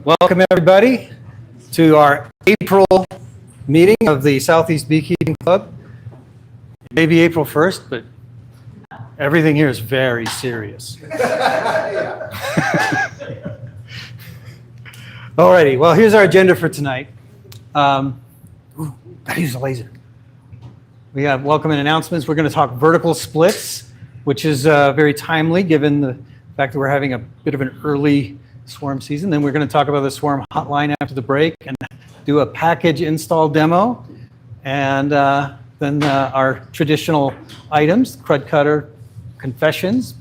Welcome everybody to our April meeting of the Southeast Beekeeping Club. Maybe April 1st, but everything here is very serious. Alrighty, well here's our agenda for tonight. Gotta use a laser. We have welcome and announcements. We're going to talk vertical splits, which is very timely given the fact that we're having a bit of an early swarm season. Then we're going to talk about the swarm hotline after the break and do a package install demo. And then our traditional items, crud cutter, confessions,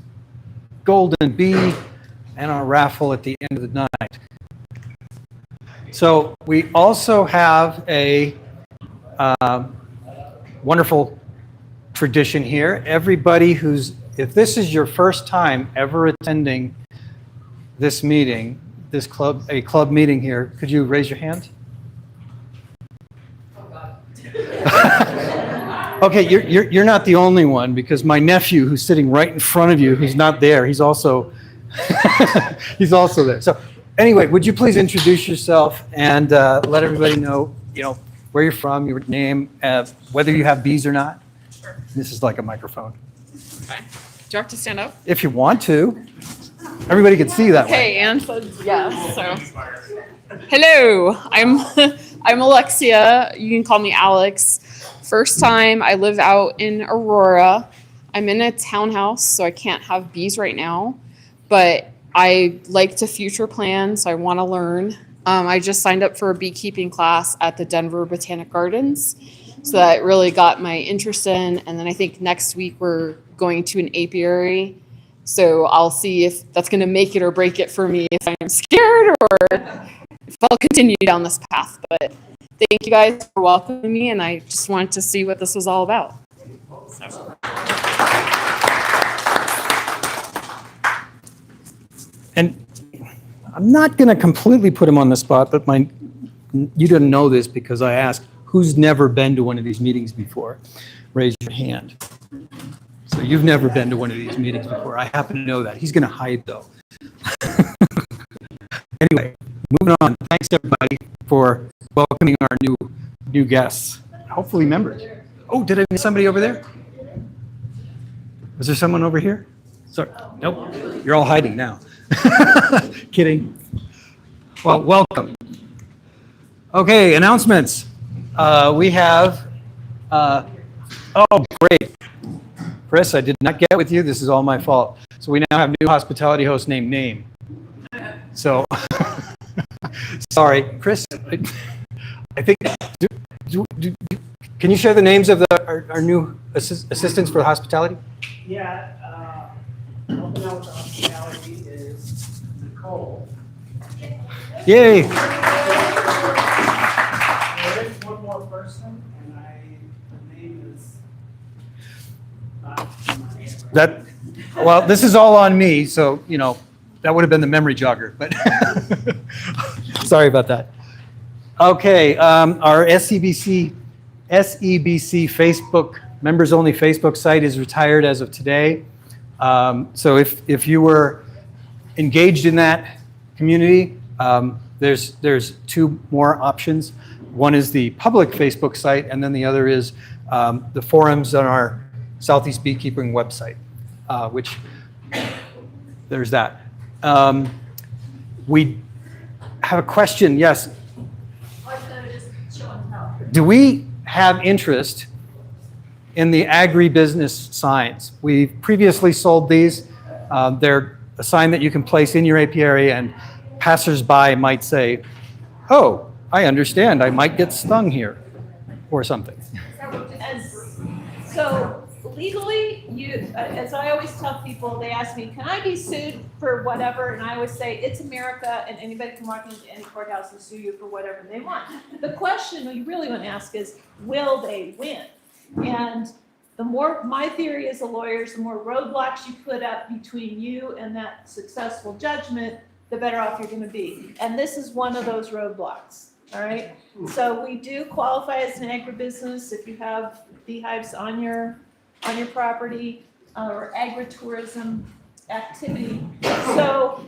golden bee, and our raffle at the end of the night. So we also have a wonderful tradition here. Everybody if this is your first time ever attending this meeting, a club meeting here, could you raise your hand? Okay, you're not the only one, because my nephew, who's sitting right in front of you, who's not there, he's also there. So anyway, would you please introduce yourself and let everybody know, where you're from, your name, whether you have bees or not. Sure. This is like a microphone. Okay. Do I have to stand up? If you want to. Everybody can see that way. Okay, Anne says yes. So, hello, I'm Alexia. You can call me Alex. First time I live out in Aurora. I'm in a townhouse, so I can't have bees right now, but I like to future plan, so I want to learn. I just signed up for a beekeeping class at the Denver Botanic Gardens, so that really got my interest in. And then I think next week we're going to an apiary, so I'll see if that's going to make it or break it for me, if I'm scared or if I'll continue down this path. But thank you guys for welcoming me, and I just wanted to see what this was all about. So. And I'm not going to completely put him on the spot, but you didn't know this because I asked, who's never been to one of these meetings before? Raise your hand. So you've never been to one of these meetings before. I happen to know that. He's going to hide, though. Anyway, moving on. Thanks, everybody, for welcoming our new guests. Hopefully members. Oh, did I miss somebody over there? Was there someone over here? Sorry. Nope. You're all hiding now. Kidding. Well, welcome. Okay, announcements. We have, oh, great. Chris, I did not get with you. This is all my fault. So we now have new hospitality host named Name. So, sorry, Chris, I think, can you share the names of our new assistants for hospitality? Yeah, helping out with the hospitality is Nicole. Yay! There is one more person, and her name is Well, this is all on me, so, that would have been the memory jogger, but sorry about that. Okay, our SEBC Facebook, members-only Facebook site is retired as of today. So if you were engaged in that community, there's two more options. One is the public Facebook site, and then the other is the forums on our Southeast Beekeeping website, which there's that. We have a question. Yes. Do we have interest in the agribusiness signs? We've previously sold these. They're a sign that you can place in your apiary, and passersby might say, oh, I understand, I might get stung here, or something. So legally, as I always tell people, they ask me, can I be sued for whatever? And I always say, it's America, and anybody can walk into any courthouse and sue you for whatever they want. The question you really want to ask is, will they win? And the more, my theory as a lawyer is, the more roadblocks you put up between you and that successful judgment, the better off you're going to be. And this is one of those roadblocks. All right. So we do qualify as an agribusiness if you have beehives on your property or agritourism activity. So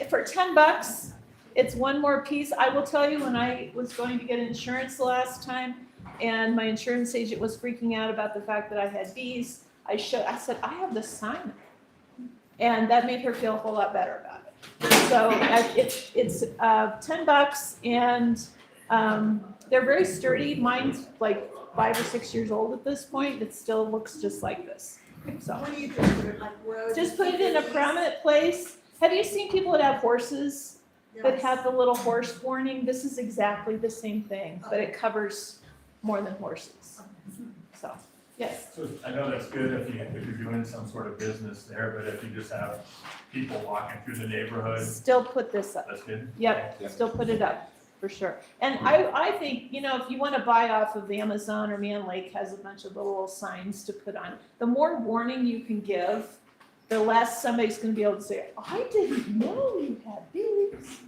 for $10, it's one more piece. I will tell you, when I was going to get insurance the last time, and my insurance agent was freaking out about the fact that I had bees, I said, I have this sign. And that made her feel a whole lot better about it. So it's $10, and they're very sturdy. Mine's like 5 or 6 years old at this point. It still looks just like this. So What do you do? Like roads? just put it in a prominent place. Have you seen people that have horses that have the little horse warning? This is exactly the same thing, but it covers more than horses. So, yes. So I know that's good if you're doing some sort of business there, but if you just have people walking through the neighborhood, Still put this up. that's good? Yep, still put it up, for sure. And I think, if you want to buy off of Amazon, or Man Lake has a bunch of little signs to put on, the more warning you can give, the less somebody's going to be able to say, I didn't know you had bees,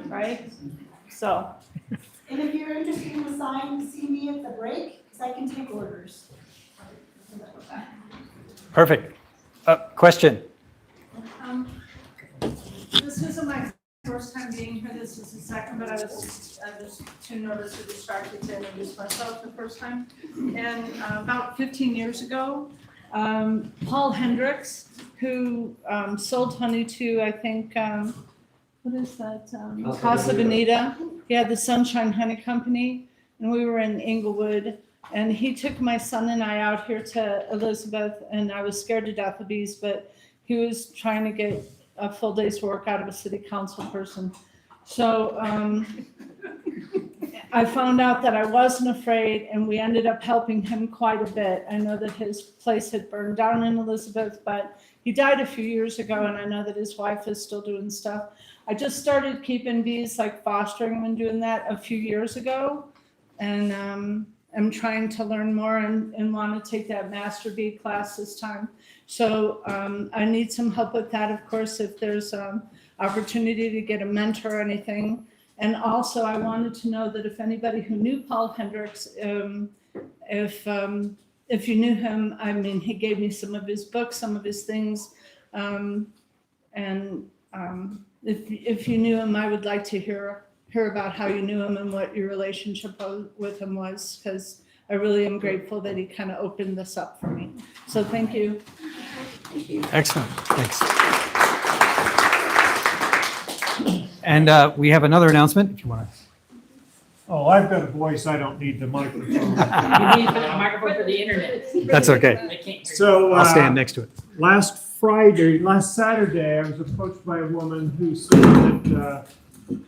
right? So, And if you're interested in the sign, see me at the break, because I can take orders. Perfect. Question? This isn't my first time being here, this is the second, but I was just too nervous or distracted to introduce myself the first time. And about 15 years ago, Paul Hendricks, who sold honey to, I think, what is that? Casa Bonita. He had the Sunshine Honey Company, and we were in Inglewood. And he took my son and I out here to Elizabeth, and I was scared to death of bees, but he was trying to get a full day's work out of a city council person. So I found out that I wasn't afraid, and we ended up helping him quite a bit. I know that his place had burned down in Elizabeth, but he died a few years ago, and I know that his wife is still doing stuff. I just started keeping bees, like fostering them and doing that a few years ago. And I'm trying to learn more and want to take that master bee class this time. So I need some help with that, of course, if there's opportunity to get a mentor or anything. And also I wanted to know that if anybody who knew Paul Hendricks, if you knew him, I mean, he gave me some of his books, some of his things. If you knew him, I would like to hear about how you knew him and what your relationship with him was, because I really am grateful that he kind of opened this up for me. So thank you. Excellent. Thanks. And we have another announcement, if you want to. Oh, I've got a voice, I don't need the microphone. You need a microphone for the internet. That's okay. They can't hear you. So, I'll stand next to it. last Saturday, I was approached by a woman who said that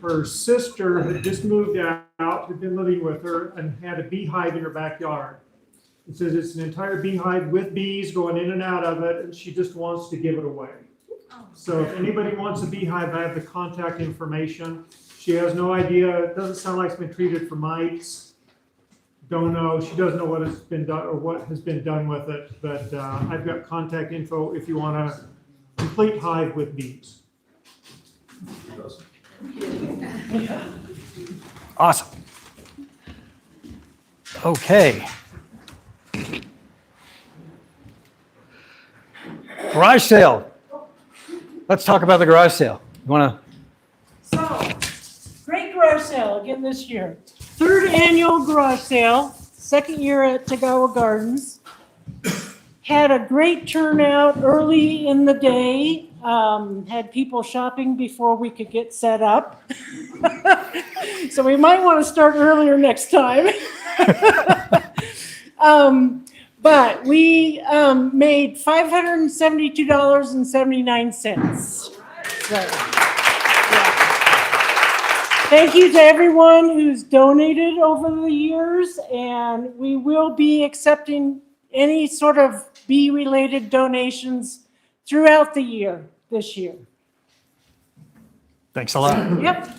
her sister had just moved out, had been living with her, and had a beehive in her backyard. It says it's an entire beehive with bees going in and out of it, and she just wants to give it away. So if anybody wants a beehive, I have the contact information. She has no idea, it doesn't sound like it's been treated for mites. Don't know, she doesn't know what has been done or what has been done with it, but I've got contact info if you want a complete hive with bees. Awesome. Okay. Garage sale. Let's talk about the garage sale. You want to? So, great garage sale again this year. Third annual garage sale, second year at Tagawa Gardens. Had a great turnout early in the day. Had people shopping before we could get set up. So we might want to start earlier next time. But we made $572.79. So, yeah. Thank you to everyone who's donated over the years, and we will be accepting any sort of bee-related donations throughout the year, this year. Thanks a lot. Yep.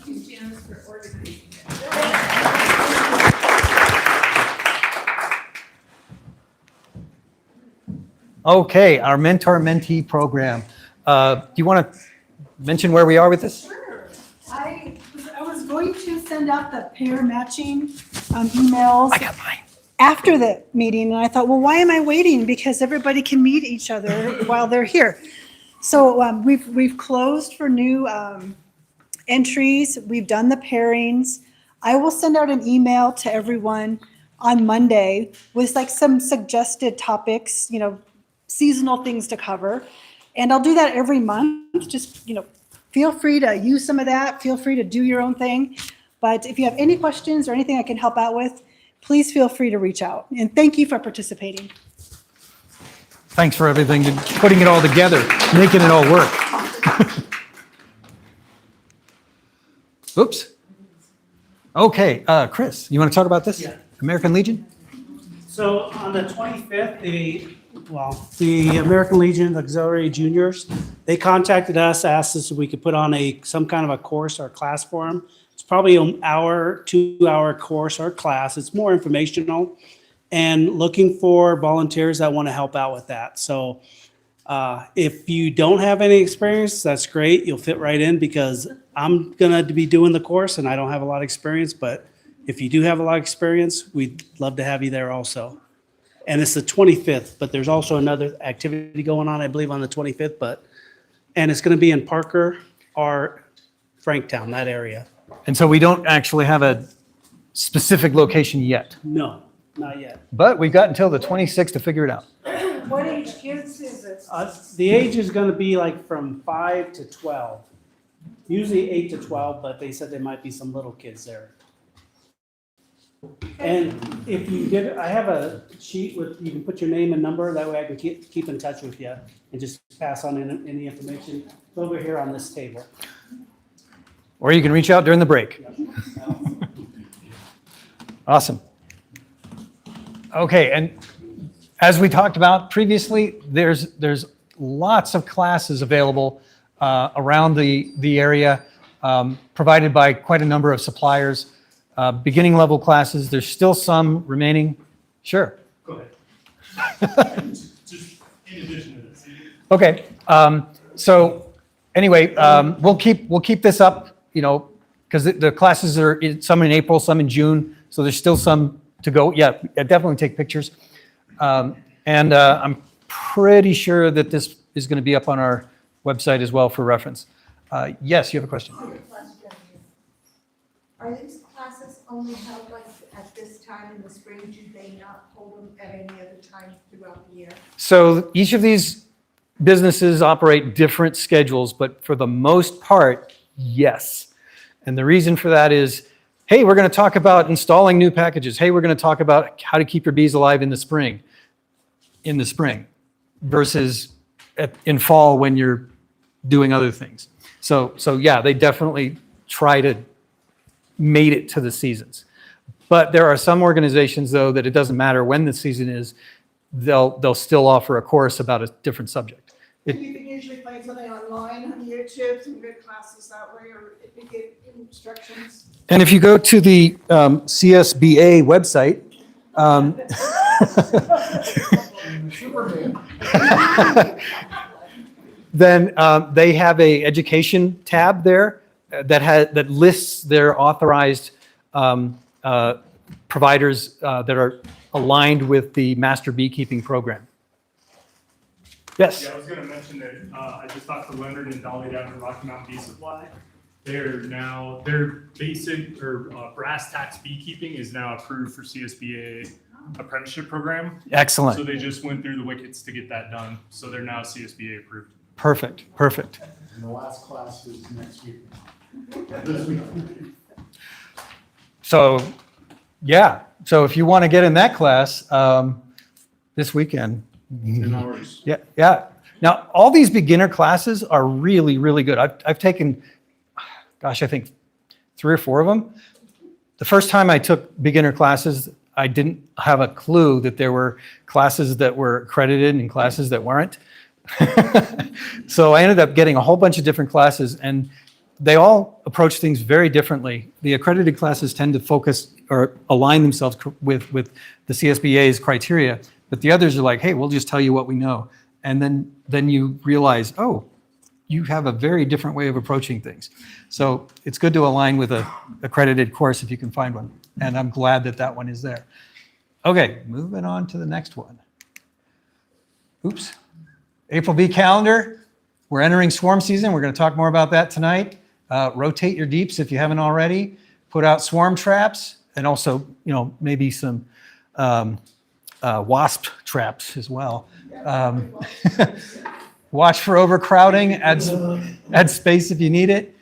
Okay, our mentor-mentee program. Do you want to mention where we are with this? Sure. I was going to send out the pair matching emails I got mine. after the meeting, and I thought, well, why am I waiting? Because everybody can meet each other while they're here. So we've closed for new entries. We've done the pairings. I will send out an email to everyone on Monday with like some suggested topics, seasonal things to cover. And I'll do that every month. Just, feel free to use some of that. Feel free to do your own thing. But if you have any questions or anything I can help out with, please feel free to reach out. And thank you for participating. Thanks for everything, putting it all together, making it all work. Oops. Okay, Chris, you want to talk about this? Yeah. American Legion? So on the 25th, the American Legion Auxiliary Juniors, they contacted us, asked us if we could put on some kind of a course or class for them. It's probably an hour, 2-hour course or class. It's more informational and looking for volunteers that want to help out with that. So if you don't have any experience, that's great. You'll fit right in because I'm going to be doing the course and I don't have a lot of experience, but if you do have a lot of experience, we'd love to have you there also. And it's the 25th, but there's also another activity going on, I believe, on the 25th, and it's going to be in Parker or Franktown, that area. And so we don't actually have a specific location yet, No, not yet. but we've got until the 26th to figure it out. What age kids is it? The age is going to be like from 5 to 12. Usually 8 to 12, but they said there might be some little kids there. And if you get, I have a sheet with, you can put your name and number, that way I can keep in touch with you and just pass on any information. It's over here on this table. Or you can reach out during the break. Awesome. Okay, and as we talked about previously, there's lots of classes available around the area, provided by quite a number of suppliers. Beginning level classes, there's still some remaining. Sure. Go ahead. Just in addition to this. Okay. So anyway, we'll keep this up, because the classes are some in April, some in June. So there's still some to go. Yeah, definitely take pictures. And I'm pretty sure that this is going to be up on our website as well for reference. Yes, you have a question. Are these classes only held like at this time in the spring? Do they not hold them at any other time throughout the year? So each of these businesses operate different schedules, but for the most part, yes. And the reason for that is, hey, we're going to talk about installing new packages. Hey, we're going to talk about how to keep your bees alive in the spring, versus in fall when you're doing other things. So yeah, they definitely try to mate it to the seasons. But there are some organizations, though, that it doesn't matter when the season is, they'll still offer a course about a different subject. You can usually find something online on YouTube, some good classes that way, or if you get instructions. And if you go to the CSBA website, then they have a education tab there that lists their authorized providers that are aligned with the Master Beekeeping Program. Yes? Yeah, I was gonna mention that, I just talked to Leonard and Dolly down at Rocky Mountain Bee Supply. Their basic or brass tacks beekeeping is now approved for CSBA apprenticeship program. Excellent. So they just went through the wickets to get that done. So they're now CSBA approved. Perfect. And the last class is next week. This week. So, yeah. So if you want to get in that class this weekend. 10 hours. Yeah. Now, all these beginner classes are really, really good. I've taken, gosh, I think 3 or 4 of them. The first time I took beginner classes, I didn't have a clue that there were classes that were accredited and classes that weren't. So I ended up getting a whole bunch of different classes, and they all approach things very differently. The accredited classes tend to focus or align themselves with the CSBA's criteria, but the others are like, hey, we'll just tell you what we know. And then you realize, oh, you have a very different way of approaching things. So it's good to align with an accredited course if you can find one. And I'm glad that one is there. Okay, moving on to the next one. Oops. April Bee calendar. We're entering swarm season. We're going to talk more about that tonight. rotate your deeps if you haven't already. Put out swarm traps, and also, maybe some wasp traps as well. Watch for overcrowding. Add space if you need it.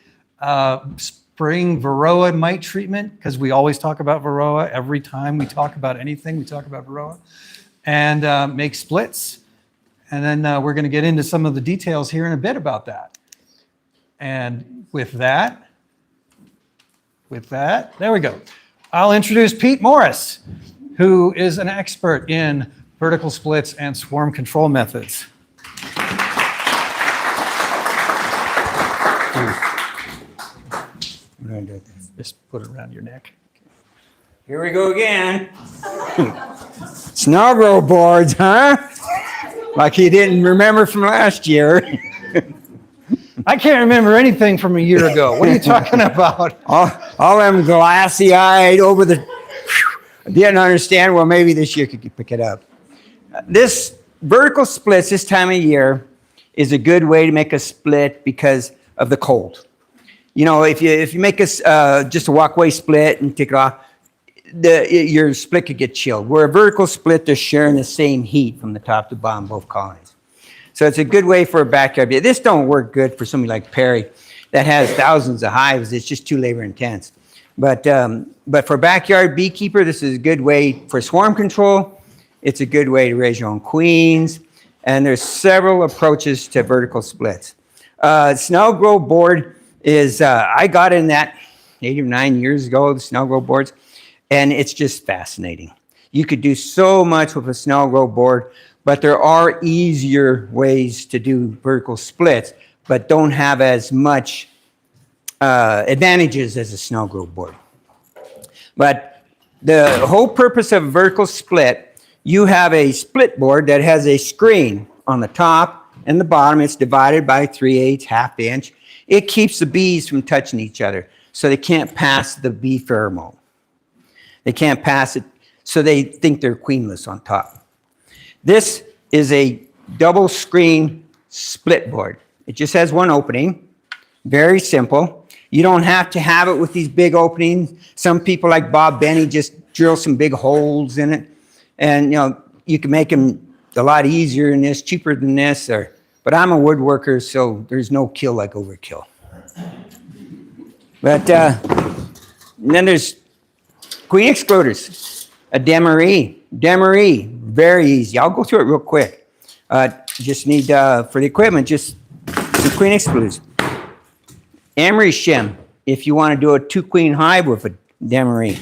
Spring Varroa mite treatment, because we always talk about Varroa. Every time we talk about anything, we talk about Varroa. And make splits. And then we're going to get into some of the details here in a bit about that. And with that, there we go. I'll introduce Pete Morris, who is an expert in vertical splits and swarm control methods. Just put it around your neck. Here we go again. Snowball boards, huh? Like you didn't remember from last year. I can't remember anything from a year ago. What are you talking about? All them glassy-eyed over the... Didn't understand. Well, maybe this year could pick it up. This vertical splits this time of year is a good way to make a split because of the cold. If you make just a walkway split and take it off, your split could get chilled. Where a vertical split, they're sharing the same heat from the top to bottom, both colonies. So it's a good way for a backyard. This don't work good for somebody like Perry that has thousands of hives. It's just too labor intense. But for a backyard beekeeper, this is a good way for swarm control. It's a good way to raise your own queens. And there's several approaches to vertical splits. Snell grow board is, I got in that 8 or 9 years ago, the Snell grow boards, and it's just fascinating. You could do so much with a Snell grow board, but there are easier ways to do vertical splits, but don't have as much advantages as a Snell grow board. But the whole purpose of a vertical split, you have a split board that has a screen on the top and the bottom. It's divided by 3/8, ½ inch. It keeps the bees from touching each other, so they can't pass the bee pheromone. They can't pass it, so they think they're queenless on top. This is a double screen split board. It just has one opening, very simple. You don't have to have it with these big openings. Some people like Bob Benny just drill some big holes in it. And you can make them a lot easier than this, cheaper than this. But I'm a woodworker, so there's no kill like overkill. But then there's queen excluders, a demery, very easy. I'll go through it real quick. Just need, for the equipment, just some queen excluders. Emery shim, if you want to do a 2-queen hive with a demery.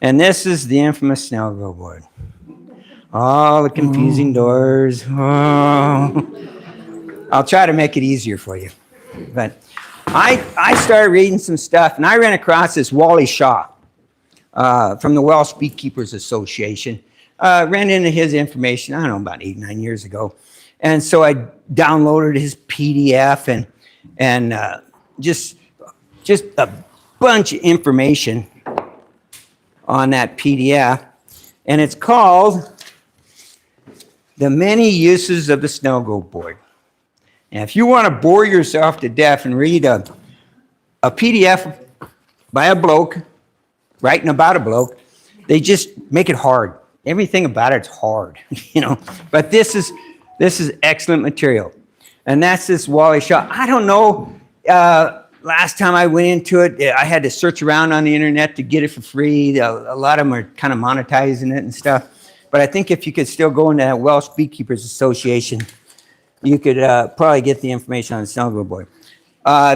And this is the infamous Snell grow board. All the confusing doors. Oh. I'll try to make it easier for you. But I started reading some stuff, and I ran across this Wally Shaw from the Welsh Beekeepers Association. Ran into his information, I don't know, about 8 or 9 years ago. And so I downloaded his PDF and just a bunch of information on that PDF. And it's called The Many Uses of the Snell grow board. And if you want to bore yourself to death and read a PDF by a bloke, writing about a bloke, they just make it hard. Everything about it's hard, But this is excellent material. And that's this Wally Shaw. I don't know, last time I went into it, I had to search around on the internet to get it for free. A lot of them are kind of monetizing it and stuff. But I think if you could still go into that Welsh Beekeepers Association, you could probably get the information on the Snell grow board.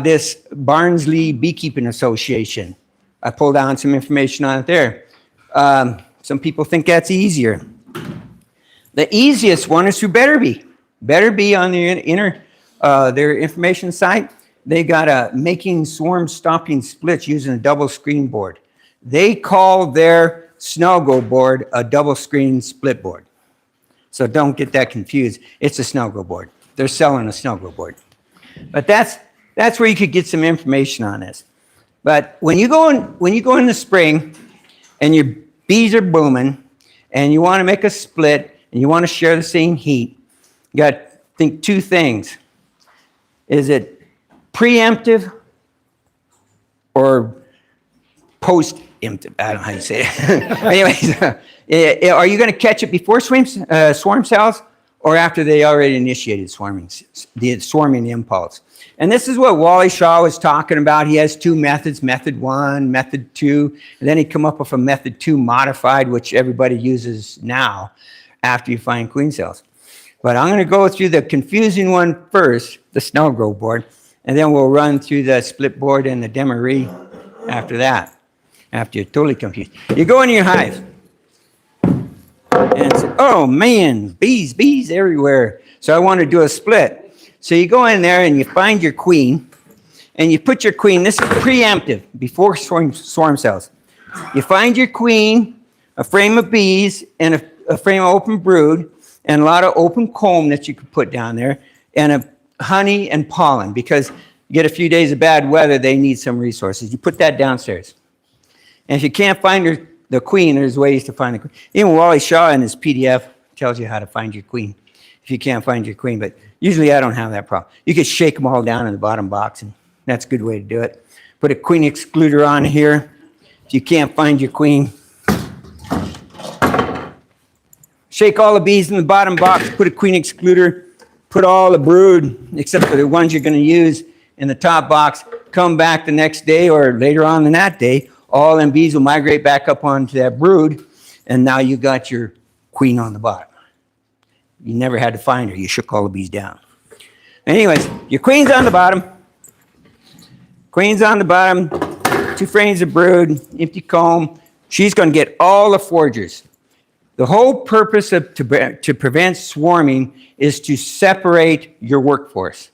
This Barnsley Beekeeping Association, I pulled down some information on it there. Some people think that's easier. The easiest one is through Better Bee. Better Bee on their information site, they got a making swarm stopping splits using a double screen board. They call their Snell grow board a double screen split board. So don't get that confused. It's a Snell grow board. They're selling a Snell grow board. But that's where you could get some information on this. But when you go in the spring and your bees are booming and you want to make a split and you want to share the same heat, you got to think 2 things. Is it preemptive or post, I don't know how you say it. Anyways, are you going to catch it before swarm cells or after they already initiated the swarming impulse? And this is what Wally Shaw was talking about. He has two methods, method 1, method 2, and then he come up with a method 2 modified, which everybody uses now after you find queen cells. But I'm going to go through the confusing one first, the snell grow board, and then we'll run through the split board and the Demery after that, after you're totally confused. You go into your hive, and say, oh man, bees everywhere. So I want to do a split. So you go in there and you find your queen, and you put your queen, this is preemptive, before swarm cells. You find your queen, a frame of bees, and a frame of open brood, and a lot of open comb that you could put down there, and a honey and pollen, because you get a few days of bad weather, they need some resources. You put that downstairs. And if you can't find the queen, there's ways to find the queen. Even Wally Shaw in his PDF tells you how to find your queen if you can't find your queen, but usually I don't have that problem. You could shake them all down in the bottom box, and that's a good way to do it. Put a queen excluder on here. If you can't find your queen, shake all the bees in the bottom box, put a queen excluder, put all the brood, except for the ones you're going to use, in the top box, come back the next day or later on in that day, all them bees will migrate back up onto that brood, and now you got your queen on the bottom. You never had to find her. You shook all the bees down. Anyways, your queen's on the bottom. Queen's on the bottom, 2 frames of brood, empty comb. She's going to get all the foragers. The whole purpose to prevent swarming is to separate your workforce.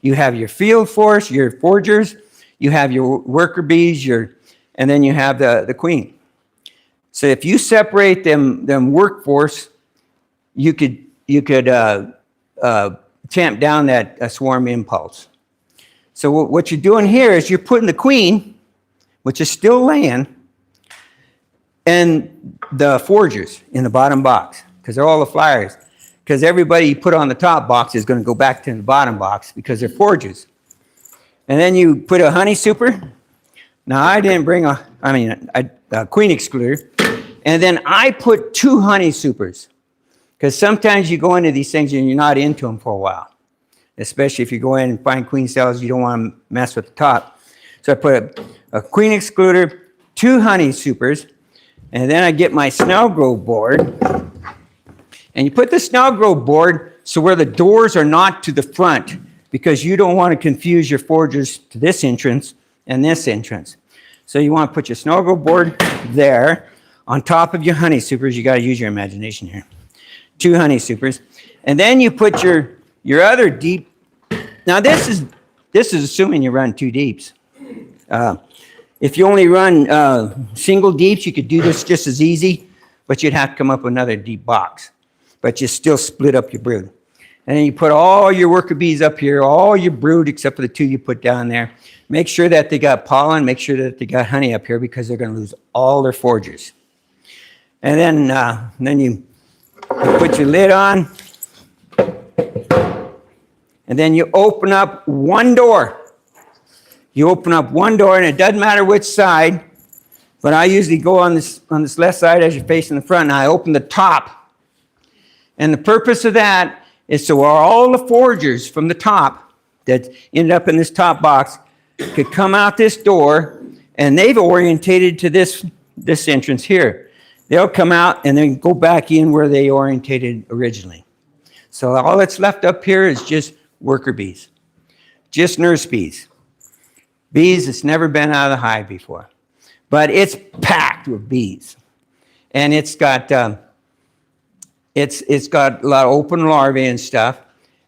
You have your field force, your foragers, you have your worker bees, and then you have the queen. So if you separate them workforce, you could tamp down that swarm impulse. So what you're doing here is you're putting the queen, which is still laying, and the foragers in the bottom box, because they're all the flyers. Because everybody you put on the top box is going to go back to the bottom box because they're foragers. And then you put a honey super. Now I didn't bring a queen excluder. And then I put 2 honey supers. Because sometimes you go into these things and you're not into them for a while. Especially if you go in and find queen cells, you don't want to mess with the top. So I put a queen excluder, 2 honey supers, and then I get my snell grow board. And you put the snell grow board so where the doors are not to the front, because you don't want to confuse your foragers to this entrance and this entrance. So you want to put your snell grow board there on top of your honey supers. You got to use your imagination here. 2 honey supers, and then you put your other deep. Now this is assuming you run 2 deeps. If you only run single deeps, you could do this just as easy, but you'd have to come up with another deep box. But you still split up your brood, and then you put all your worker bees up here, all your brood except for the 2 you put down there. Make sure that they got pollen. Make sure that they got honey up here because they're going to lose all their foragers. And then you put your lid on, and then you open up one door. You open up one door, and it doesn't matter which side, but I usually go on this left side as you're facing the front, and I open the top. And the purpose of that is so all the foragers from the top that ended up in this top box could come out this door, and they've orientated to this entrance here. They'll come out and then go back in where they orientated originally. So all that's left up here is just worker bees, just nurse bees. Bees that's never been out of the hive before. But it's packed with bees. And it's got it's got a lot of open larvae and stuff.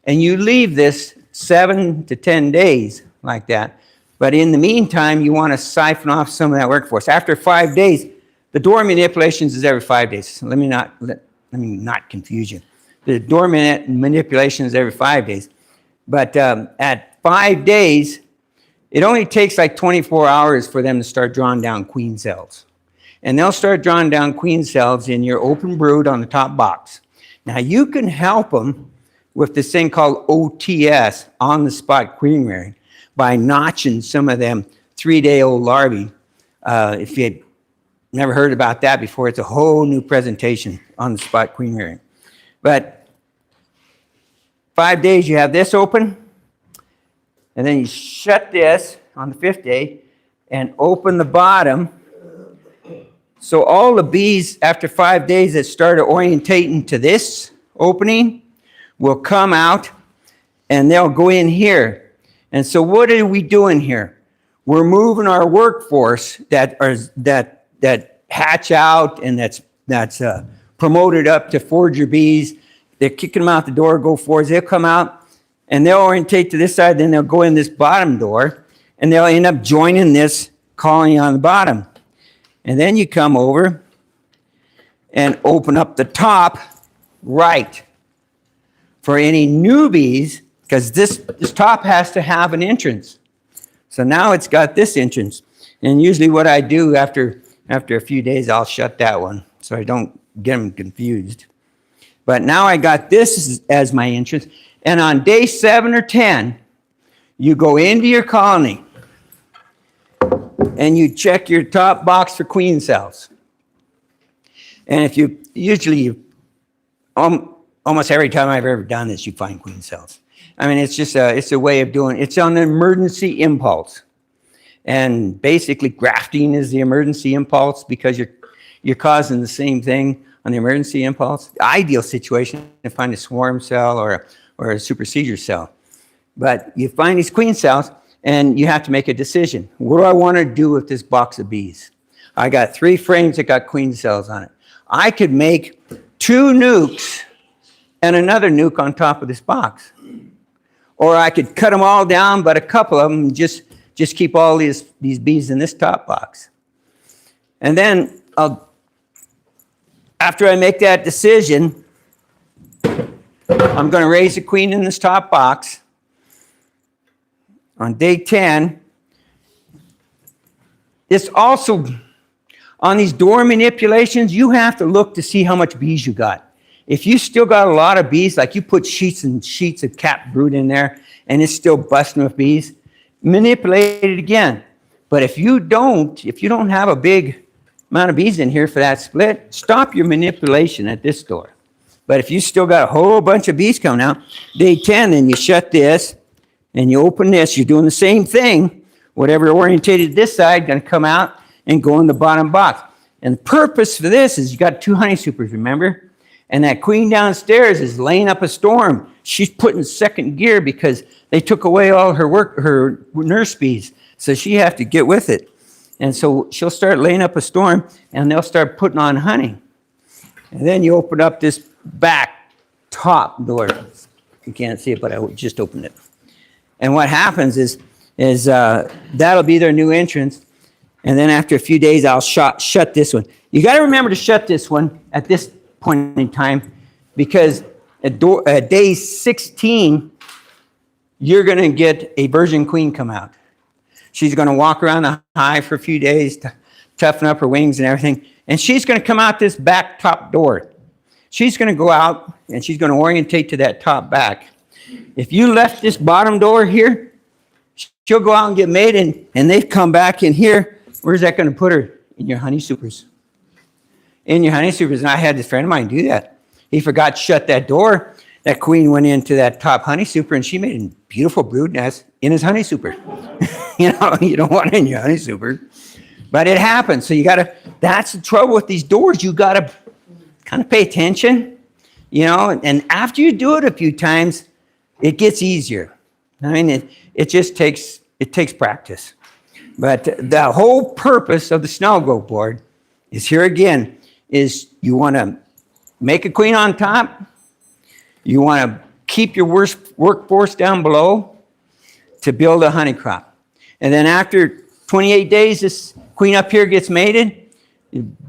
And you leave this 7 to 10 days like that. But in the meantime, you want to siphon off some of that workforce. After 5 days, the door manipulations is every 5 days. So let me not confuse you. The door manipulation is every 5 days. But at 5 days, it only takes like 24 hours for them to start drawing down queen cells. And they'll start drawing down queen cells in your open brood on the top box. Now, you can help them with this thing called OTS, on-the-spot queen rearing, by notching some of them 3-day-old larvae. If you had never heard about that before, it's a whole new presentation on the spot queen rearing. But 5 days, you have this open, and then you shut this on the 5th day and open the bottom. So all the bees, after 5 days that started orientating to this opening, will come out and they'll go in here. And so what are we doing here? We're moving our workforce that hatch out and that's promoted up to forager bees. They're kicking them out the door, go forwards. They'll come out and they'll orientate to this side. Then they'll go in this bottom door and they'll end up joining this colony on the bottom. And then you come over and open up the top right for any newbies, because this top has to have an entrance. So now it's got this entrance. And usually what I do after a few days, I'll shut that one so I don't get them confused. But now I got this as my entrance. And on day 7 or 10, you go into your colony and you check your top box for queen cells. And if you usually, almost every time I've ever done this, you find queen cells. I mean, it's just it's a way of doing it. It's on an emergency impulse. And basically grafting is the emergency impulse because you're causing the same thing on the emergency impulse. The ideal situation to find a swarm cell or a supersedure cell. But you find these queen cells and you have to make a decision. What do I want to do with this box of bees? I got 3 frames that got queen cells on it. I could make 2 nukes and another nuke on top of this box. Or I could cut them all down, but a couple of them just keep all these bees in this top box. And then after I make that decision, I'm going to raise a queen in this top box. On day 10, it's also, on these door manipulations, you have to look to see how much bees you got. If you still got a lot of bees, like you put sheets and sheets of capped brood in there, and it's still busting with bees, manipulate it again. But if you don't have a big amount of bees in here for that split, stop your manipulation at this door. But if you still got a whole bunch of bees coming out, day 10, then you shut this, and you open this, you're doing the same thing. Whatever orientated this side, going to come out and go in the bottom box. And the purpose for this is you got 2 honey supers, remember? And that queen downstairs is laying up a storm. She's putting second gear because they took away all her nurse bees. So she have to get with it. And so she'll start laying up a storm and they'll start putting on honey. And then you open up this back top door. You can't see it, but I just opened it. And what happens is that'll be their new entrance. And then after a few days, I'll shut this one. You got to remember to shut this one at this point in time, because at day 16, you're going to get a virgin queen come out. She's going to walk around the hive for a few days to toughen up her wings and everything. And she's going to come out this back top door. She's going to go out and she's going to orientate to that top back. If you left this bottom door here, she'll go out and get mated, and they've come back in here. Where's that going to put her? In your honey supers. In your honey supers. And I had this friend of mine do that. He forgot to shut that door. That queen went into that top honey super, and she made a beautiful brood nest in his honey super. You know, you don't want it in your honey super. But it happens. So that's the trouble with these doors. You got to kind of pay attention, you know, and after you do it a few times, it gets easier. I mean, it just takes practice. But the whole purpose of the Snell Growth Board is, here again, is you want to make a queen on top. You want to keep your workforce down below to build a honey crop. And then after 28 days, this queen up here gets mated.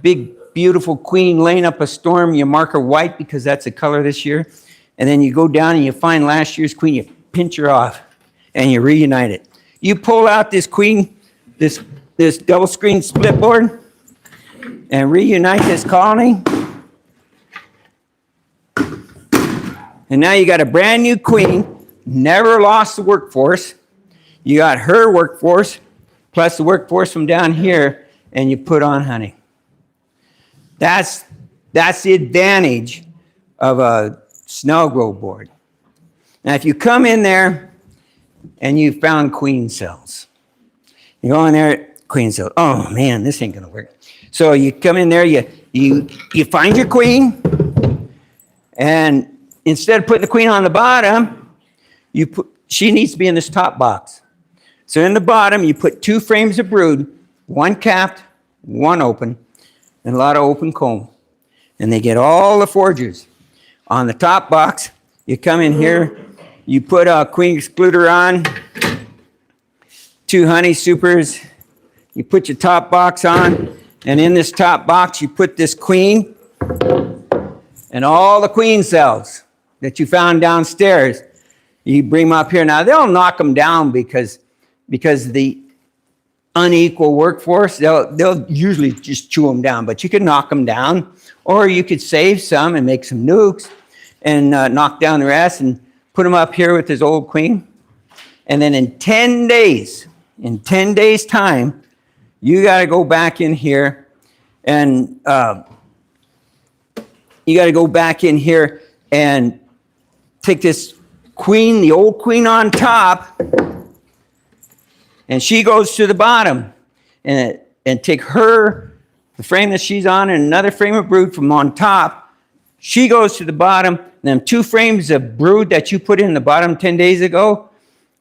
Big, beautiful queen laying up a storm. You mark her white because that's the color this year. And then you go down and you find last year's queen. You pinch her off and you reunite it. You pull out this queen, this double screen split board, and reunite this colony. And now you got a brand new queen, never lost the workforce. You got her workforce plus the workforce from down here, and you put on honey. That's the advantage of a snow grow board. Now, if you come in there and you found queen cells, you go in there, queen cells. Oh man, this ain't gonna work. So you come in there, you find your queen, and instead of putting the queen on the bottom, she needs to be in this top box. So in the bottom, you put 2 frames of brood, 1 capped, 1 open, and a lot of open comb. And they get all the foragers. On the top box, you come in here, you put a queen excluder on, 2 honey supers, you put your top box on, and in this top box, you put this queen and all the queen cells that you found downstairs. You bring them up here. Now, they'll knock them down because the unequal workforce, they'll usually just chew them down, but you could knock them down, or you could save some and make some nukes and knock down the rest and put them up here with this old queen. And then in 10 days time, you got to go back in here and take this queen, the old queen on top, and she goes to the bottom, and take the frame that she's on, and another frame of brood from on top. She goes to the bottom, and then 2 frames of brood that you put in the bottom 10 days ago,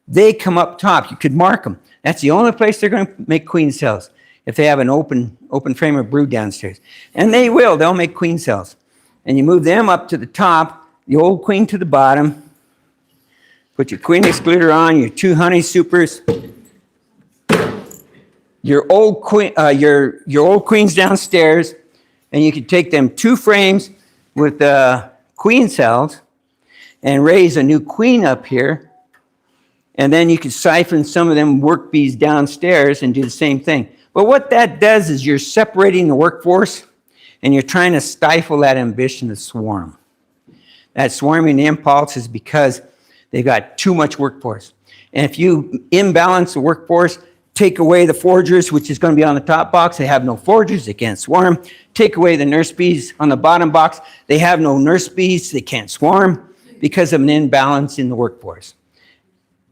they come up top. You could mark them. That's the only place they're going to make queen cells, if they have an open frame of brood downstairs. And they will. They'll make queen cells. And you move them up to the top, the old queen to the bottom, put your queen excluder on, your 2 honey supers, your old queens downstairs, and you can take them 2 frames with queen cells and raise a new queen up here. And then you can siphon some of them work bees downstairs and do the same thing. But what that does is you're separating the workforce, and you're trying to stifle that ambition to swarm. That swarming impulse is because they've got too much workforce. And if you imbalance the workforce, take away the foragers, which is going to be on the top box, they have no foragers, they can't swarm. Take away the nurse bees on the bottom box, they have no nurse bees, they can't swarm because of an imbalance in the workforce.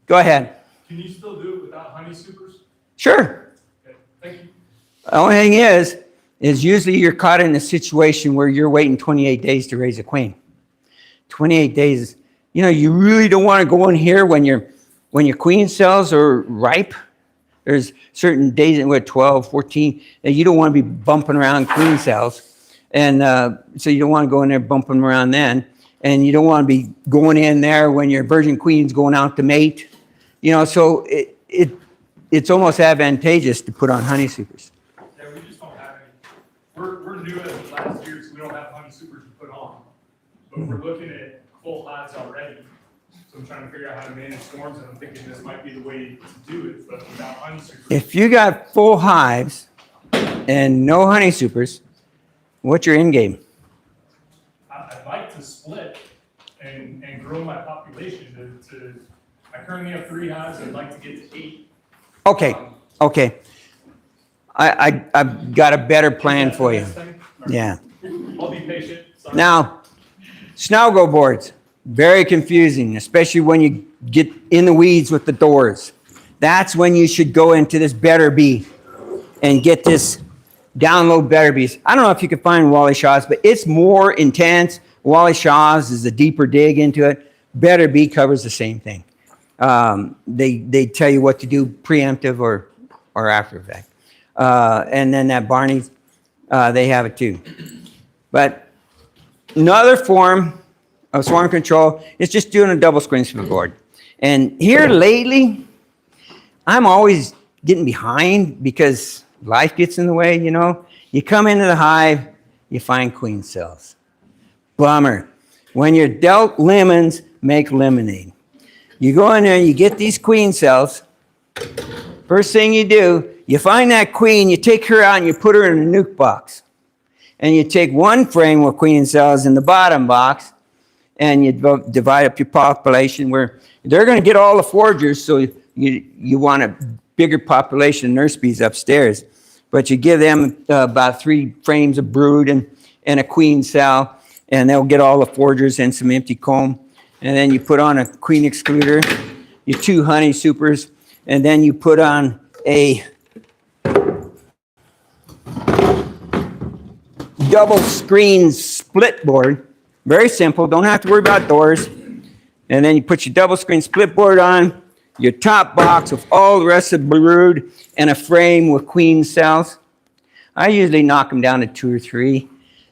Go ahead. Can you still do it without honey supers? Sure. Okay, thank you. The only thing is usually you're caught in a situation where you're waiting 28 days to raise a queen. 28 days, you really don't want to go in here when your queen cells are ripe. There's certain days in 12, 14, that you don't want to be bumping around queen cells. And so you don't want to go in there bumping them around then. And you don't want to be going in there when your virgin queen's going out to mate. So it's almost advantageous to put on honey supers. Yeah, we just don't have any. We're new as of last year, so we don't have honey supers to put on. But we're looking at full hives already. So I'm trying to figure out how to manage swarms, and I'm thinking this might be the way to do it, but without honey supers. If you got full hives and no honey supers, what's your end game? I'd like to split and grow my population I currently have 3 hives. I'd like to get to 8. Okay. I've got a better plan for you. Yeah. I'll be patient. Sorry. Now, snow grow boards, very confusing, especially when you get in the weeds with the doors. That's when you should go into this Better Bee and get this download Better Bees. I don't know if you can find Wally Shaw's, but it's more intense. Wally Shaw's is a deeper dig into it. Better Bee covers the same thing. They tell you what to do, preemptive or after effect. And then that Barney's, they have it too. But another form of swarm control is just doing a double screen sweep board. And here lately, I'm always getting behind because life gets in the way, You come into the hive, you find queen cells. Bummer. When you're dealt lemons, make lemonade. You go in there, you get these queen cells. First thing you do, you find that queen, you take her out and you put her in a nuke box. And you take 1 frame of queen cells in the bottom box, and you divide up your population where they're going to get all the foragers, so you want to bigger population of nurse bees upstairs. But you give them about 3 frames of brood and a queen cell, and they'll get all the foragers and some empty comb. And then you put on a queen excluder, your 2 honey supers, and then you put on a double screen split board. Very simple, don't have to worry about doors. And then you put your double screen split board on, your top box with all the rest of the brood, and a frame with queen cells. I usually knock them down to 2 or 3.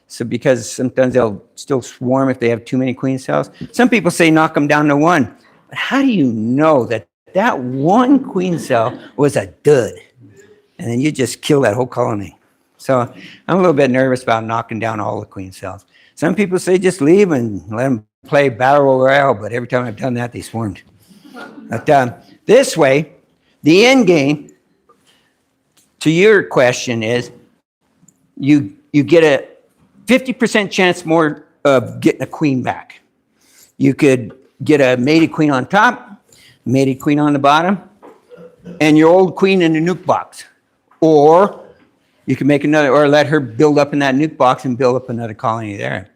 So because sometimes they'll still swarm if they have too many queen cells. Some people say knock them down to 1. But how do you know that that 1 queen cell was a dud? And then you just kill that whole colony. So I'm a little bit nervous about knocking down all the queen cells. Some people say just leave and let them play battle royale, but every time I've done that, they swarmed. But this way, the end game to your question is you get a 50% chance more of getting a queen back. You could get a mated queen on top, mated queen on the bottom, and your old queen in the nuke box. Or you can make another, or let her build up in that nuke box and build up another colony there.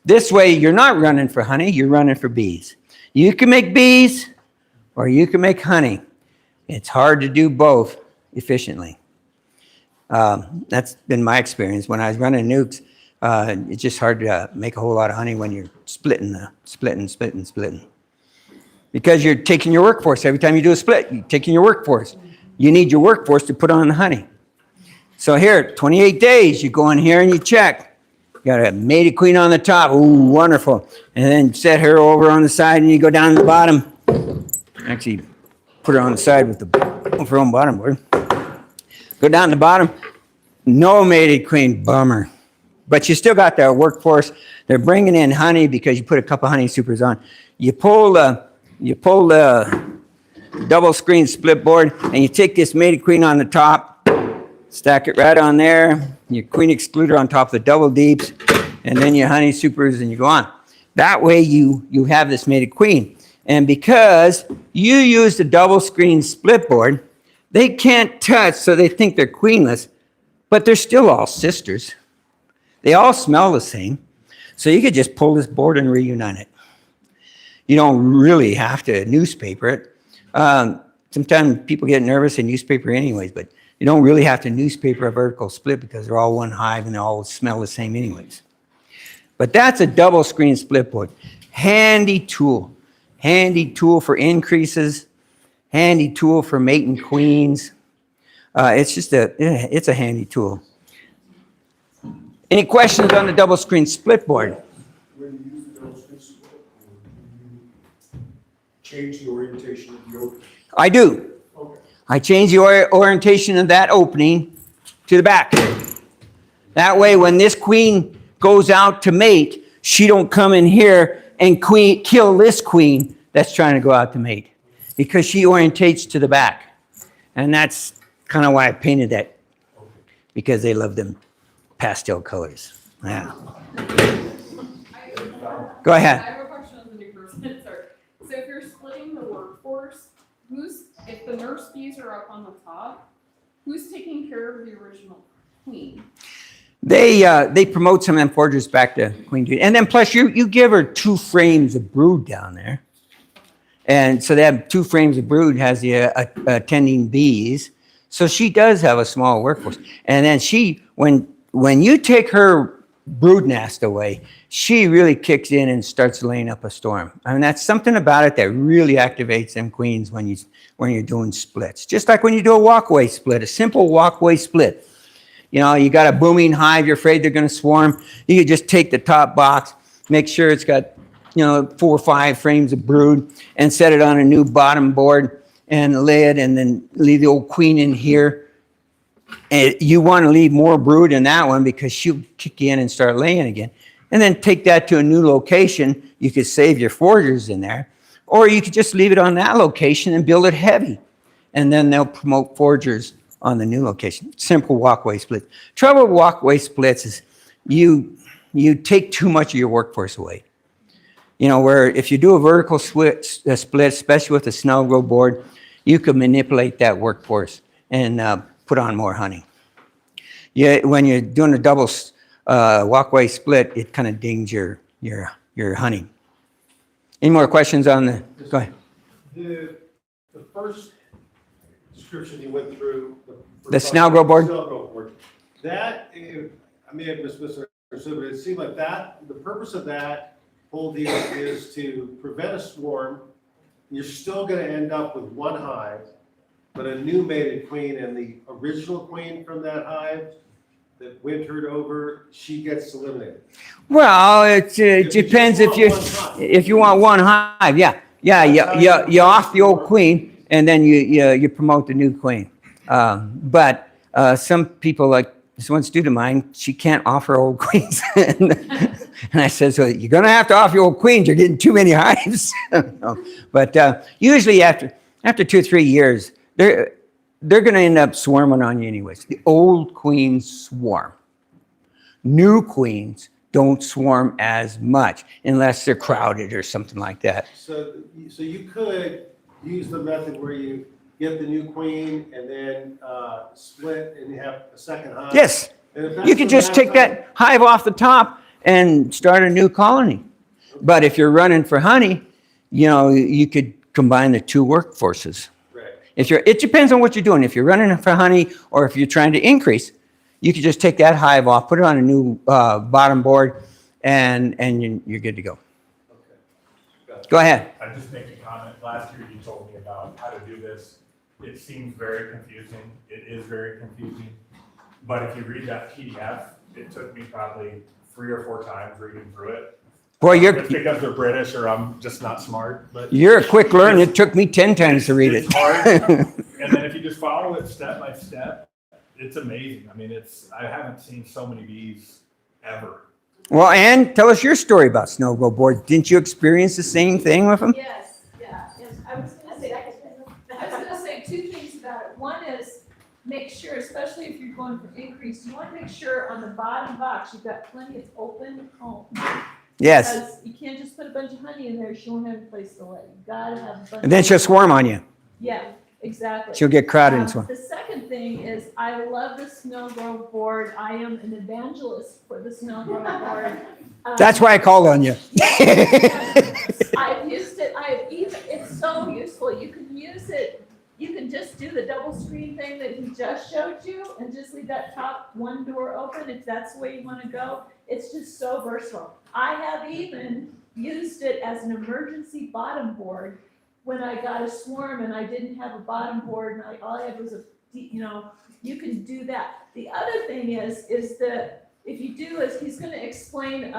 This way, you're not running for honey, you're running for bees. You can make bees, or you can make honey. It's hard to do both efficiently. That's been my experience. When I was running nukes, it's just hard to make a whole lot of honey when you're splitting. Because you're taking your workforce. Every time you do a split, you're taking your workforce. You need your workforce to put on the honey. So here, 28 days, you go in here and you check. You got a mated queen on the top. Ooh, wonderful. And then set her over on the side and you go down to the bottom. Actually, put her on the side with her own bottom board. Go down to the bottom. No mated queen, bummer. But you still got their workforce. They're bringing in honey because you put a couple honey supers on. You pull the double screen split board and you take this mated queen on the top, stack it right on there, your queen excluder on top of the double deeps, and then your honey supers and you go on. That way you have this mated queen. And because you use the double screen split board, they can't touch, so they think they're queenless, but they're still all sisters. They all smell the same. So you could just pull this board and reunite it. You don't really have to newspaper it. Sometimes people get nervous in newspaper anyways, but you don't really have to newspaper a vertical split because they're all one hive and they all smell the same anyways. But that's a double screen split board. Handy tool. Handy tool for increases. Handy tool for mating queens. It's a handy tool. Any questions on the double screen split board? When you use the double screen split, you change the orientation of the opening. I do. Okay. I change the orientation of that opening to the back. That way, when this queen goes out to mate, she don't come in here and kill this queen that's trying to go out to mate, because she orientates to the back. And that's kind of why I painted that, because they love them pastel colors. Yeah. Go ahead. I have a question as a new person. Sorry. So if you're splitting the workforce, if the nurse bees are up on the top, who's taking care of the original queen? They promote some of them foragers back to queen bee. And then plus you give her 2 frames of brood down there. And so they have 2 frames of brood, has the attending bees. So she does have a small workforce. And then when you take her brood nest away, she really kicks in and starts laying up a storm. I mean, that's something about it that really activates them queens when you're doing splits. Just like when you do a walkway split, a simple walkway split. You know, you got a booming hive, you're afraid they're going to swarm. You could just take the top box, make sure it's got 4 or 5 frames of brood, and set it on a new bottom board and lay it, and then leave the old queen in here. And you want to leave more brood in that one because she'll kick in and start laying again. And then take that to a new location. You could save your foragers in there. Or you could just leave it on that location and build it heavy. And then they'll promote foragers on the new location. Simple walkway split. Trouble with walkway splits is you take too much of your workforce away. Where if you do a vertical split, especially with a snell grow board, you could manipulate that workforce and put on more honey. Yeah, when you're doing a double walkway split, it kind of dings your honey. Any more questions on the? Go ahead. The first description you went through. The snail grow board? Snail grow board. That, I may have misunderstood, but it seemed like that, the purpose of that whole deal is to prevent a swarm. You're still gonna end up with one hive, but a new mated queen, and the original queen from that hive that wintered over, she gets eliminated. Well, it depends if you want one hive. Yeah. You off the old queen, and then you promote the new queen. But some people, like this one student of mine, she can't offer old queens. And I said, so you're going to have to offer your old queens. You're getting too many hives. No. But usually after 2 or 3 years, they're going to end up swarming on you anyways. The old queens swarm. New queens don't swarm as much unless they're crowded or something like that. So you could use the method where you get the new queen and then split and you have a second hive. Yes. And if that's You could the just last take hive- that hive off the top and start a new colony. But if you're running for honey, you could combine the two workforces. Right. It depends on what you're doing. If you're running for honey or if you're trying to increase, you could just take that hive off, put it on a new bottom board, and you're good to go. Okay. Go ahead. I just make a comment. Last year you told me about how to do this. It seems very confusing. It is very confusing. But if you read that PDF, it took me probably 3 or 4 times reading through it. Boy, It's because they're British or I'm just not smart. But you're a quick learner. It took me 10 times to read it. It's hard. And then if you just follow it step by step, it's amazing. I mean, I haven't seen so many bees ever. Well, Ann, tell us your story about snow globe boards. Didn't you experience the same thing with them? Yes, yeah, and I was gonna say 2 things about it. One is, make sure, especially if you're going for increase, you wanna make sure on the bottom box, you've got plenty of open comb. Yes. Because you can't just put a bunch of honey in there, she won't have a place to lay. You gotta have a bunch. And then she'll swarm on you. Yeah, exactly. She'll get crowded and swarm. The second thing is, I love the snow grove board. I am an evangelist for the snow grove board. That's why I called on you. I've used it, it's so useful. You can use it, you can just do the double screen thing that he just showed you and just leave that top one door open if that's the way you wanna go. It's just so versatile. I have even used it as an emergency bottom board when I got a swarm and I didn't have a bottom board and all I had was you can do that. The other thing is that if you do is, he's gonna explain,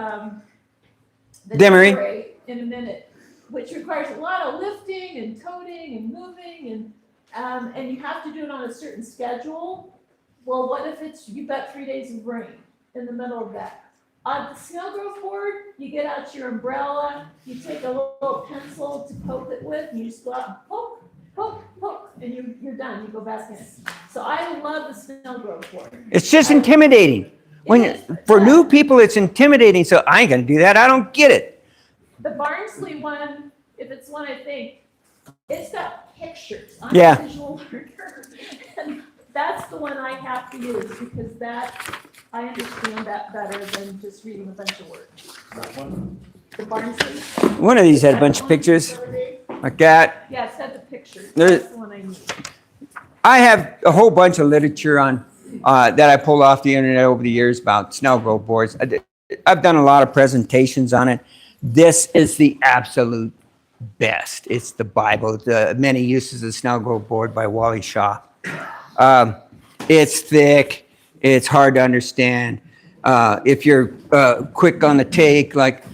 the Demery. decorate in a minute, which requires a lot of lifting and toting and moving and you have to do it on a certain schedule. Well, what if you've got 3 days of rain in the middle of that? On the snow growth board, you get out your umbrella, you take a little pencil to poke it with, and you just go out and poke, poke, poke, and you're done, you go back in. So I love the snow growth board. It's just intimidating. For new people, it's intimidating. So I ain't gonna do that. I don't get it. The Barnsley one, if it's one I think, it's got pictures. I'm Yeah. a visual learner. And that's the one I have to use because I understand that better than just reading a bunch of words. The Barnsley. One of these had a bunch of pictures like that. Yeah, it's got the pictures. There- That's the one I need. I have a whole bunch of literature on that I pulled off the internet over the years about snow growth boards. I've done a lot of presentations on it. This is the absolute best. It's the Bible. The Many Uses of the Snow Growth Board by Wally Shaw. It's thick. It's hard to understand. If you're quick on the take, like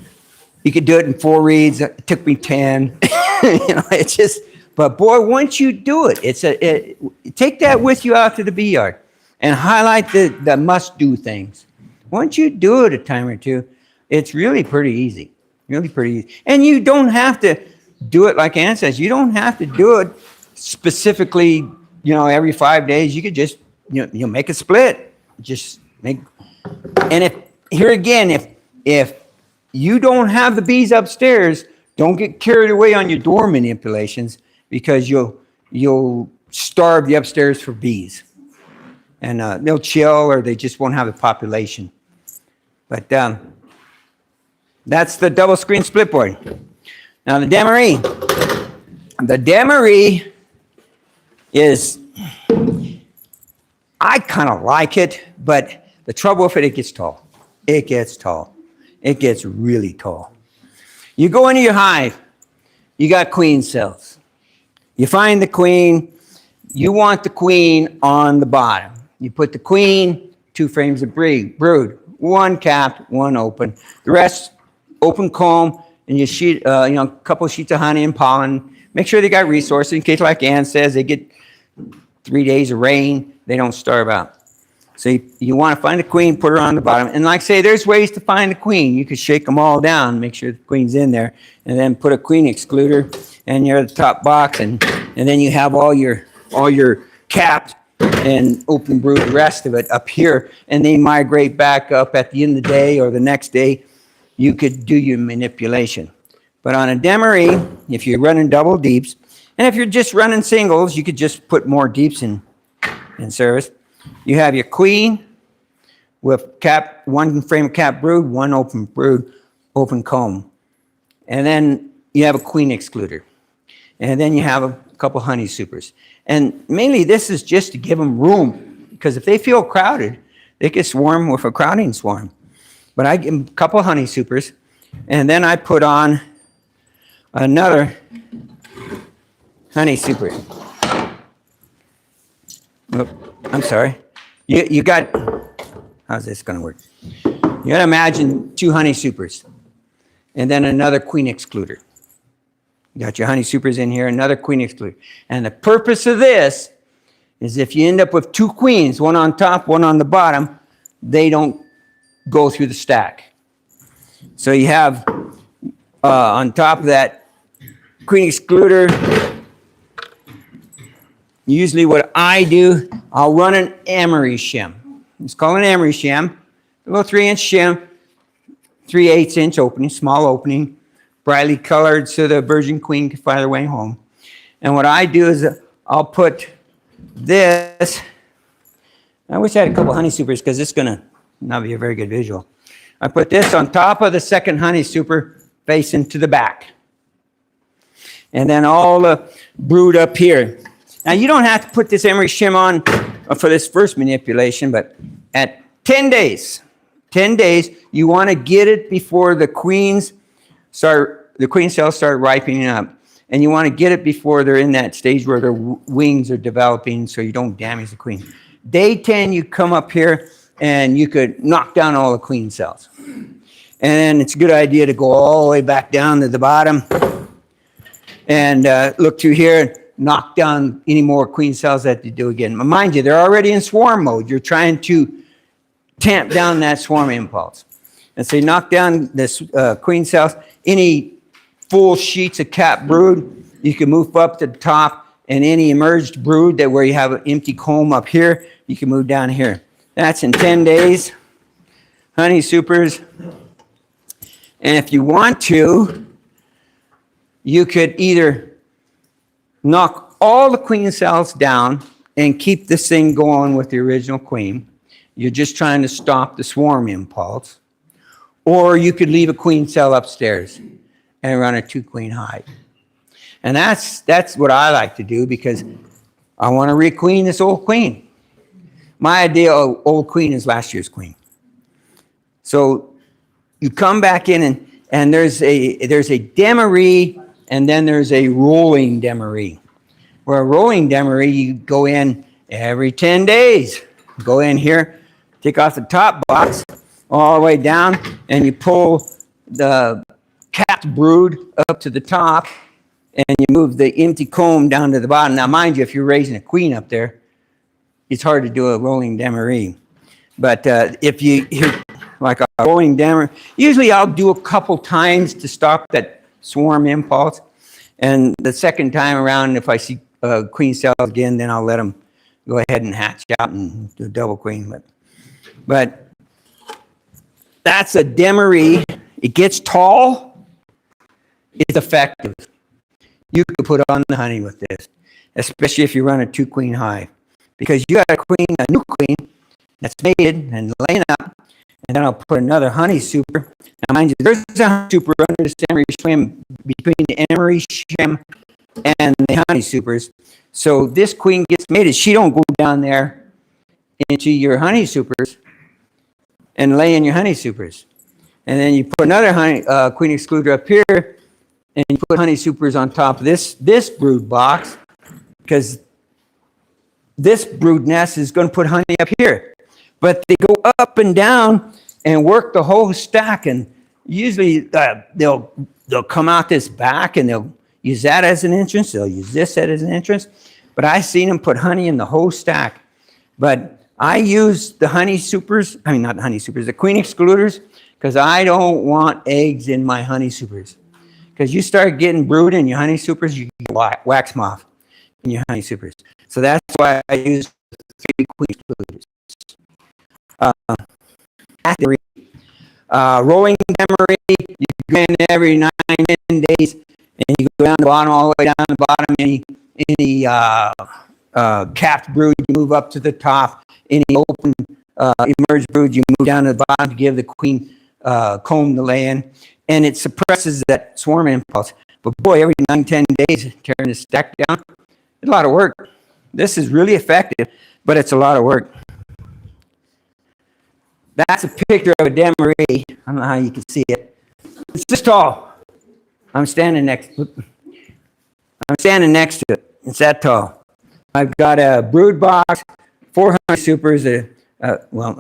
you could do it in 4 reads. It took me 10. It's just. But boy, once you do it, take that with you out to the bee yard and highlight the must-do things. Once you do it a time or two, it's really pretty easy. Really pretty easy. And you don't have to do it like Ann says. You don't have to do it specifically, every 5 days. You could just, make a split. Just make. And if you don't have the bees upstairs, don't get carried away on your door manipulations because you'll you'll starve the upstairs for bees. And they'll chill or they just won't have a population. But that's the double screen split board. Now the Demery. The Demery is, I kind of like it, but the trouble with it gets tall. It gets tall. It gets really tall. You go into your hive, you got queen cells. You find the queen, you want the queen on the bottom. You put the queen, 2 frames of brood, 1 capped, 1 open. The rest, open comb, and you sheet, a couple of sheets of honey and pollen. Make sure they got resources in case, like Ann says, they get 3 days of rain, they don't starve out. So you want to find the queen, put her on the bottom. And like I say, there's ways to find the queen. You could shake them all down, make sure the queen's in there, and then put a queen excluder, and you're at the top box, and then you have all your capped and open brood, the rest of it up here, and they migrate back up at the end of the day or the next day. You could do your manipulation. But on a Demery, if you're running double deeps, and if you're just running singles, you could just put more deeps in service. You have your queen with 1 frame of capped brood, 1 open brood, open comb. And then you have a queen excluder. And then you have a couple honey supers. And mainly this is just to give them room, because if they feel crowded, they can swarm with a crowding swarm. But I give them a couple honey supers, and then I put on another honey super. Oh, I'm sorry. You got, how's this going to work? You got to imagine 2 honey supers, and then another queen excluder. You got your honey supers in here, another queen excluder. And the purpose of this is if you end up with 2 queens, 1 on top, 1 on the bottom, they don't go through the stack. So you have on top of that queen excluder, usually what I do, I'll run an emery shim. It's called an emery shim, a little 3-inch shim, 3/8 inch opening, small opening, brightly colored so the virgin queen can find her way home. And what I do is I'll put this, I wish I had a couple honey supers because it's going to not be a very good visual. I put this on top of the second honey super facing to the back. And then all the brood up here. Now you don't have to put this emery shim on for this first manipulation, but at 10 days, you want to get it before the queen cells start ripening up. And you want to get it before they're in that stage where their wings are developing so you don't damage the queen. Day 10, you come up here and you could knock down all the queen cells. And it's a good idea to go all the way back down to the bottom and look through here and knock down any more queen cells that you do again. But mind you, they're already in swarm mode. You're trying to tamp down that swarm impulse. And so you knock down this queen cells. Any full sheets of capped brood, you can move up to the top, and any emerged brood that where you have an empty comb up here, you can move down here. That's in 10 days. Honey supers. And if you want to, you could either knock all the queen cells down and keep this thing going with the original queen. You're just trying to stop the swarm impulse. Or you could leave a queen cell upstairs and run a 2-queen hive. And that's what I like to do because I want to requeen this old queen. My idea of old queen is last year's queen. So you come back in and there's a Demery and then there's a rolling Demery. Where a rolling Demery, you go in every 10 days. Go in here, take off the top box all the way down, and you pull the capped brood up to the top, and you move the empty comb down to the bottom. Now, mind you, if you're raising a queen up there, it's hard to do a rolling Demery. But if you're like a rolling Demery, usually I'll do a couple times to stop that swarm impulse. And the second time around, if I see queen cells again, then I'll let them go ahead and hatch out and do a double queen. But that's a Demery. It gets tall. It's effective. You could put on the honey with this. especially if you run a 2-queen hive, because you got a new queen that's mated and laying up, and then I'll put another honey super. Now, mind you, there's a honey super under the emery shim between the emery shim and the honey supers. So this queen gets mated. She don't go down there into your honey supers and lay in your honey supers. And then you put another honey queen excluder up here, and you put honey supers on top of this brood box, because this brood nest is going to put honey up here. But they go up and down and work the whole stack, and usually they'll come out this back and they'll use that as an entrance. They'll use this as an entrance. But I've seen them put honey in the whole stack. But I use the honey supers, I mean not the honey supers, the queen excluders, because I don't want eggs in my honey supers. Because you start getting brood in your honey supers, you get wax moth in your honey supers. So that's why I use 3 queen excluders. Rolling emery, you go in every 9-10 days, and you go down the bottom, all the way down the bottom. Any capped brood, you move up to the top. Any open emerged brood, you move down to the bottom to give the queen comb to lay in, and it suppresses that swarm impulse. But boy, every 9-10 days, tearing the stack down, it's a lot of work. This is really effective, but it's a lot of work. That's a picture of a demaree. I don't know how you can see it. It's this tall. I'm standing next to it. It's that tall. I've got a brood box, 4 honey supers, a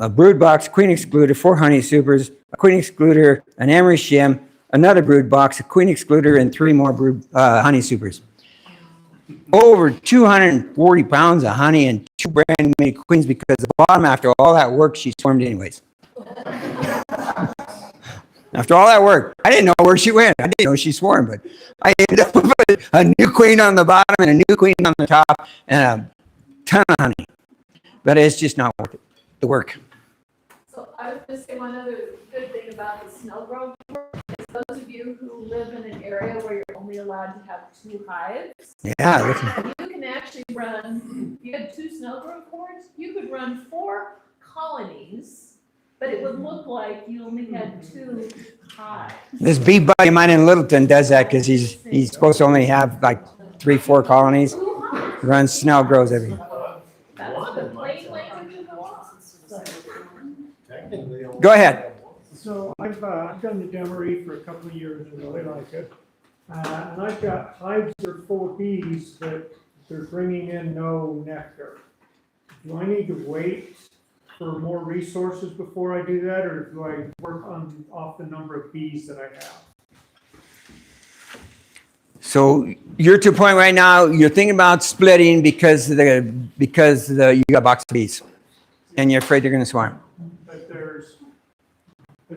brood box, queen excluder, 4 honey supers, a queen excluder, an emery shim, another brood box, a queen excluder, and 3 more brood honey supers. Over 240 pounds of honey and 2 brand new made queens, because the bottom, after all that work, she swarmed anyways. After all that work, I didn't know where she went. I didn't know she swarmed, but I ended up with a new queen on the bottom and a new queen on the top and a ton of honey. But it's just not worth it, the work. So I was going to say one other good thing about the snow growth is those of you who live in an area where you're only allowed to have 2 hives. Yeah, listen. You can actually run, you had 2 snow growth boards, you could run 4 colonies, but it would look like you only had 2 hives. This bee buddy of mine in Littleton does that because he's supposed to only have like 3-4 colonies. Runs snow grows every. That's the plain language of the law. Go ahead. So I've done the demaree for a couple of years and really like it. And I've got hives that are full of bees that they're bringing in no nectar. Do I need to wait for more resources before I do that, or do I work off the number of bees that I have? So you're to a point right now, you're thinking about splitting because you got a box of bees and you're afraid they're going to swarm. But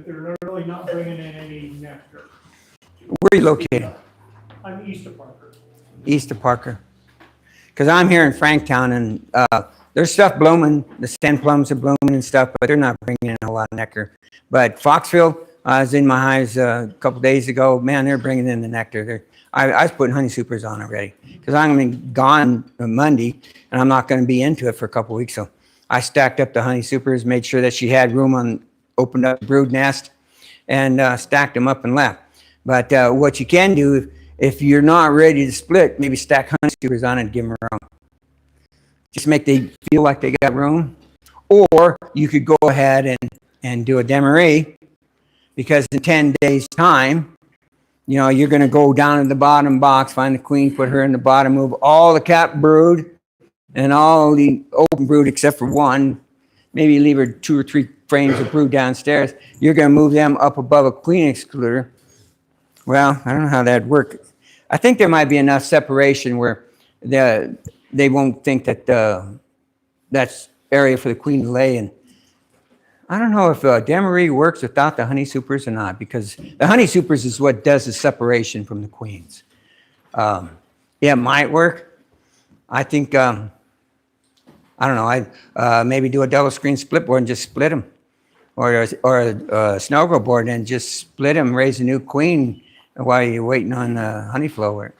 they're really not bringing in any nectar. Where are you located? I'm east of Parker. East of Parker. Because I'm here in Franktown, and there's stuff blooming. The stand plums are blooming and stuff, but they're not bringing in a lot of nectar. But Foxfield, I was in my hives a couple days ago. Man, they're bringing in the nectar. I was putting honey supers on already because I'm going to be gone on Monday, and I'm not going to be into it for a couple weeks. So I stacked up the honey supers, made sure that she had room opened up the brood nest, and stacked them up and left. But what you can do, if you're not ready to split, maybe stack honey supers on it and give them room. Just make they feel like they got room. Or you could go ahead and do a demaree, because in 10 days' time, you're going to go down to the bottom box, find the queen, put her in the bottom, move all the capped brood and all the open brood except for 1. Maybe leave her 2 or 3 frames of brood downstairs. You're going to move them up above a queen excluder. Well, I don't know how that'd work. I think there might be enough separation where they won't think that that's area for the queen to lay in. I don't know if demaree works without the honey supers or not, because the honey supers is what does the separation from the queens. Yeah, it might work. I think, I don't know, I'd maybe do a double screen split board and just split them. Or a snowball board and just split them, raise a new queen while you're waiting on the honey flow work.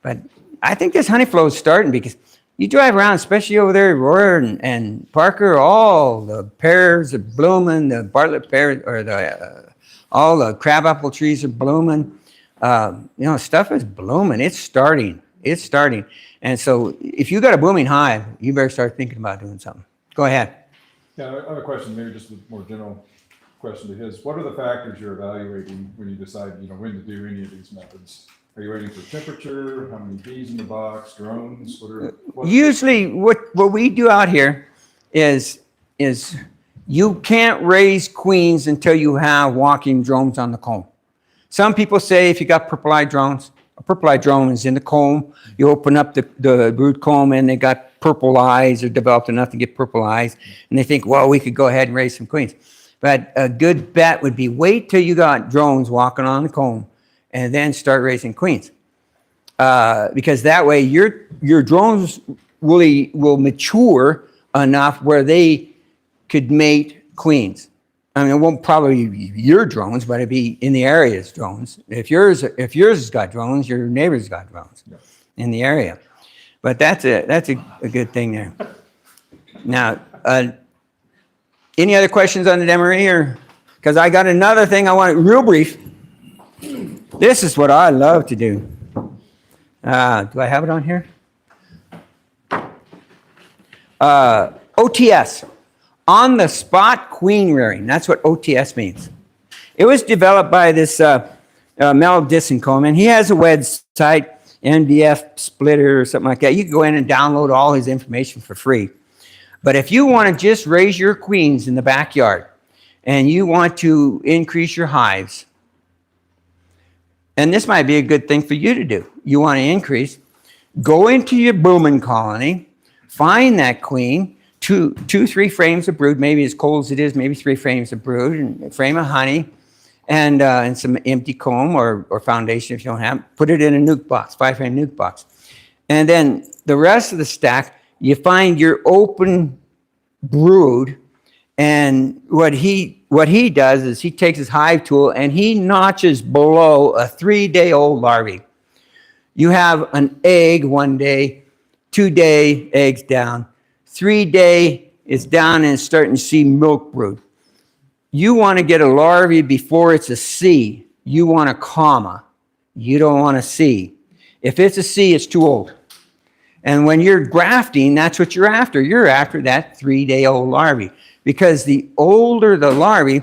But I think this honey flow is starting because you drive around, especially over there, Aurora and Parker, all the pears are blooming, the Bartlett pears or all the crabapple trees are blooming. Stuff is blooming. It's starting. It's starting. And so if you got a blooming hive, you better start thinking about doing something. Go ahead. Yeah, I have a question, maybe just a more general question to his. What are the factors you're evaluating when you decide, when to do any of these methods? Are you waiting for temperature? How many bees in the box? Drones? Usually what we do out here is you can't raise queens until you have walking drones on the comb. Some people say if you got purple-eyed drones, a purple-eyed drone is in the comb. You open up the brood comb and they got purple eyes or developed enough to get purple eyes. And they think, well, we could go ahead and raise some queens. But a good bet would be wait till you got drones walking on the comb and then start raising queens. Because that way your drones will mature enough where they could mate queens. I mean, it won't probably be your drones, but it'd be in the area's drones. If yours has got drones, your neighbor's got drones in the area. But that's a good thing there. Now, any other questions on the Demery, or because I got another thing I want real brief. This is what I love to do. Do I have it on here? OTS. On the spot queen rearing. That's what OTS means. It was developed by this Mel Dissincombe, and he has a website, NBF Splitter or something like that. You can go in and download all his information for free. But if you want to just raise your queens in the backyard and you want to increase your hives, and this might be a good thing for you to do. You want to increase, go into your booming colony, find that queen, two, 3 frames of brood, maybe as cold as it is, maybe 3 frames of brood, and a frame of honey, and some empty comb or foundation if you don't have. Put it in a nuke box, 5-frame nuke box. And then the rest of the stack, you find your open brood, and what he does is he takes his hive tool and he notches below a 3-day-old larvae. You have an egg 1 day, 2-day eggs down, 3-day it's down and it's starting to see milk brood. You want to get a larvae before it's a C. You want a comma. You don't want a C. If it's a C, it's too old. And when you're grafting, that's what you're after. You're after that 3-day-old larvae. Because the older the larvae,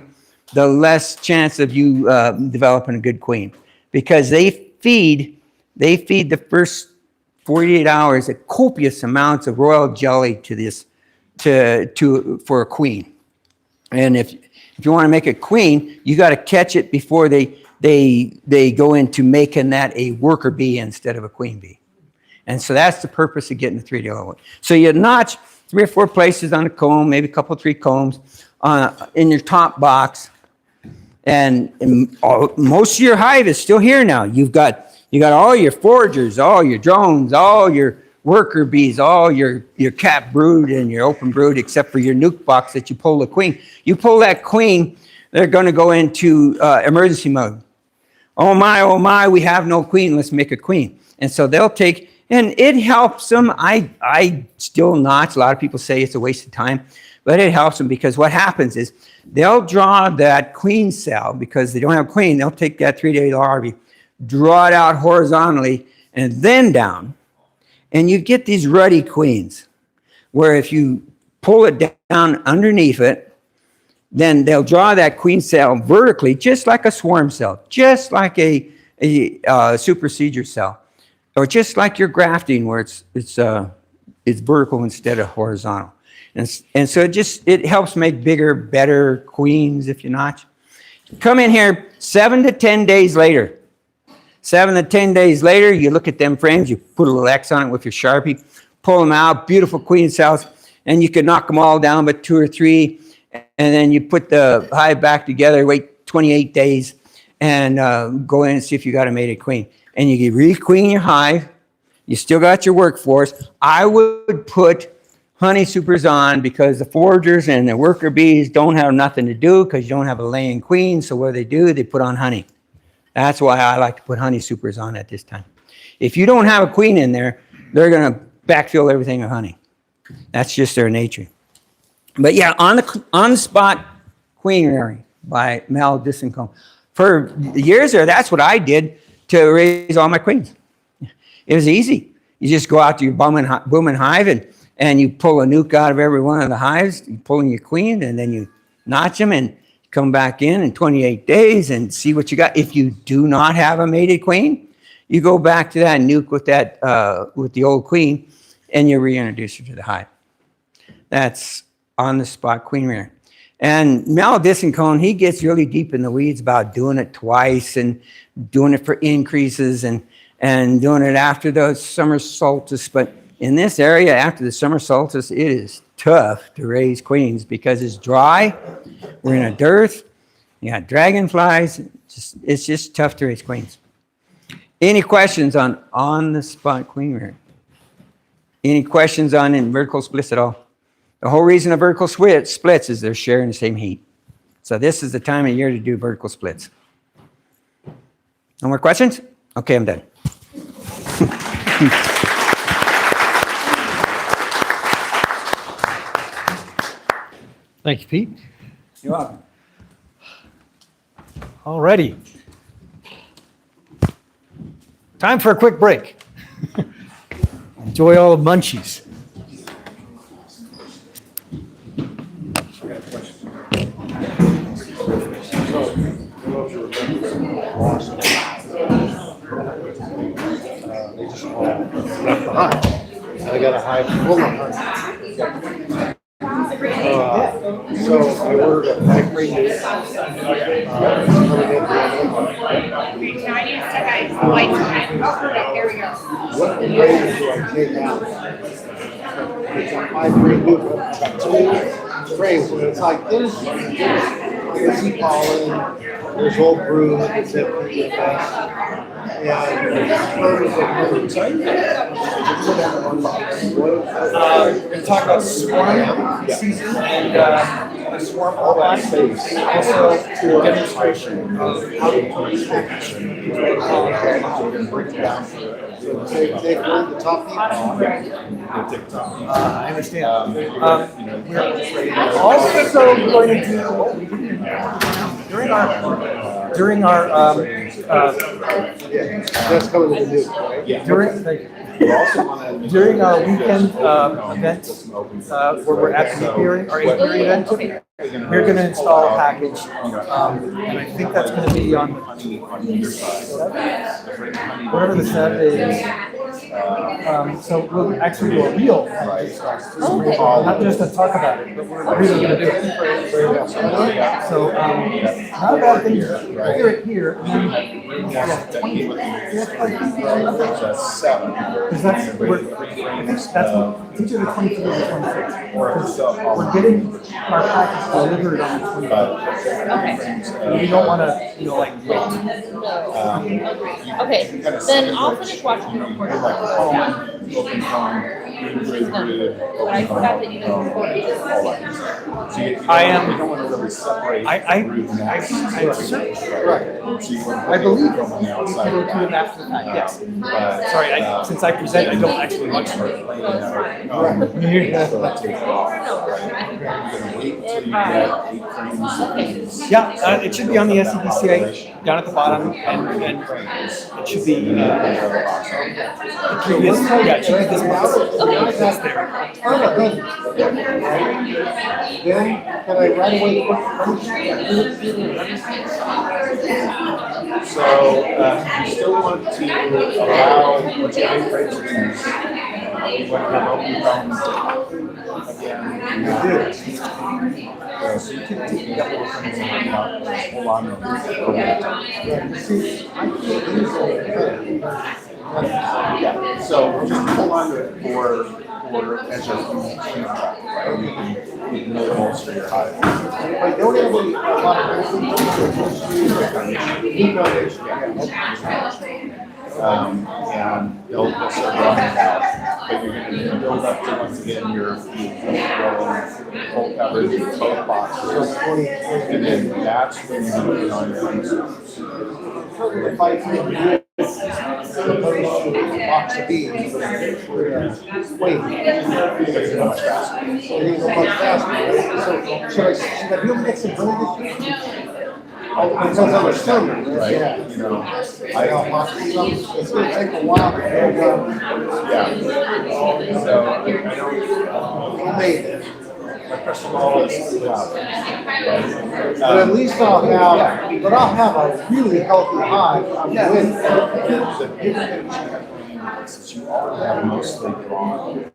the less chance of you developing a good queen. Because they feed the first 48 hours at copious amounts of royal jelly for a queen. And if you want to make a queen, you got to catch it before they go into making that a worker bee instead of a queen bee. And so that's the purpose of getting the 3-day-old. So you notch 3 or 4 places on a comb, maybe a couple, 3 combs in your top box. And most of your hive is still here now. You got all your foragers, all your drones, all your worker bees, all your cap brood and your open brood, except for your nuke box that you pull the queen. You pull that queen, they're going to go into emergency mode. Oh my, we have no queen. Let's make a queen. And so they'll take, and it helps them. I still notch. A lot of people say it's a waste of time, but it helps them because what happens is they'll draw that queen cell because they don't have a queen. They'll take that 3-day larvae, draw it out horizontally and then down. And you get these ruddy queens where if you pull it down underneath it, then they'll draw that queen cell vertically, just like a swarm cell, just like a supersedure cell, or just like your grafting where it's vertical instead of horizontal. And so it helps make bigger, better queens if you notch. Come in here 7 to 10 days later. 7 to 10 days later, you look at them frames, you put a little X on it with your Sharpie, pull them out, beautiful queen cells, and you can knock them all down but 2 or 3, and then you put the hive back together, wait 28 days, and go in and see if you got a mated queen. And you can re-queen your hive. You still got your workforce. I would put honey supers on because the foragers and the worker bees don't have nothing to do because you don't have a laying queen, so what do? They put on honey. That's why I like to put honey supers on at this time. If you don't have a queen in there, they're going to backfill everything with honey. That's just their nature. But yeah, on the spot queen rearing by Mel Dissincombe. For years there, that's what I did to raise all my queens. It was easy. You just go out to your booming hive and you pull a nuke out of every one of the hives, you pull in your queen, and then you notch them and come back in 28 days and see what you got. If you do not have a mated queen, you go back to that nuke with that with the old queen, and you reintroduce her to the hive. That's on the spot queen rearing. And Mel Dissincombe, he gets really deep in the weeds about doing it twice and doing it for increases and doing it after the summer solstice. But in this area, after the summer solstice, it is tough to raise queens because it's dry. We're in a dearth. You got dragonflies. It's just tough to raise queens. Any questions on the spot queen rearing? Any questions on in vertical splits at all? The whole reason a vertical splits is they're sharing the same heat. So this is the time of year to do vertical splits. No more questions? Okay, I'm done. Thank you, Pete. You're welcome. All righty. Time for a quick break. Enjoy all the munchies. They just all left behind. I got a hive full of honey. So I ordered a 5-grade nuke. What grade do I take out? It's a 5-grade nuke. I've got 2 frames, and it's like there's sea pollen, there's old brood, it's empty, yeah, We're talking about swarm season and the swarm all by space. Also, for demonstration of how to put a package and break it down. Take one of the top people. I understand. We're also going to do during our That's coming to the news, right? yeah. During our weekend events, where we're at the apiary, our apiary event, we're going to install a package, and I think that's going to be on whatever the Saturday is. So we'll actually do a real package, not just to talk about it, but we're really going to do it. So not a bad thing. Hear it here. And then, because that's it's either the 23rd or the 26th. We're getting our package delivered on the 23rd. We don't want to, wait. Okay, then I'll finish watching the recording. But I forgot that you didn't record it. I am. I believe we will do it after the fact, yes. Sorry, since I present, I don't actually watch it. Yeah, it should be on the SCDCA down at the bottom, and it should be the previous, it should be this box. That's there. Then, can I right away So, you still want to allow what's great rates of use. You want to help you again. You did. So you can take that little things and hold on to them. So just hold on to it for as your food truck, right? You can know the most of your hive. Like, don't have a lot of and they'll start running out. But you're going to build up to, once again, your full coverage, both boxes. And then that's when you put it on your honey. opposed to a box of bees. Wait, it's much faster. It is much faster, right? So should I be able to get some honey this year? Oh, because I'm a summer, right? Yeah. You know, It's gonna take a while to get done. yeah. So I don't, Maybe. my crystal ball is cloudy. But at least I'll have a really healthy hive. I'm with. The big thing that you have going on is you already have mostly drawn.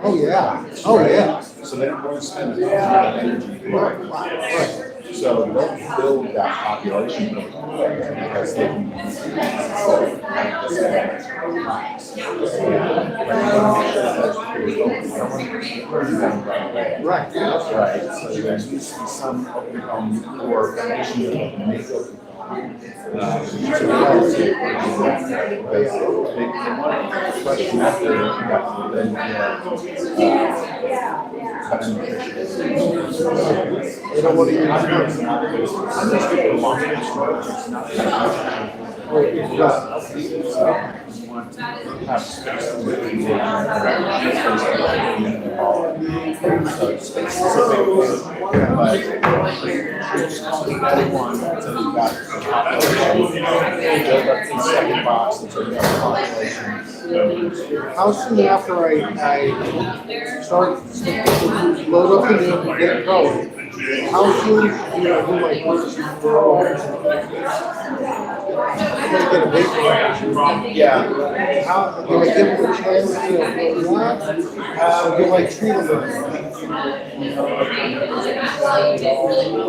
Oh, yeah. Oh, yeah. So they don't want to spend a lot of energy growing. Right. So they'll build that population really quick because they can Right. Right. So there needs to be some open home or foundation that can make open home. Question after then They don't want to use have space to live How soon after I start load up the new and get it going? How soon do I do my first get a big Yeah. How do I give them a chance to what? Do I treat them?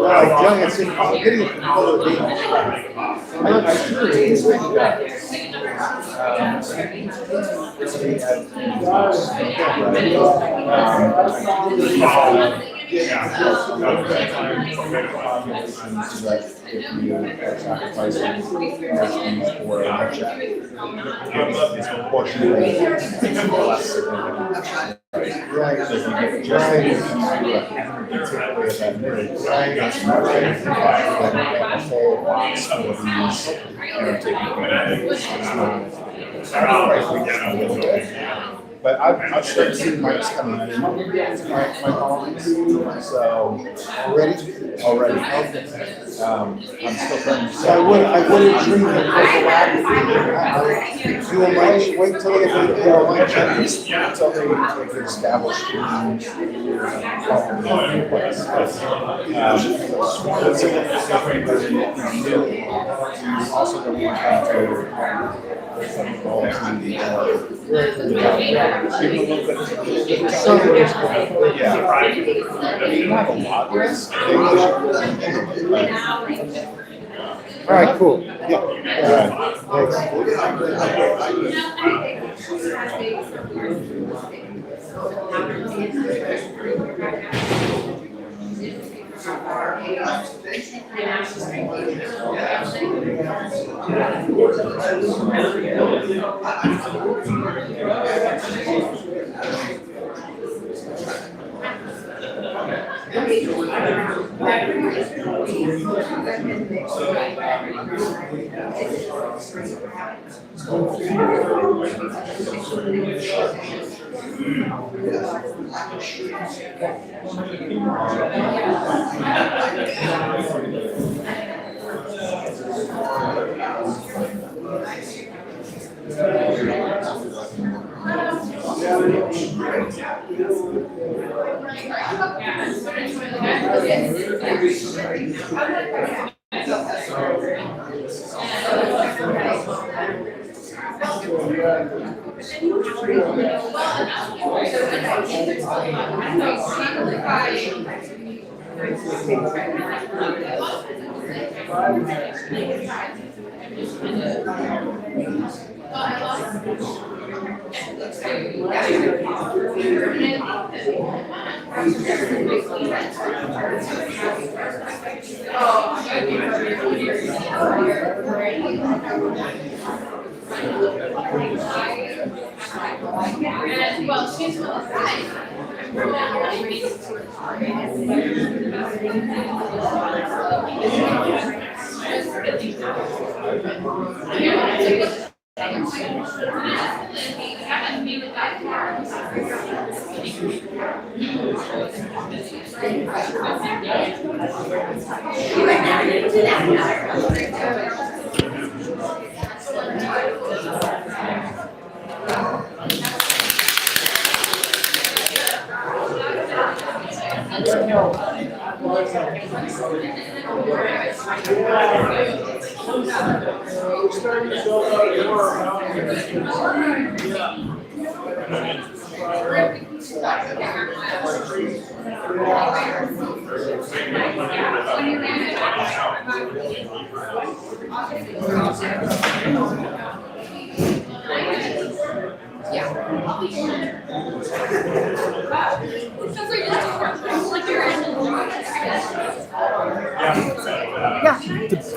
Like young, it's I'm getting it from color beans. I'm not sure it's it's proportionally less significant. right. So if you get just if you do a take away that mix, that's much better than a whole box full of these, taking away. It's not but I've started seeing mice coming in my colonies, so already. I'm still trying to. So I wouldn't treat them for the lab. Wait till they get Until they establish teams in place. You also don't want them to fall into the yeah. I mean, you have a lot of risk. All right, cool. Yeah.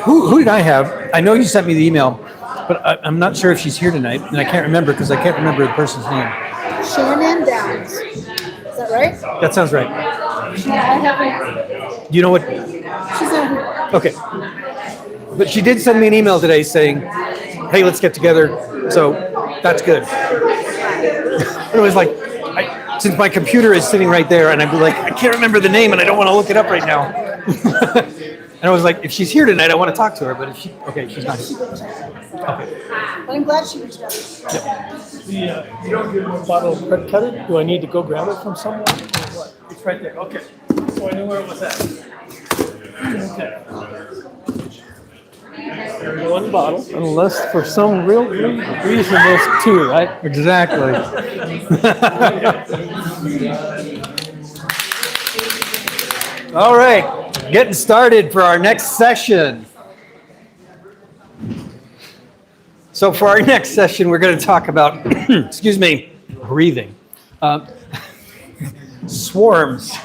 Who did I have? I know you sent me the email, but I'm not sure if she's here tonight, and I can't remember because I can't remember the person's name. Shannon Downs. Is that right? That sounds right. I haven't. Do you know what? She's not here. Okay. But she did send me an email today saying, hey, let's get together. So that's good. It was like, since my computer is sitting right there and I'd be like, I can't remember the name and I don't want to look it up right now. And I was like, if she's here tonight, I want to talk to her. But if she's not here. Okay. But I'm glad she reached out. You don't give me a bottle of red cutter? Do I need to go grab it from someone? Or what? It's right there, okay. So I knew where it was at. Okay. One bottle, unless for some real reason there's two, right? Exactly. All right, getting started for our next session. So for our next session, we're going to talk about, excuse me, breathing. Swarms.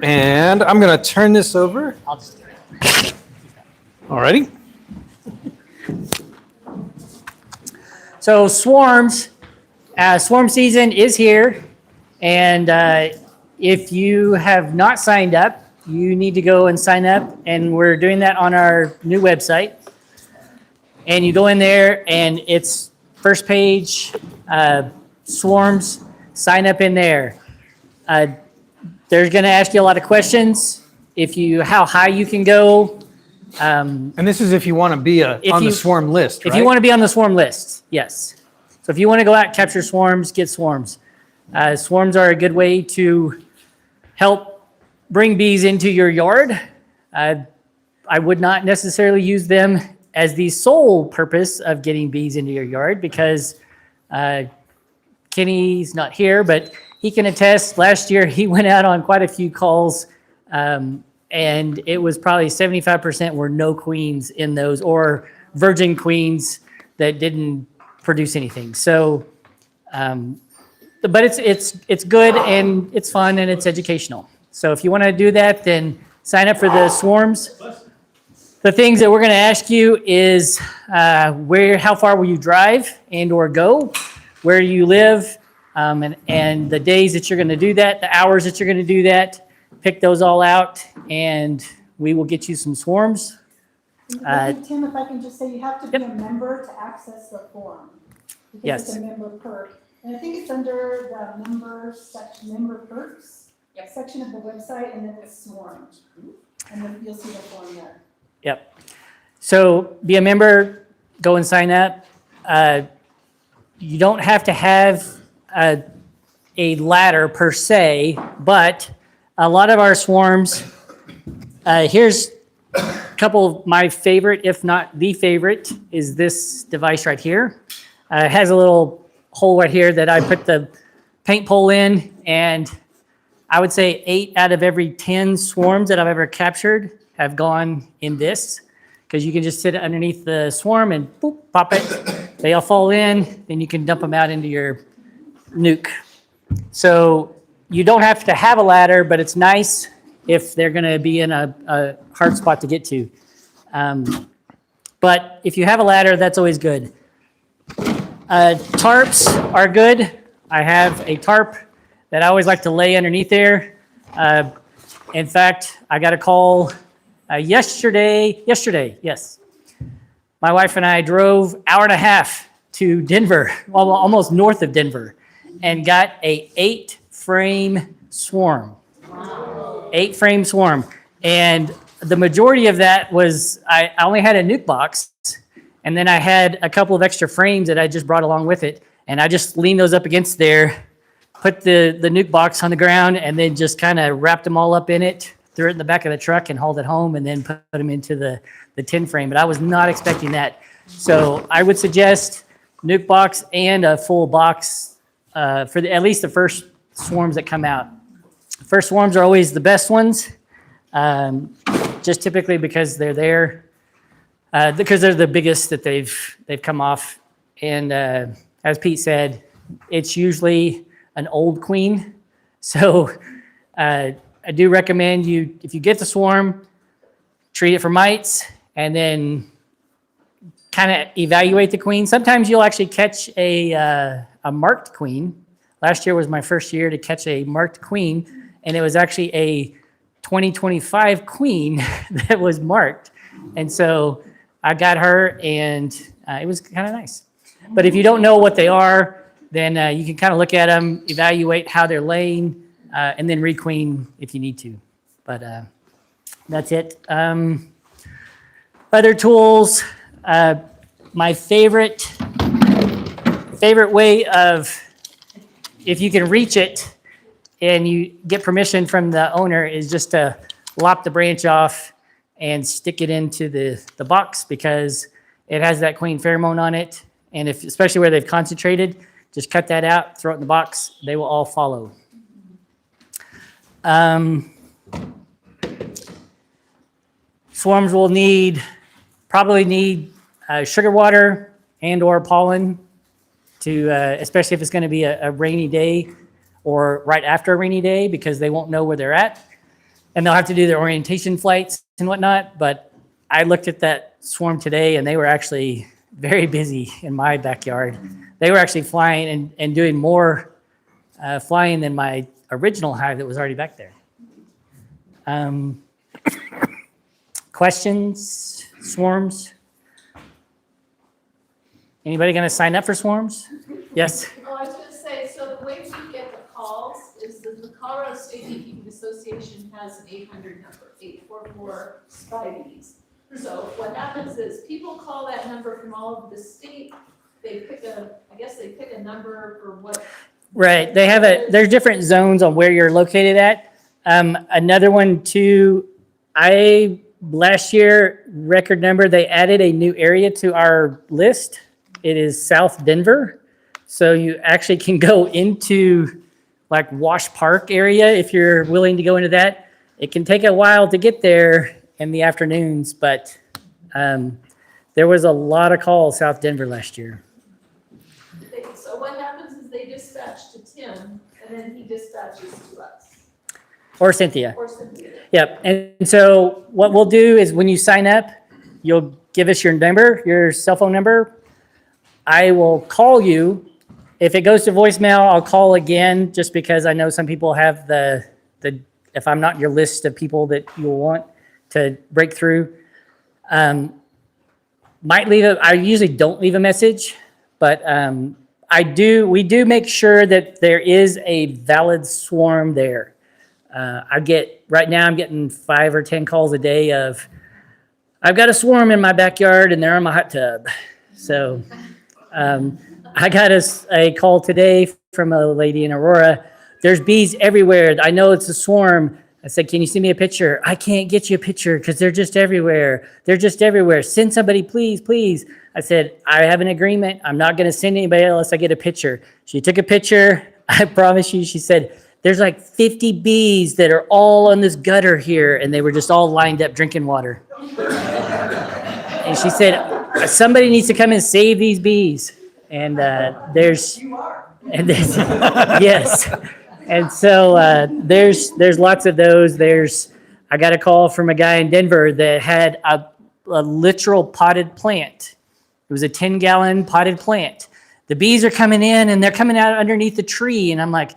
And I'm going to turn this over. Alrighty. So swarms, swarm season is here. And if you have not signed up, you need to go and sign up. And we're doing that on our new website. And you go in there and it's first page, swarms, sign up in there. They're going to ask you a lot of questions. How high you can go. And this is if you want to be on the swarm list, right? If you want to be on the swarm list, yes. So if you want to go out, capture swarms, get swarms. Swarms are a good way to help bring bees into your yard. I would not necessarily use them as the sole purpose of getting bees into your yard because Kenny's not here, but he can attest. Last year, he went out on quite a few calls, and it was probably 75% were no queens in those, or virgin queens that didn't produce anything. So, but it's good and it's fun and it's educational. So if you want to do that, then sign up for the swarms. The things that we're going to ask you is how far will you drive and or go, where you live, and the days that you're going to do that, the hours that you're going to do that. Pick those all out, and we will get you some swarms. Tim, if I can just say, you have to be a member to access the forum. Because Yes. It's a member perk. And I think it's under the member perks section of the website, and then it's swarms. And then you'll see the form there. Yep. So be a member, go and sign up. You don't have to have a ladder per se, but a lot of our swarms, here's a couple of my favorite, if not the favorite, is this device right here. It has a little hole right here that I put the paint pole in, and I would say 8 out of every 10 swarms that I've ever captured have gone in this, because you can just sit underneath the swarm and boop, pop it. They all fall in, then you can dump them out into your nuke. So you don't have to have a ladder, but it's nice if they're going to be in a hard spot to get to. But if you have a ladder, that's always good. Tarps are good. I have a tarp that I always like to lay underneath there. In fact, I got a call yesterday, yes. My wife and I drove an hour and a half to Denver, well, almost north of Denver, and got a 8-frame swarm. 8-frame swarm. And the majority of that was I only had a nuke box, and then I had a couple of extra frames that I just brought along with it, and I just leaned those up against there, put the nuke box on the ground, and then just kind of wrapped them all up in it, threw it in the back of the truck, and hauled it home, and then put them into the tin frame. But I was not expecting that, so I would suggest nuke box and a full box for at least the first swarms that come out. First swarms are always the best ones. Just typically because they're there, because they're the biggest that they've come off. And as Pete said, it's usually an old queen. So I do recommend you, if you get the swarm, treat it for mites and then kind of evaluate the queen. Sometimes you'll actually catch a marked queen. Last year was my first year to catch a marked queen, and it was actually a 2025 queen that was marked. And so I got her, and it was kind of nice. But if you don't know what they are, then you can kind of look at them, evaluate how they're laying, and then requeen if you need to. But that's it. Other tools, my favorite way of, if you can reach it, and you get permission from the owner, is just to lop the branch off and stick it into the box, because it has that queen pheromone on it. And if, especially where they've concentrated, just cut that out, throw it in the box, they will all follow. Swarms will probably need sugar water and or pollen to, especially if it's going to be a rainy day or right after a rainy day, because they won't know where they're at. And they'll have to do their orientation flights and whatnot. But I looked at that swarm today, and they were actually very busy in my backyard. They were actually flying and doing more flying than my original hive that was already back there. Questions? Swarms? Anybody going to sign up for swarms? Yes? Oh, I was going to say, so the way we get the calls is that the Colorado State Beekeeping Association has an 800 number, 844 SPY-BEES. So what happens is people call that number from all over the state. They pick a number for what. Right. There's different zones on where you're located at. Another one too, last year, record number, they added a new area to our list. It is South Denver. So you actually can go into like Wash Park area if you're willing to go into that. It can take a while to get there in the afternoons, but there was a lot of calls South Denver last year. So what happens is they dispatch to Tim, and then he dispatches to us. Or Cynthia. Or Cynthia. Yep. And so what we'll do is when you sign up, you'll give us your number, your cell phone number. I will call you. If it goes to voicemail, I'll call again, just because I know some people have if I'm not your list of people that you'll want to break through. I usually don't leave a message, but we do make sure that there is a valid swarm there. Right now I'm getting 5 or 10 calls a day of, I've got a swarm in my backyard and they're in my hot tub. So I got a call today from a lady in Aurora. There's bees everywhere. I know it's a swarm. I said, can you send me a picture? I can't get you a picture because they're just everywhere. They're just everywhere. Send somebody, please, please. I said, I have an agreement. I'm not going to send anybody unless I get a picture. She took a picture. I promise you, she said, there's like 50 bees that are all on this gutter here. And they were just all lined up drinking water. And she said, somebody needs to come and save these bees. And yes. And so there's lots of those. I got a call from a guy in Denver that had a literal potted plant. It was a 10-gallon potted plant. The bees are coming in and they're coming out underneath the tree. And I'm like,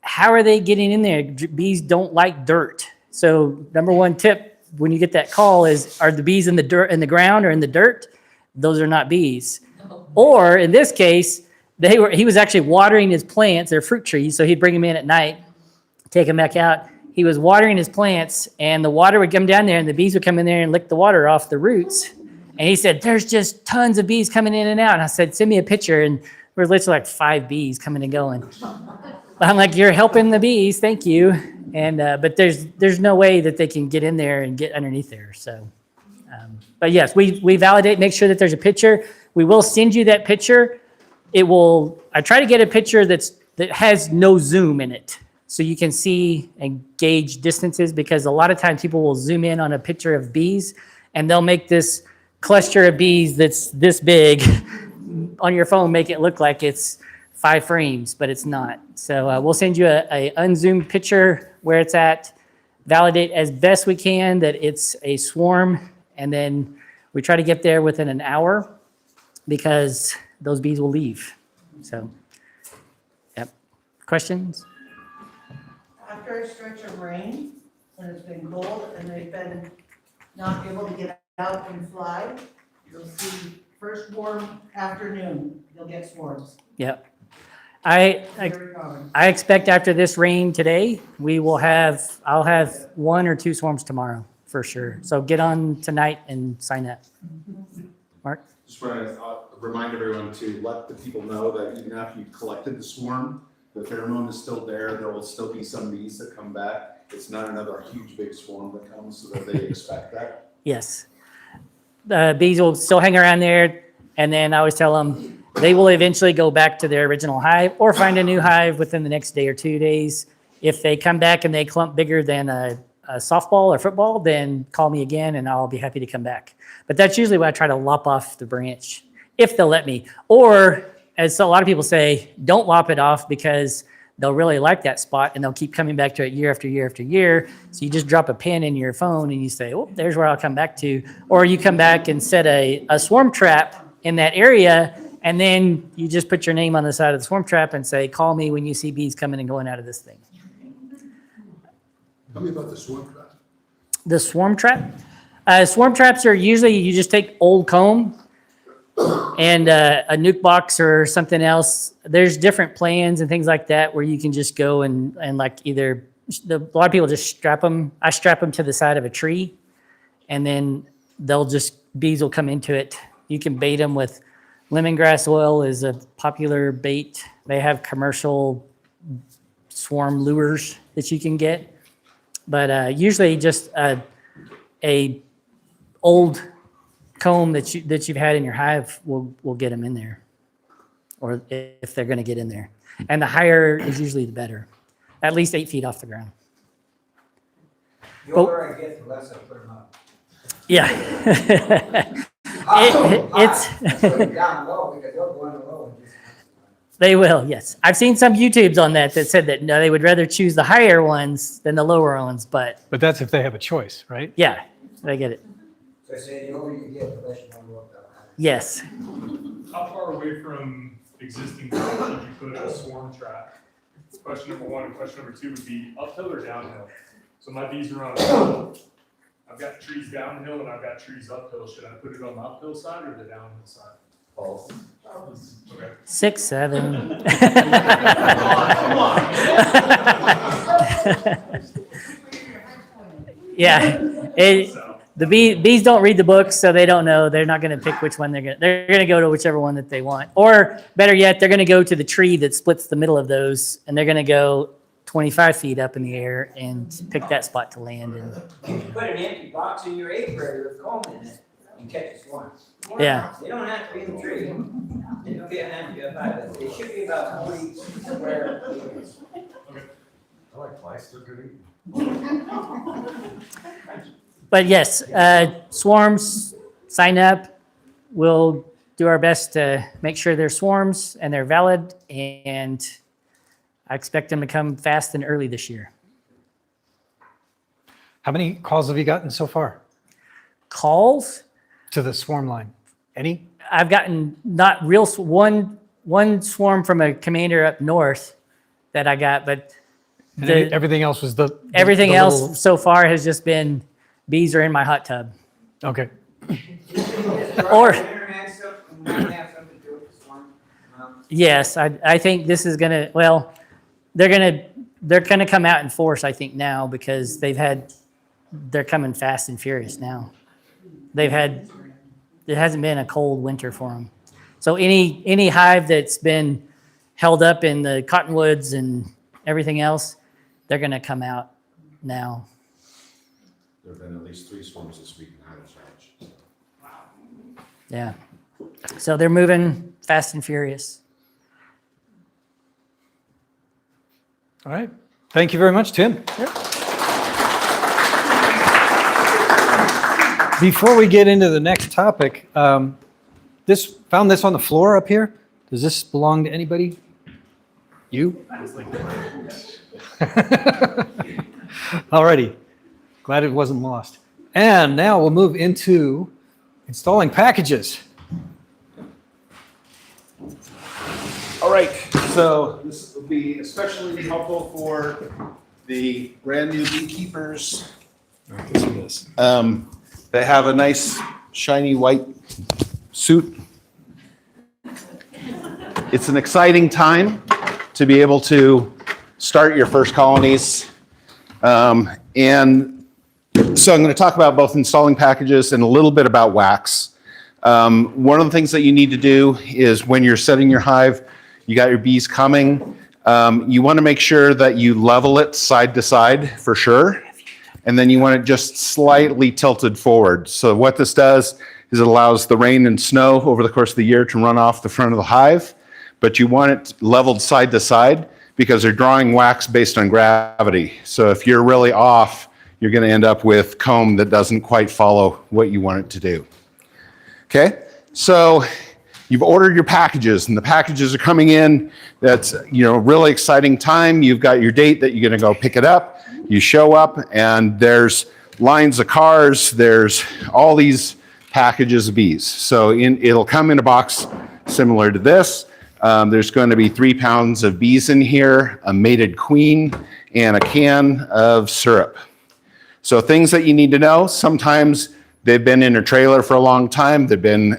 how are they getting in there? Bees don't like dirt. So number one tip when you get that call is, are the bees in the dirt, in the ground or in the dirt? Those are not bees. Or in this case, he was actually watering his plants, their fruit trees. So he'd bring them in at night, take them back out. he was watering his plants, and the water would come down there, and the bees would come in there and lick the water off the roots. And he said, there's just tons of bees coming in and out. And I said, send me a picture. And there's literally like 5 bees coming and going. But I'm like, you're helping the bees, thank you. And but there's no way that they can get in there and get underneath there. So, but yes, we validate, make sure that there's a picture. We will send you that picture. I try to get a picture that has no zoom in it, so you can see and gauge distances, because a lot of times people will zoom in on a picture of bees and they'll make this cluster of bees that's this big on your phone, make it look like it's 5 frames, but it's not. So we'll send you a unzoomed picture where it's at, validate as best we can that it's a swarm, and then we try to get there within an hour because those bees will leave. So, yep. Questions? After a stretch of rain, when it's been cold and they've been not able to get out and fly, you'll see first warm afternoon, you'll get swarms. Yep. I expect after this rain today, I'll have 1 or 2 swarms tomorrow for sure. So get on tonight and sign up. Mark? Just want to remind everyone to let the people know that even after you've collected the swarm, the pheromone is still there. There will still be some bees that come back. It's not another huge big swarm that comes, so that they expect that. Yes. The bees will still hang around there, and then I always tell them they will eventually go back to their original hive or find a new hive within the next day or 2 days. If they come back and they clump bigger than a softball or football, then call me again and I'll be happy to come back. But that's usually when I try to lop off the branch, if they'll let me. Or, as a lot of people say, don't lop it off because they'll really like that spot and they'll keep coming back to it year after year after year. So you just drop a pin in your phone and you say, oh, there's where I'll come back to. Or you come back and set a swarm trap in that area, and then you just put your name on the side of the swarm trap and say, call me when you see bees coming and going out of this thing. Tell me about the swarm trap. The swarm trap? Swarm traps are usually, you just take old comb and a nuke box or something else. There's different plans and things like that where you can just go and like either, a lot of people just strap them. I strap them to the side of a tree, and then bees will come into it. You can bait them with lemongrass oil is a popular bait. They have commercial swarm lures that you can get. But usually just a old comb that you've had in your hive will get them in there, or if they're going to get in there. And the higher is usually the better, at least 8 feet off the ground. The older I get, the less I put them up. Yeah. It's down low because they'll go in the low. They will, yes. I've seen some YouTubes on that said that no, they would rather choose the higher ones than the lower ones, but that's if they have a choice, right? Yeah, I get it. So I say the older you get, the less you want to go up that high. Yes. How far away from existing trees should you put a swarm trap? Question number 1, and question number 2 would be uphill or downhill? So my bees are on a hill. I've got trees downhill and I've got trees uphill. Should I put it on the uphill side or the downhill side? Both. Okay. 6, 7. Yeah. The bees don't read the books, so they don't know. They're not going to pick which one they're going to go to whichever one that they want. Or better yet, they're going to go to the tree that splits the middle of those, and they're going to go 25 feet up in the air and pick that spot to land in. You can put an empty box in your apiary with comb in it and catch a swarm. Yeah. They don't have to be in the tree. They don't get hand to be up high, but they should be about 40 square meters. I like flies, they're good But yes, swarms, sign up. We'll do our best to make sure they're swarms and they're valid, and I expect them to come fast and early this year. How many calls have you gotten so far? Calls? To the swarm line? Any? I've gotten not real, one swarm from a commander up north that I got, but everything else was everything the else little... so far has just been bees are in my hot tub. Okay. Or yes, I think this is gonna, well, they're gonna they're going to come out in force, I think, now because they're coming fast and furious now. It hasn't been a cold winter for them. So any hive that's been held up in the cottonwoods and everything else, they're going to come out now. There have been at least 3 swarms this week in Highland Challenge. Yeah. So they're moving fast and furious. All right. Thank you very much, Tim. Before we get into the next topic, found this on the floor up here. Does this belong to anybody? You? All righty. Glad it wasn't lost. And now we'll move into installing packages. All right, so this will be especially helpful for the brand new beekeepers. They have a nice shiny white suit. It's an exciting time to be able to start your first colonies. And so I'm going to talk about both installing packages and a little bit about wax. One of the things that you need to do is when you're setting your hive, you got your bees coming. You want to make sure that you level it side to side for sure. And then you want it just slightly tilted forward. So what this does is it allows the rain and snow over the course of the year to run off the front of the hive. But you want it leveled side to side because they're drawing wax based on gravity. So if you're really off, you're going to end up with comb that doesn't quite follow what you want it to do. Okay, so you've ordered your packages and the packages are coming in. That's, really exciting time. You've got your date that you're going to go pick it up. You show up and there's lines of cars. There's all these packages of bees. So it'll come in a box similar to this. There's going to be 3 pounds of bees in here, a mated queen, and a can of syrup. So things that you need to know, sometimes they've been in a trailer for a long time. They've been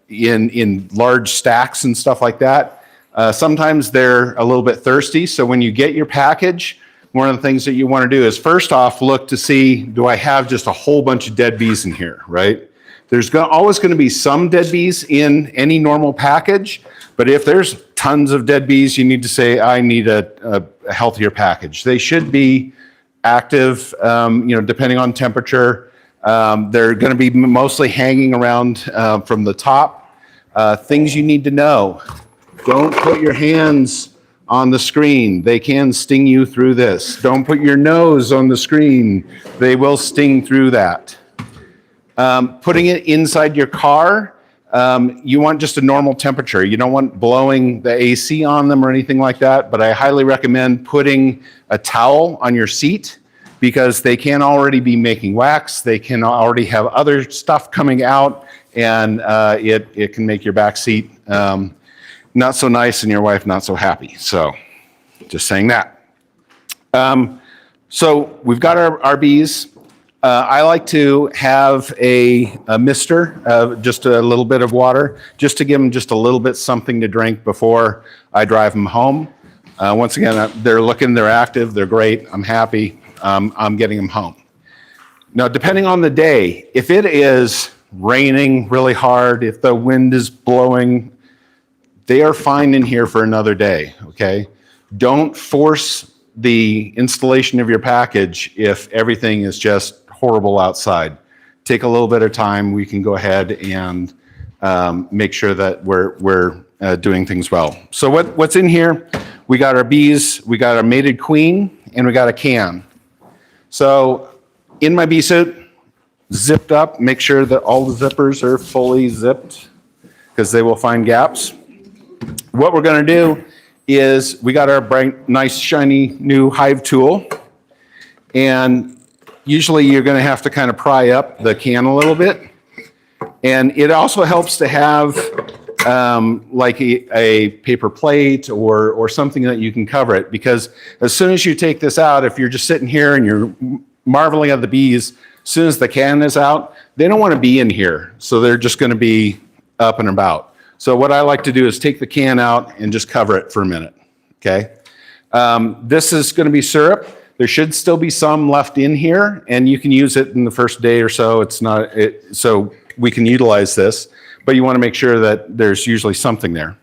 in large stacks and stuff like that. Sometimes they're a little bit thirsty. So when you get your package, one of the things that you want to do is first off, look to see, do I have just a whole bunch of dead bees in here, right? There's always going to be some dead bees in any normal package. But if there's tons of dead bees, you need to say, I need a healthier package. They should be active, depending on temperature. They're going to be mostly hanging around from the top. Things you need to know. Don't put your hands on the screen. They can sting you through this. Don't put your nose on the screen. They will sting through that. Putting it inside your car, you want just a normal temperature. You don't want blowing the AC on them or anything like that, but I highly recommend putting a towel on your seat because they can already be making wax. They can already have other stuff coming out, and it can make your back seat not so nice and your wife not so happy. So just saying that. So we've got our bees. I like to have a mister, just a little bit of water, just to give them just a little bit something to drink before I drive them home. Once again, they're looking, they're active, they're great, I'm happy, I'm getting them home. Now, depending on the day, if it is raining really hard, if the wind is blowing, they are fine in here for another day, okay? Don't force the installation of your package if everything is just horrible outside. Take a little bit of time. We can go ahead and make sure that we're doing things well. So what's in here? We got our bees, we got our mated queen, and we got a can. So in my bee suit, zipped up, make sure that all the zippers are fully zipped because they will find gaps. What we're going to do is we got our bright, nice, shiny new hive tool, and usually you're going to have to kind of pry up the can a little bit. And it also helps to have like a paper plate or something that you can cover it, because as soon as you take this out, if you're just sitting here and you're marveling at the bees, as soon as the can is out, they don't want to be in here. So they're just going to be up and about. So what I like to do is take the can out and just cover it for a minute, okay? This is going to be syrup. There should still be some left in here, and you can use it in the first day or so. So we can utilize this, but you want to make sure that there's usually something there.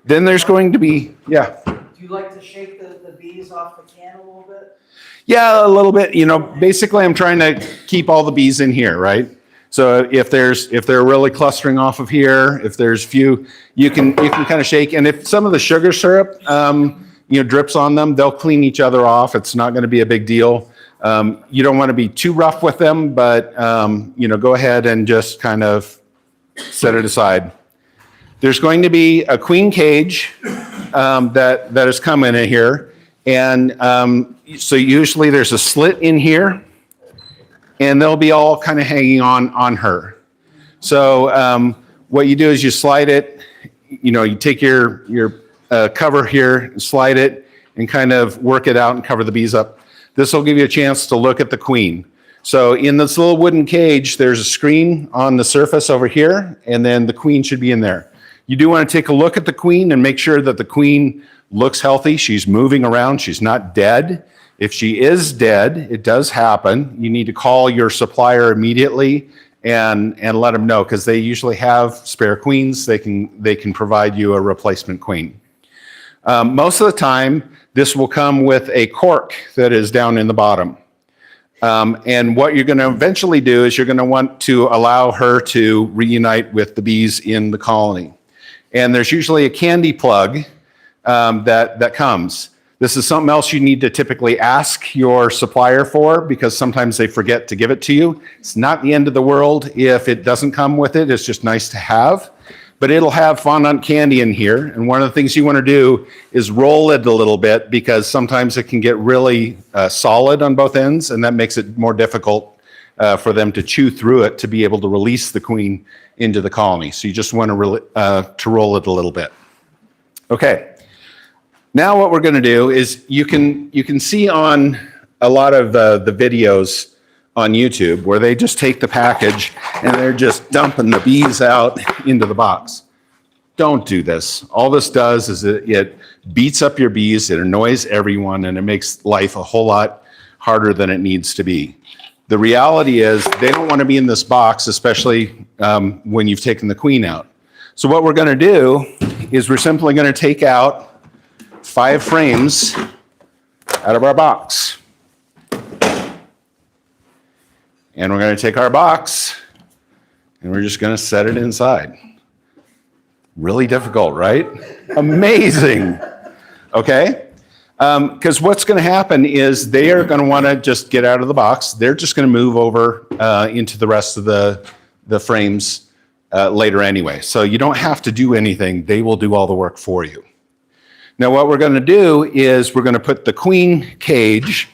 Then there's going to be, yeah. Do you like to shake the bees off the can a little bit? Yeah, a little bit. Basically I'm trying to keep all the bees in here, right? So if they're really clustering off of here, if there's few, you can kind of shake. And if some of the sugar syrup, drips on them, they'll clean each other off. It's not going to be a big deal. You don't want to be too rough with them, but go ahead and just kind of set it aside. There's going to be a queen cage that is coming in here. And so usually there's a slit in here, and they'll be all kind of hanging on her. So what you do is you slide it, you take your cover here, slide it, and kind of work it out and cover the bees up. This will give you a chance to look at the queen. So in this little wooden cage, there's a screen on the surface over here, and then the queen should be in there. You do want to take a look at the queen and make sure that the queen looks healthy. She's moving around. She's not dead. If she is dead, it does happen. You need to call your supplier immediately and let them know, because they usually have spare queens. They can provide you a replacement queen. Most of the time, this will come with a cork that is down in the bottom. And what you're going to eventually do is you're going to want to allow her to reunite with the bees in the colony. And there's usually a candy plug that comes. This is something else you need to typically ask your supplier for, because sometimes they forget to give it to you. It's not the end of the world if it doesn't come with it. It's just nice to have. But it'll have fondant candy in here. And one of the things you want to do is roll it a little bit, because sometimes it can get really solid on both ends, and that makes it more difficult for them to chew through it to be able to release the queen into the colony. So you just want to roll it a little bit. Okay. Now what we're going to do is you can see on a lot of the videos on YouTube where they just take the package and they're just dumping the bees out into the box. Don't do this. All this does is it beats up your bees, it annoys everyone, and it makes life a whole lot harder than it needs to be. The reality is they don't want to be in this box, especially when you've taken the queen out. So what we're going to do is we're simply going to take out 5 frames out of our box. And we're going to take our box and we're just going to set it inside. Really difficult, right? Amazing. Okay? Because what's going to happen is they are going to want to just get out of the box. They're just going to move over into the rest of the frames later anyway. So you don't have to do anything. They will do all the work for you. Now what we're going to do is we're going to put the queen cage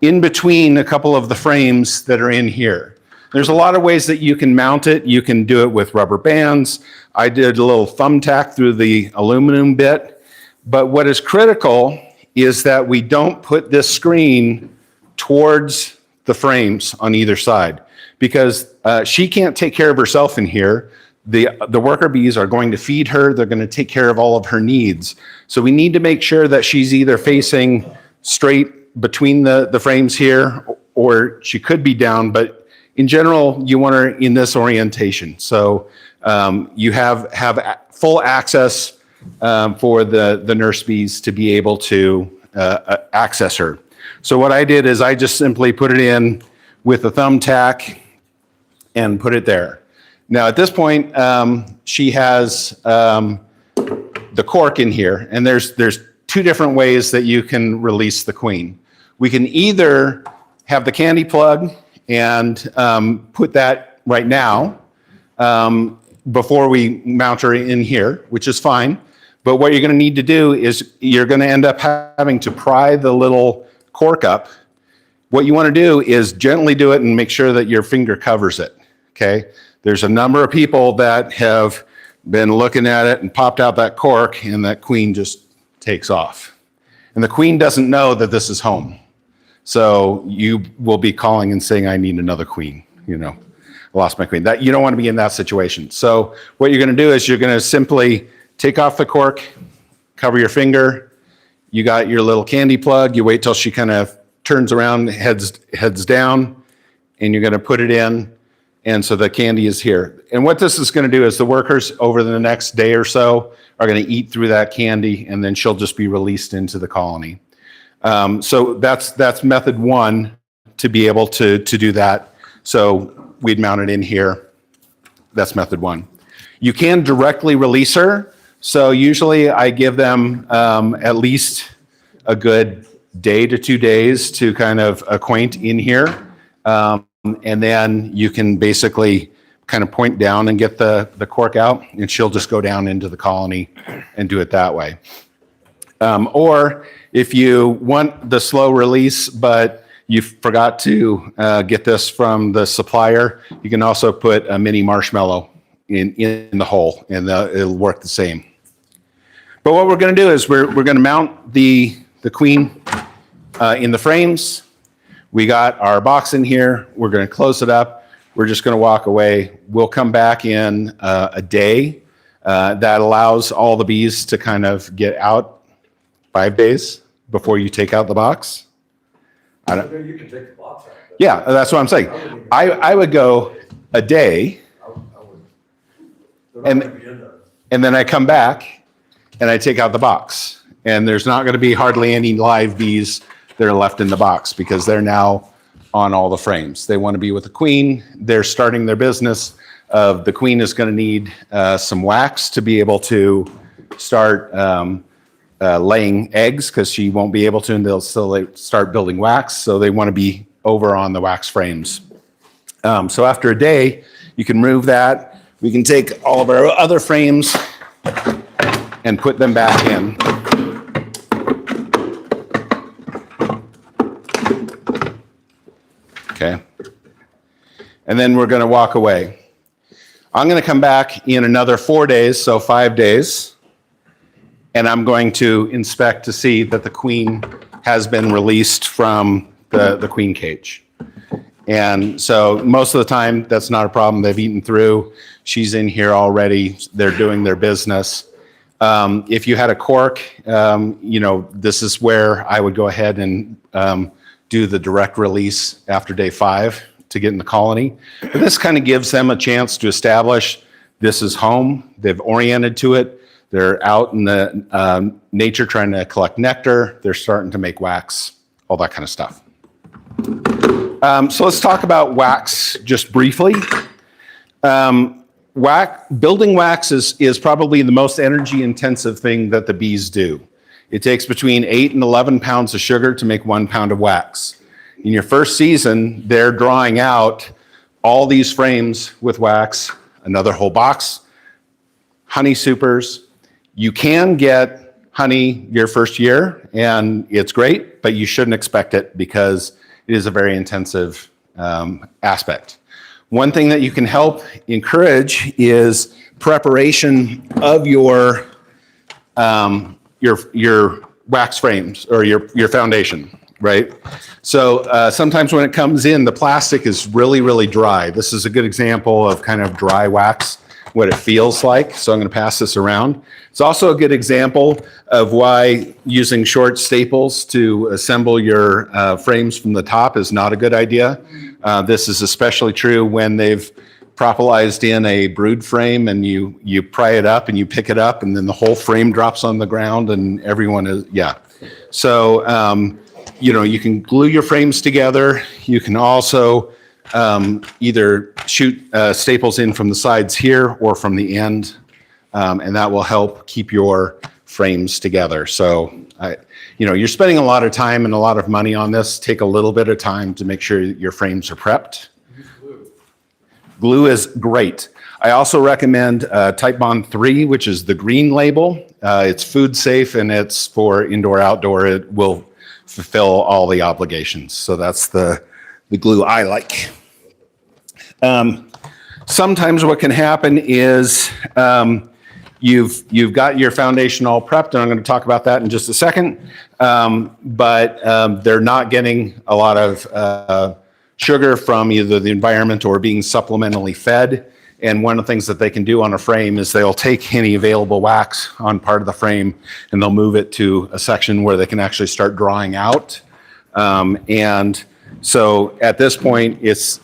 in between a couple of the frames that are in here. There's a lot of ways that you can mount it. You can do it with rubber bands. I did a little thumbtack through the aluminum bit. But what is critical is that we don't put this screen towards the frames on either side, because she can't take care of herself in here. The worker bees are going to feed her. They're going to take care of all of her needs. So we need to make sure that she's either facing straight between the frames here, or she could be down, but in general, you want her in this orientation. So you have full access for the nurse bees to be able to access her. So what I did is I just simply put it in with a thumbtack and put it there. Now at this point, she has the cork in here, and there's 2 different ways that you can release the queen. We can either have the candy plug and put that right now before we mount her in here, which is fine. But what you're going to need to do is you're going to end up having to pry the little cork up. What you want to do is gently do it and make sure that your finger covers it, okay? There's a number of people that have been looking at it and popped out that cork, and that queen just takes off. And the queen doesn't know that this is home. So you will be calling and saying, I need another queen, I lost my queen. You don't want to be in that situation. So what you're going to do is you're going to simply take off the cork, cover your finger, You got your little candy plug. You wait till she kind of turns around, heads down, and you're going to put it in. And so the candy is here. And what this is going to do is the workers over the next day or so are going to eat through that candy, and then she'll just be released into the colony. So that's method one to be able to do that. So we'd mount it in here. That's method one. You can directly release her. So usually I give them at least a good day to 2 days to kind of acquaint in here. And then you can basically kind of point down and get the cork out, and she'll just go down into the colony and do it that way. Or if you want the slow release, but you forgot to get this from the supplier, you can also put a mini marshmallow in the hole, and it'll work the same. But what we're going to do is we're going to mount the queen in the frames. We got our box in here. We're going to close it up. We're just going to walk away. We'll come back in a day. That allows all the bees to kind of get out 5 days before you take out the box. You can take the box out. Yeah, that's what I'm saying. I would go a day, and then I come back and I take out the box. And there's not going to be hardly any live bees that are left in the box because they're now on all the frames. They want to be with the queen. They're starting their business. The queen is going to need some wax to be able to start laying eggs, because she won't be able to until they start building wax. So they want to be over on the wax frames. So after a day, you can remove that. We can take all of our other frames and put them back in. Okay. And then we're going to walk away. I'm going to come back in another 4 days, so 5 days. And I'm going to inspect to see that the queen has been released from the queen cage. And so most of the time, that's not a problem. They've eaten through. She's in here already. They're doing their business. If you had a cork, this is where I would go ahead and do the direct release after day 5 to get in the colony. But this kind of gives them a chance to establish this is home. They've oriented to it. They're out in the nature trying to collect nectar. They're starting to make wax, all that kind of stuff. So let's talk about wax just briefly. Building wax is probably the most energy intensive thing that the bees do. It takes between 8 and 11 pounds of sugar to make 1 pound of wax. In your first season, they're drawing out all these frames with wax, another whole box, honey supers. You can get honey your first year, and it's great, but you shouldn't expect it because it is a very intensive aspect. One thing that you can help encourage is preparation of your wax frames or your foundation, right? So sometimes when it comes in, the plastic is really, really dry. This is a good example of kind of dry wax, what it feels like. So I'm going to pass this around. It's also a good example of why using short staples to assemble your frames from the top is not a good idea. This is especially true when they've propolised in a brood frame and you pry it up and you pick it up and then the whole frame drops on the ground and everyone is, yeah. So, you can glue your frames together. You can also either shoot staples in from the sides here or from the end, and that will help keep your frames together. So, you're spending a lot of time and a lot of money on this. Take a little bit of time to make sure your frames are prepped. Glue is great. I also recommend Type Bond 3, which is the green label. It's food safe and it's for indoor, outdoor. It will fulfill all the obligations. So that's the glue I like. Sometimes what can happen is you've got your foundation all prepped, and I'm going to talk about that in just a second. But they're not getting a lot of sugar from either the environment or being supplementally fed. And one of the things that they can do on a frame is they'll take any available wax on part of the frame and they'll move it to a section where they can actually start drawing out. And so at this point, it's,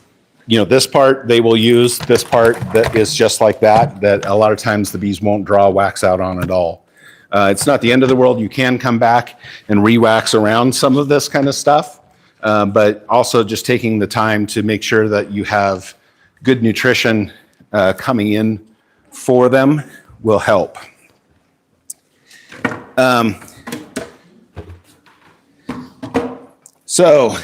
this part they will use, this part that is just like that a lot of times the bees won't draw wax out on at all. It's not the end of the world. You can come back and re-wax around some of this kind of stuff, but also just taking the time to make sure that you have good nutrition coming in for them will help. So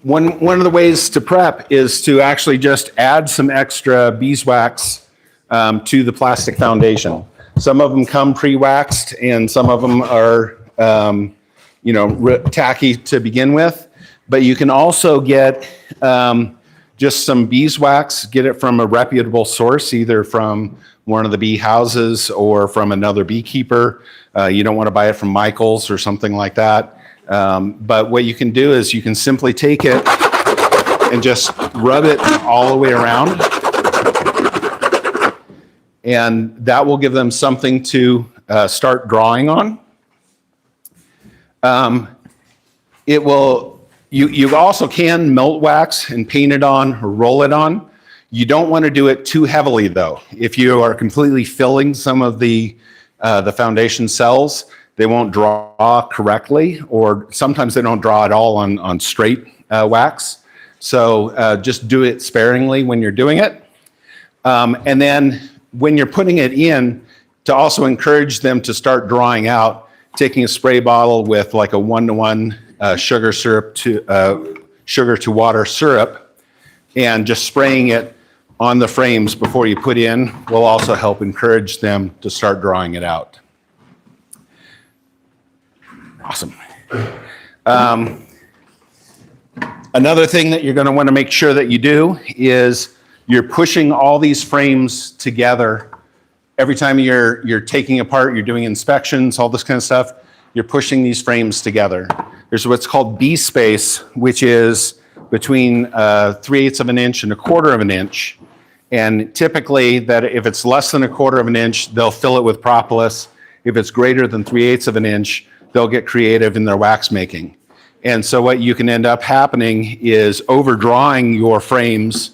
one of the ways to prep is to actually just add some extra beeswax to the plastic foundation. Some of them come pre-waxed and some of them are tacky to begin with, but you can also get just some beeswax, get it from a reputable source, either from one of the bee houses or from another beekeeper. You don't want to buy it from Michael's or something like that. But what you can do is you can simply take it and just rub it all the way around. And that will give them something to start drawing on. It will. You also can melt wax and paint it on or roll it on. You don't want to do it too heavily though. If you are completely filling some of the foundation cells, they won't draw correctly, or sometimes they don't draw at all on straight wax. So just do it sparingly when you're doing it. And then when you're putting it in, to also encourage them to start drawing out, taking a spray bottle with like a 1-to-1 sugar to water syrup and just spraying it on the frames before you put in will also help encourage them to start drawing it out. Awesome. Another thing that you're going to want to make sure that you do is you're pushing all these frames together. Every time you're taking apart, you're doing inspections, all this kind of stuff, you're pushing these frames together. There's what's called bee space, which is between 3/8 of an inch and 1/4 of an inch. And typically that if it's less than 1/4 of an inch, they'll fill it with propolis. If it's greater than 3/8 of an inch, they'll get creative in their wax making. And so what you can end up happening is overdrawing your frames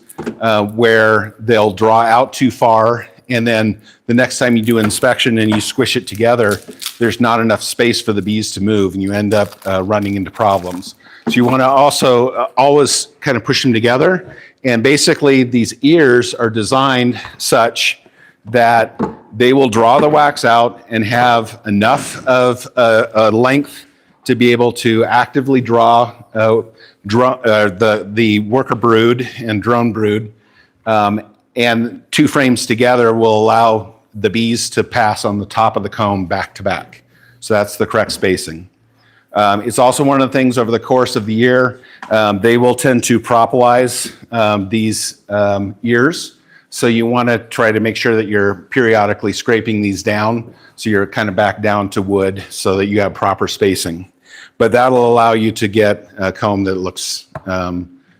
where they'll draw out too far. And then the next time you do inspection and you squish it together, there's not enough space for the bees to move and you end up running into problems. So you want to also always kind of push them together. And basically these ears are designed such that they will draw the wax out and have enough of a length to be able to actively draw the worker brood and drone brood. And 2 frames together will allow the bees to pass on the top of the comb back to back. So that's the correct spacing. It's also one of the things over the course of the year, they will tend to propolize these ears. So you want to try to make sure that you're periodically scraping these down. So you're kind of back down to wood so that you have proper spacing. But that'll allow you to get a comb that looks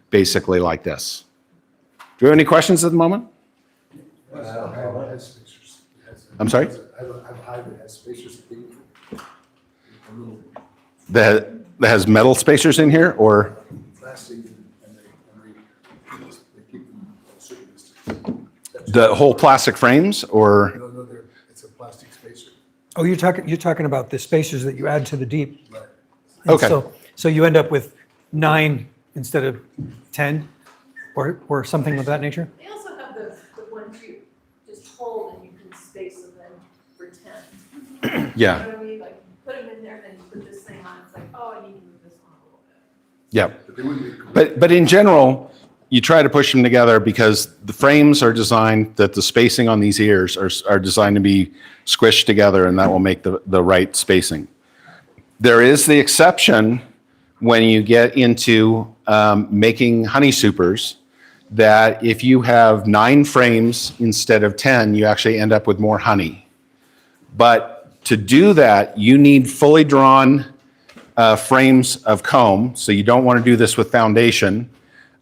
basically like this. Do you have any questions at the moment? I'm sorry? I have a hive that has spacers. That has metal spacers in here, or? Plastic, and they keep them at a certain distance. The whole plastic frames, or? No, it's a plastic spacer. Oh, you're talking about the spacers that you add to the deep. Right. And Okay. So you end up with 9 instead of 10, or something of that nature? They also have the ones you just hold and you can space them in for 10. Yeah. You know what I mean? Like, you put them in there, then you put this thing on, it's like, oh, I need to move this one a little bit. Yeah. But in general, you try to push them together because the frames are designed that the spacing on these ears are designed to be squished together, and that will make the right spacing. There is the exception when you get into making honey supers, that if you have 9 frames instead of 10, you actually end up with more honey. But to do that, you need fully drawn frames of comb. So you don't want to do this with foundation.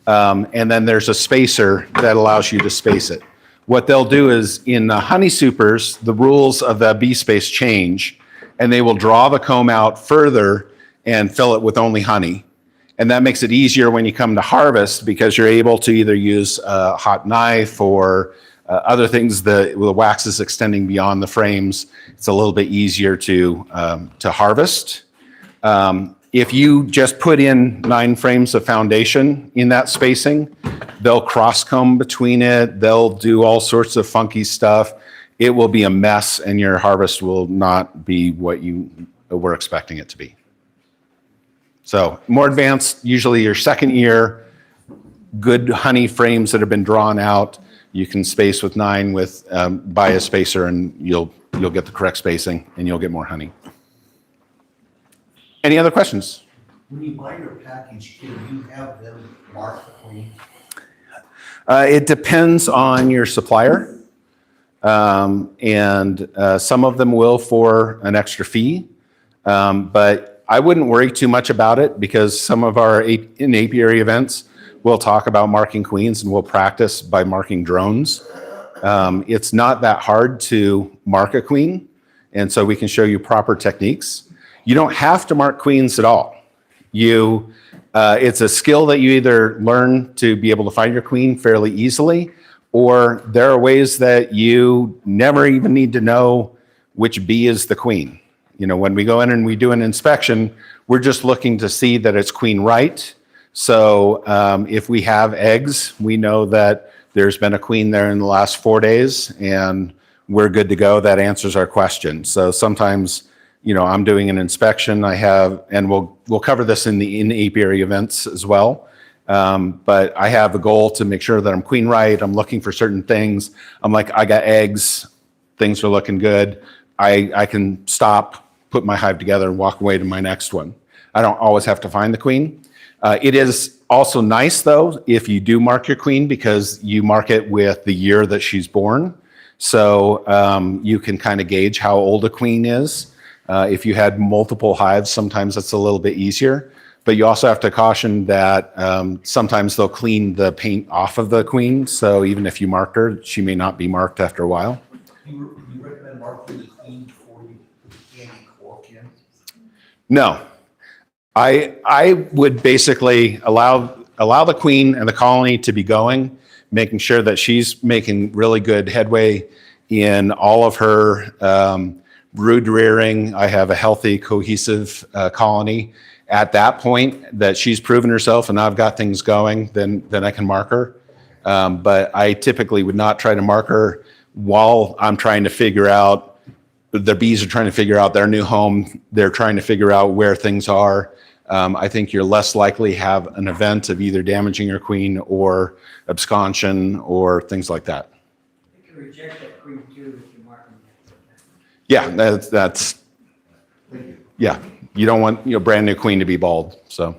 And then there's a spacer that allows you to space it. What they'll do is in the honey supers, the rules of the bee space change, and they will draw the comb out further and fill it with only honey. And that makes it easier when you come to harvest because you're able to either use a hot knife or other things. The wax is extending beyond the frames. It's a little bit easier to harvest. If you just put in 9 frames of foundation in that spacing, they'll cross comb between it. They'll do all sorts of funky stuff. It will be a mess and your harvest will not be what you were expecting it to be. So more advanced, usually your second year, good honey frames that have been drawn out. You can space with 9 with by a spacer and you'll get the correct spacing and you'll get more honey. Any other questions? When you buy your package, can you have them mark the queen? It depends on your supplier. And some of them will for an extra fee. But I wouldn't worry too much about it because some of our in apiary events, we'll talk about marking queens and we'll practice by marking drones. It's not that hard to mark a queen. And so we can show you proper techniques. You don't have to mark queens at all. It's a skill that you either learn to be able to find your queen fairly easily, or there are ways that you never even need to know which bee is the queen. You know, when we go in and we do an inspection, we're just looking to see that it's queen right. So if we have eggs, we know that there's been a queen there in the last 4 days and we're good to go. That answers our question. So sometimes, you know, I'm doing an inspection. And we'll cover this in the in-apiary events as well. But I have a goal to make sure that I'm queen right. I'm looking for certain things. I'm like, I got eggs. Things are looking good. I can stop, put my hive together and walk away to my next one. I don't always have to find the queen. It is also nice though, if you do mark your queen because you mark it with the year that she's born. So you can kind of gauge how old a queen is. If you had multiple hives, sometimes it's a little bit easier, but you also have to caution that sometimes they'll clean the paint off of the queen. So even if you marked her, she may not be marked after a while. You recommend marking the queen before you put the candy cork in? No, I would basically allow the queen and the colony to be going, making sure that she's making really good headway in all of her brood rearing. I have a healthy, cohesive colony. At that point that she's proven herself and I've got things going, then I can mark her. But I typically would not try to mark her while I'm trying to figure out, the bees are trying to figure out their new home. They're trying to figure out where things are. I think you're less likely to have an event of either damaging your queen or absconsion or things like that. You can reject that queen too if you mark them. Yeah, that's yeah. You don't want brand new queen to be bald. So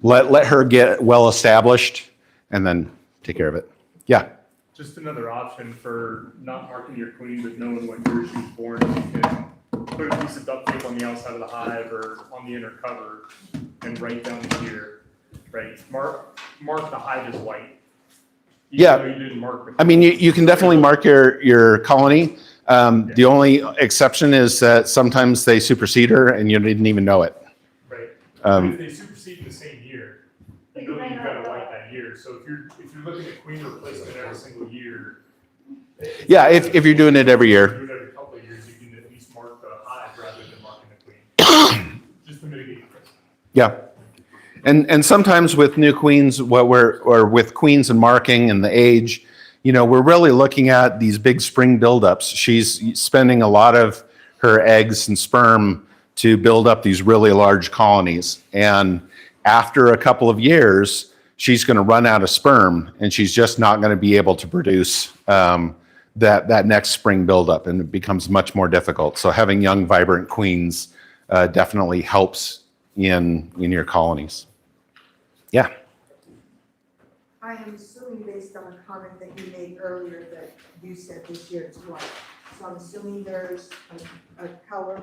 let her get well established and then take care of it. Yeah. Just another option for not marking your queen but knowing what year she was born. You can put a piece of duct tape on the outside of the hive or on the inner cover and write down the year. Right. Mark the hive as white. Yeah. You didn't mark I mean, you can definitely mark your colony. The only exception is that sometimes they supersede her and you didn't even know it. Right. If they supersede the same year, you know you've got to white that year. So if you're looking at queen replacement every single year. Yeah, if you're doing it every year. Do it every couple of years, you can at least mark the hive rather than marking the queen. Just to mitigate risk. Yeah. And sometimes with new queens, or with queens and marking and the age, we're really looking at these big spring buildups. She's spending a lot of her eggs and sperm to build up these really large colonies. And after a couple of years, she's going to run out of sperm and she's just not going to be able to produce that next spring buildup, and it becomes much more difficult. So having young, vibrant queens definitely helps in your colonies. Yeah. I am assuming based on a comment that you made earlier that you said this year it's white. So I'm assuming there's a color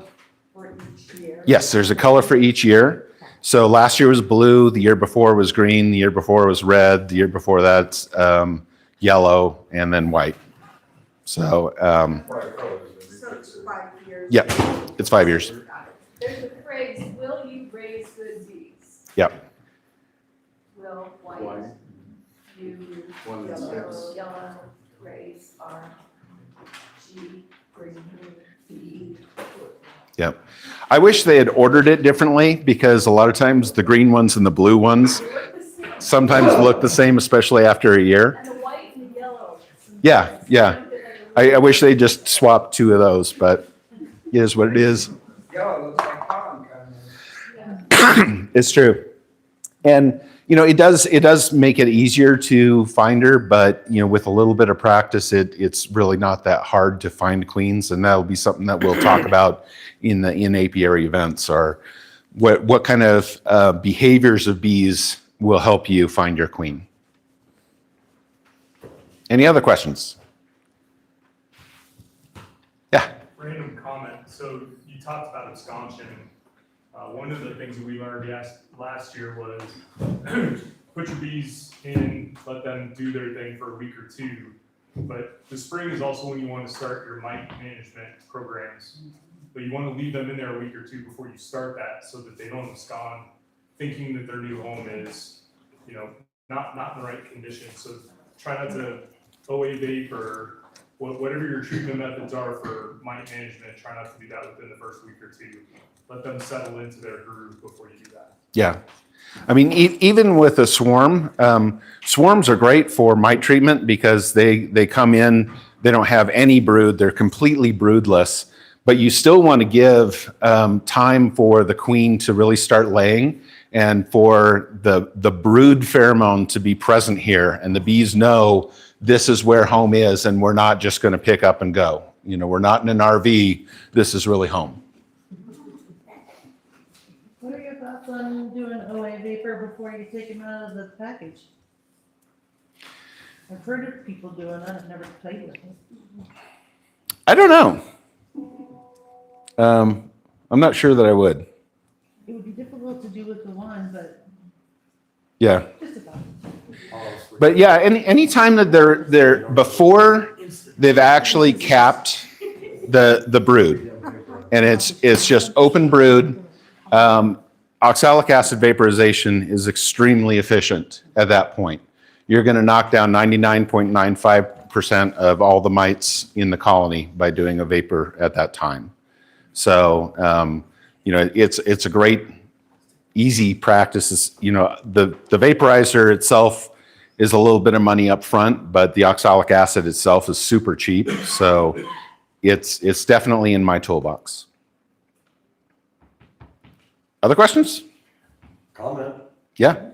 for each year? Yes, there's a color for each year. So last year was blue, the year before was green, the year before was red, the year before that's yellow, and then white. So, So it's 5 years. yeah, it's 5 years. There's a phrase, will you raise good bees? Yep. Will white, you, yellow, raise, R, G, green, B. Yep. I wish they had ordered it differently because a lot of times the green ones and the blue ones sometimes look the same, especially after a year. And the white and the yellow. Yeah, yeah. I wish they just swapped 2 of those, but it is what it is. It's true. And, you know, it does make it easier to find her, but, you know, with a little bit of practice, it's really not that hard to find queens. And that'll be something that we'll talk about in apiary events, are what kind of behaviors of bees will help you find your queen. Any other questions? Yeah. Random comment. So you talked about absconsion. One of the things that we learned last year was put your bees in, let them do their thing for a week or 2. But the spring is also when you want to start your mite management programs. But you want to leave them in there a week or 2 before you start that, so that they don't abscond thinking that their new home is, you know, not in the right condition. So try not to OA vape or whatever your treatment methods are for mite management. Try not to do that within the first week or 2. Let them settle into their groove before you do that. Yeah. I mean, even with a swarm, swarms are great for mite treatment because they come in, they don't have any brood, they're completely broodless, but you still want to give time for the queen to really start laying and for the brood pheromone to be present here, and the bees know this is where home is and we're not just going to pick up and go. You know, we're not in an RV, this is really home. What are your thoughts on doing OA vapor before you take them out of the package? I've heard of people doing that, I've never played with it. I don't know. I'm not sure that I would. It would be difficult to do with the one, but Yeah. just about. But yeah, any time that they're before they've actually capped the brood, and it's just open brood, oxalic acid vaporization is extremely efficient at that point. You're going to knock down 99.95% of all the mites in the colony by doing a vapor at that time. So, you know, it's a great, easy practice. It's, you know, the vaporizer itself is a little bit of money up front, but the oxalic acid itself is super cheap. So it's definitely in my toolbox. Other questions? Comment. Yeah.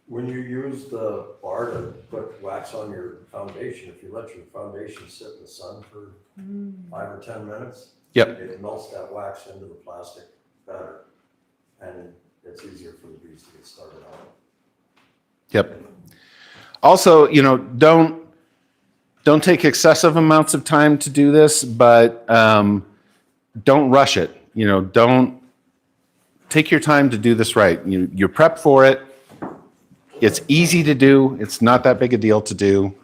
When you use the bar to put wax on your foundation, if you let your foundation sit in the sun for 5 or 10 minutes, Yep. it melts that wax into the plastic better, and it's easier for the bees to get started on it. Yep. Also, you know, don't take excessive amounts of time to do this, but don't rush it. You know, don't take your time to do this right. You prep for it. It's easy to do. It's not that big a deal to do.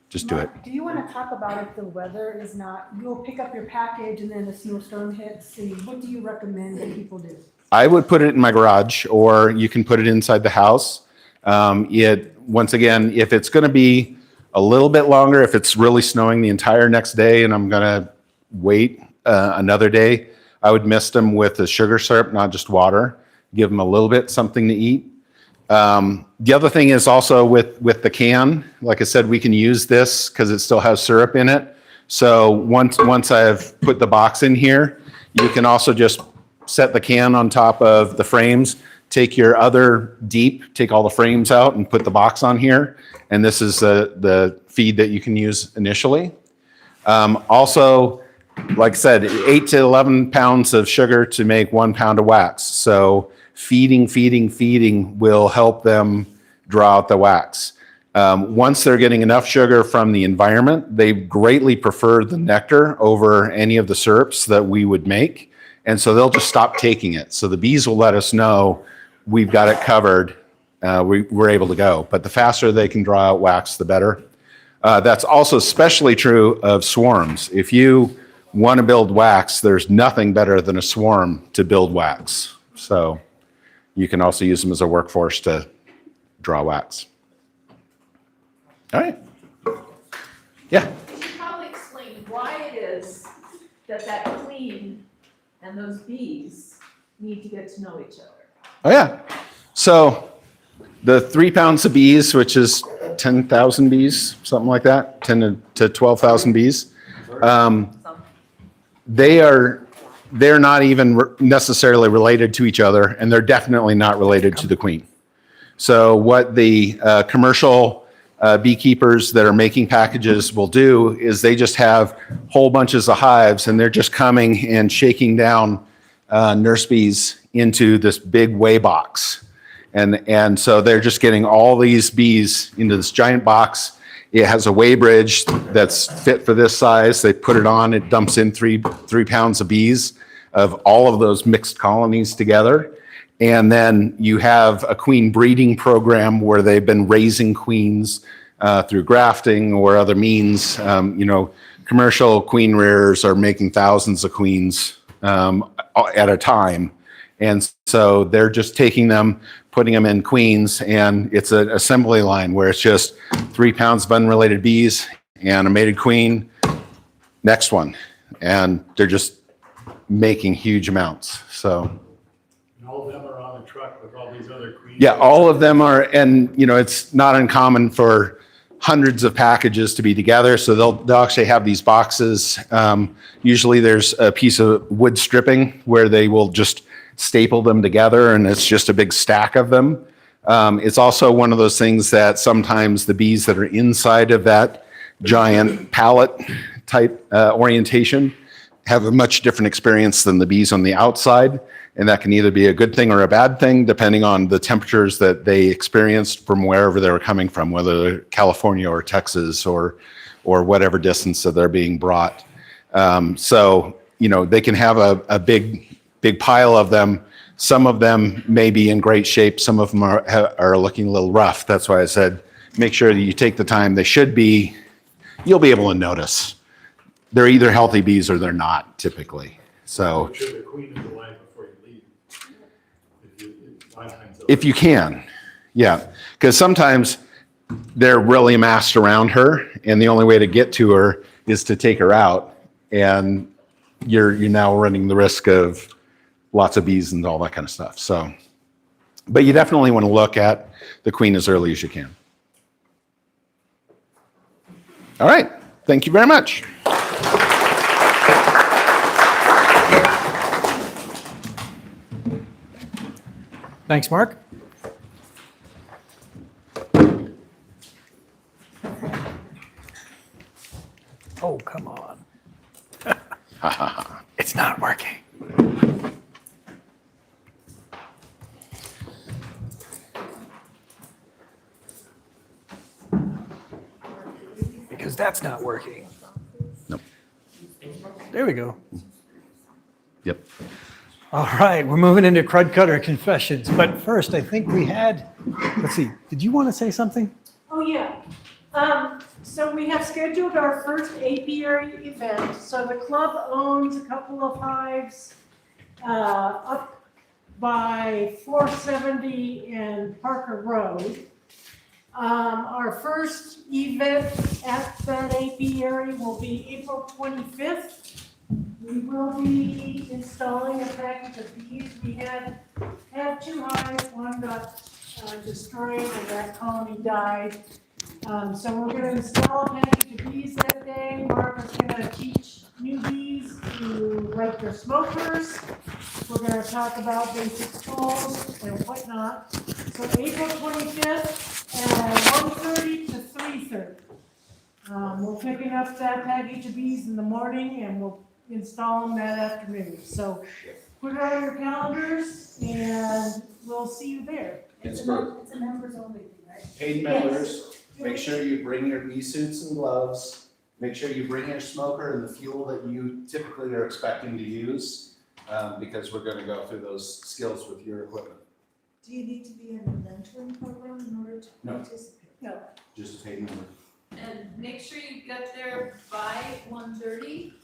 Just do it. Do you want to talk about if the weather is not, you'll pick up your package and then a snowstorm hits, what do you recommend that people do? I would put it in my garage, or you can put it inside the house. Once again, if it's going to be a little bit longer, if it's really snowing the entire next day and I'm going to wait another day, I would mist them with a sugar syrup, not just water. Give them a little bit something to eat. The other thing is also with the can, like I said, we can use this because it still has syrup in it. So once I've put the box in here, you can also just set the can on top of the frames, take your other deep, take all the frames out and put the box on here. And this is the feed that you can use initially. Also, like I said, 8 to 11 pounds of sugar to make 1 pound of wax. So feeding will help them draw out the wax. Once they're getting enough sugar from the environment, they greatly prefer the nectar over any of the syrups that we would make. And so they'll just stop taking it. So the bees will let us know we've got it covered. We're able to go. But the faster they can draw out wax, the better. That's also especially true of swarms. If you want to build wax, there's nothing better than a swarm to build wax. So you can also use them as a workforce to draw wax. All right. Yeah. You should probably explain why it is that that queen and those bees need to get to know each other. Oh, yeah. So the 3 pounds of bees, which is 10,000 bees, something like that, 10 to 12,000 bees, they're not even necessarily related to each other, and they're definitely not related to the queen. So what the commercial beekeepers that are making packages will do is they just have whole bunches of hives, and they're just coming and shaking down nurse bees into this big weigh box. And so they're just getting all these bees into this giant box. It has a weigh bridge that's fit for this size. They put it on, it dumps in three pounds of bees of all of those mixed colonies together. And then you have a queen breeding program where they've been raising queens through grafting or other means. Commercial queen rearers are making thousands of queens at a time. And so they're just taking them, putting them in queens, and it's an assembly line where it's just 3 pounds of unrelated bees and a mated queen, next one. And they're just making huge amounts. So. All of them are on a truck with all these other queens. Yeah, all of them are, and it's not uncommon for hundreds of packages to be together. So they'll actually have these boxes. Usually there's a piece of wood stripping where they will just staple them together, and it's just a big stack of them. It's also one of those things that sometimes the bees that are inside of that giant pallet type orientation have a much different experience than the bees on the outside. And that can either be a good thing or a bad thing, depending on the temperatures that they experienced from wherever they were coming from, whether they're California or Texas or whatever distance that they're being brought. So they can have a big pile of them. Some of them may be in great shape. Some of them are looking a little rough. That's why I said, make sure that you take the time. They should be, you'll be able to notice. They're either healthy bees or they're not, typically. So. Make sure the queen is alive before you leave. If you can, yeah. Because sometimes they're really massed around her, and the only way to get to her is to take her out, and you're now running the risk of lots of bees and all that kind of stuff. So, but you definitely want to look at the queen as early as you can. All right. Thank you very much. Thanks, Mark. Oh, come on. It's not working. Because that's not working. Nope. There we go. Yep. All right, we're moving into crud cutter confessions. But first, I think we had, let's see, did you want to say something? Oh, yeah. So we have scheduled our first apiary event. So the club owns a couple of hives up by 470 and Parker Road. Our first event at that apiary will be April 25th. We will be installing a package of bees. We had 2 hives, one got destroyed and that colony died. So we're going to install a package of bees that day. Mark is going to teach new bees to light their smokers. We're going to talk about basic tools and whatnot. So April 25th at 1:30 to 3:30. We're picking up that package of bees in the morning and we'll install them that afternoon. So put it on your calendars and we'll see you there. It's a members only, right? Paid members. Make sure you bring your bee suits and gloves. Make sure you bring your smoker and the fuel that you typically are expecting to use, because we're gonna go through those skills with your equipment. Do you need to be in a mentoring program in order to No. participate? No. Just a paid number. And make sure you get there by 1:30,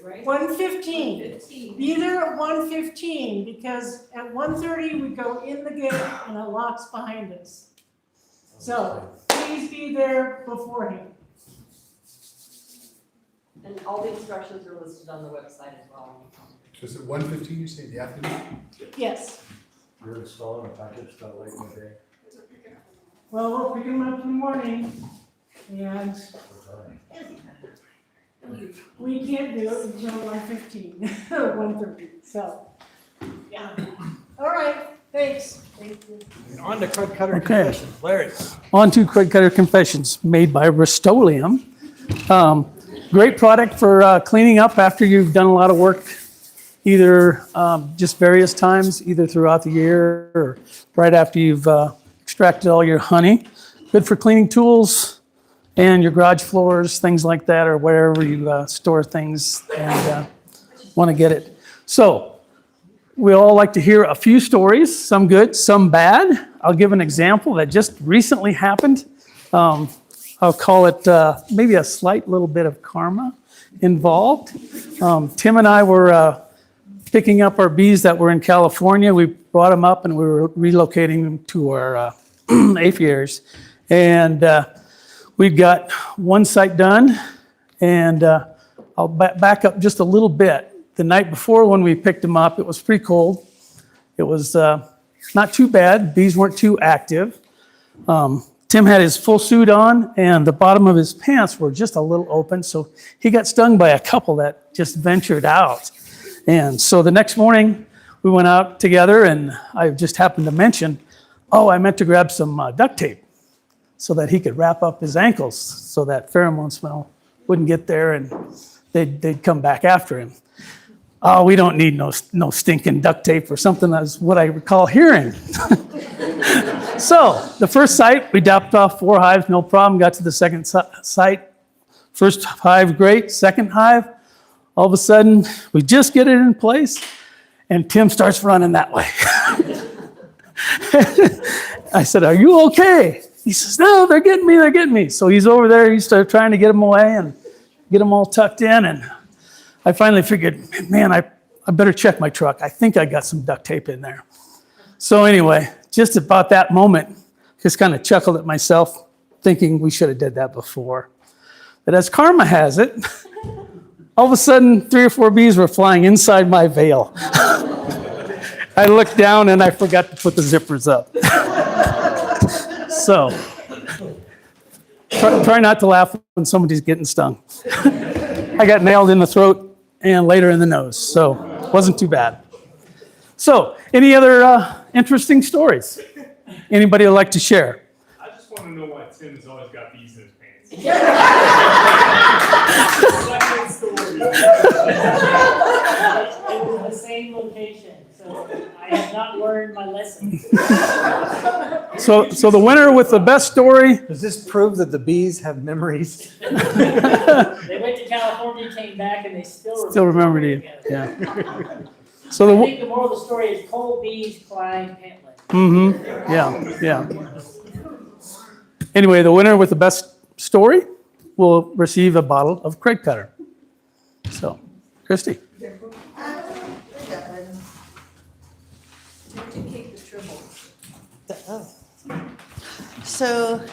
right? 1:15. 1:15. Be there at 1:15 because at 1:30 we go in the gate and it locks behind us. So please be there beforehand. And all the instructions are listed on the website as well. So is it 1:15, you say, in the afternoon? Yes. You're installing a package that late in the day? Well, we'll pick them up in the morning and we can't do it until 1:15, 1:30. So, yeah. All right, thanks. Thank you. On to Craig Cutter Okay. confessions. Larry. On to Craig Cutter Confessions, made by Rust-Oleum. Great product for cleaning up after you've done a lot of work, either just various times, either throughout the year or right after you've extracted all your honey. Good for cleaning tools and your garage floors, things like that, or wherever you store things and want to get it. So we all like to hear a few stories, some good, some bad. I'll give an example that just recently happened. I'll call it maybe a slight little bit of karma involved. Tim and I were picking up our bees that were in California. We brought them up and we were relocating them to our apiaries. And we'd got one site done. And I'll back up just a little bit. The night before when we picked them up, it was pretty cold. It was not too bad. Bees weren't too active. Tim had his full suit on and the bottom of his pants were just a little open. So he got stung by a couple that just ventured out. And so the next morning we went out together and I just happened to mention, oh, I meant to grab some duct tape so that he could wrap up his ankles so that pheromone smell wouldn't get there and they'd come back after him. Oh, we don't need no stinking duct tape or something, that's what I recall hearing. So the first site, we dropped off 4 hives, no problem. Got to the second site. First hive, great. Second hive, all of a sudden, we just get it in place, and Tim starts running that way. I said, are you okay? He says, no, they're getting me. So he's over there. He started trying to get them away and get them all tucked in. And I finally figured, man, I better check my truck. I think I got some duct tape in there. So anyway, just about that moment, just kind of chuckled at myself, thinking we should have did that before. But as karma has it, all of a sudden, 3 or 4 bees were flying inside my veil. I looked down and I forgot to put the zippers up. So, try not to laugh when somebody's getting stung. I got nailed in the throat and later in the nose, so wasn't too bad. So, any other interesting stories? Anybody would like to share? I just want to know why Tim has always got bees in his pants. Second story. It was the same location, so I have not learned my lesson. So the winner with the best story. Does this prove that the bees have memories? They went to California, came back, and they still remembered you. Yeah. So I think the moral of the story is cold bees climb pant leg. Mm-hmm. Yeah. Anyway, the winner with the best story will receive a bottle of Craig Cutter. So, Christy. So,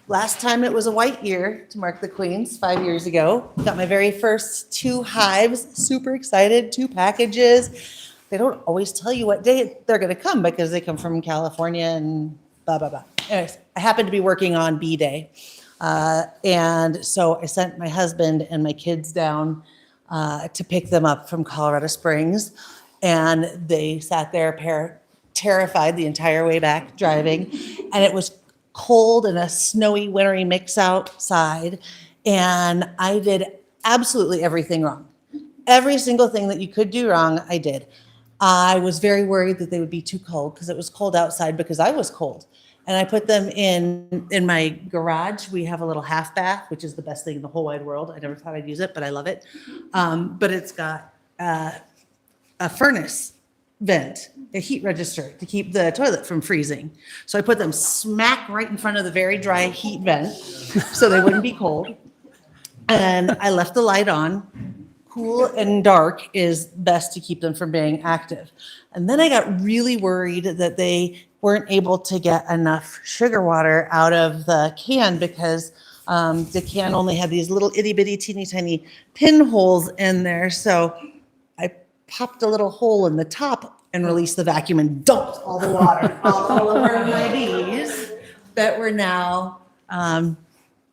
last time it was a white year to mark the Queens, 5 years ago. Got my very first 2 hives, super excited, 2 packages. They don't always tell you what day they're gonna come because they come from California and blah, blah, blah. Anyways, I happened to be working on bee day. And so I sent my husband and my kids down to pick them up from Colorado Springs. And they sat there terrified the entire way back driving. And it was cold and a snowy, wintry mix outside. And I did absolutely everything wrong. Every single thing that you could do wrong, I did. I was very worried that they would be too cold because it was cold outside because I was cold. And I put them in my garage. We have a little half bath, which is the best thing in the whole wide world. I never thought I'd use it, but I love it. But it's got a furnace vent, a heat register to keep the toilet from freezing. So I put them smack right in front of the very dry heat vent so they wouldn't be cold. And I left the light on. Cool and dark is best to keep them from being active. And then I got really worried that they weren't able to get enough sugar water out of the can because the can only had these little itty bitty teeny tiny pinholes in there. So I popped a little hole in the top and released the vacuum and dumped all the water all over my bees that were now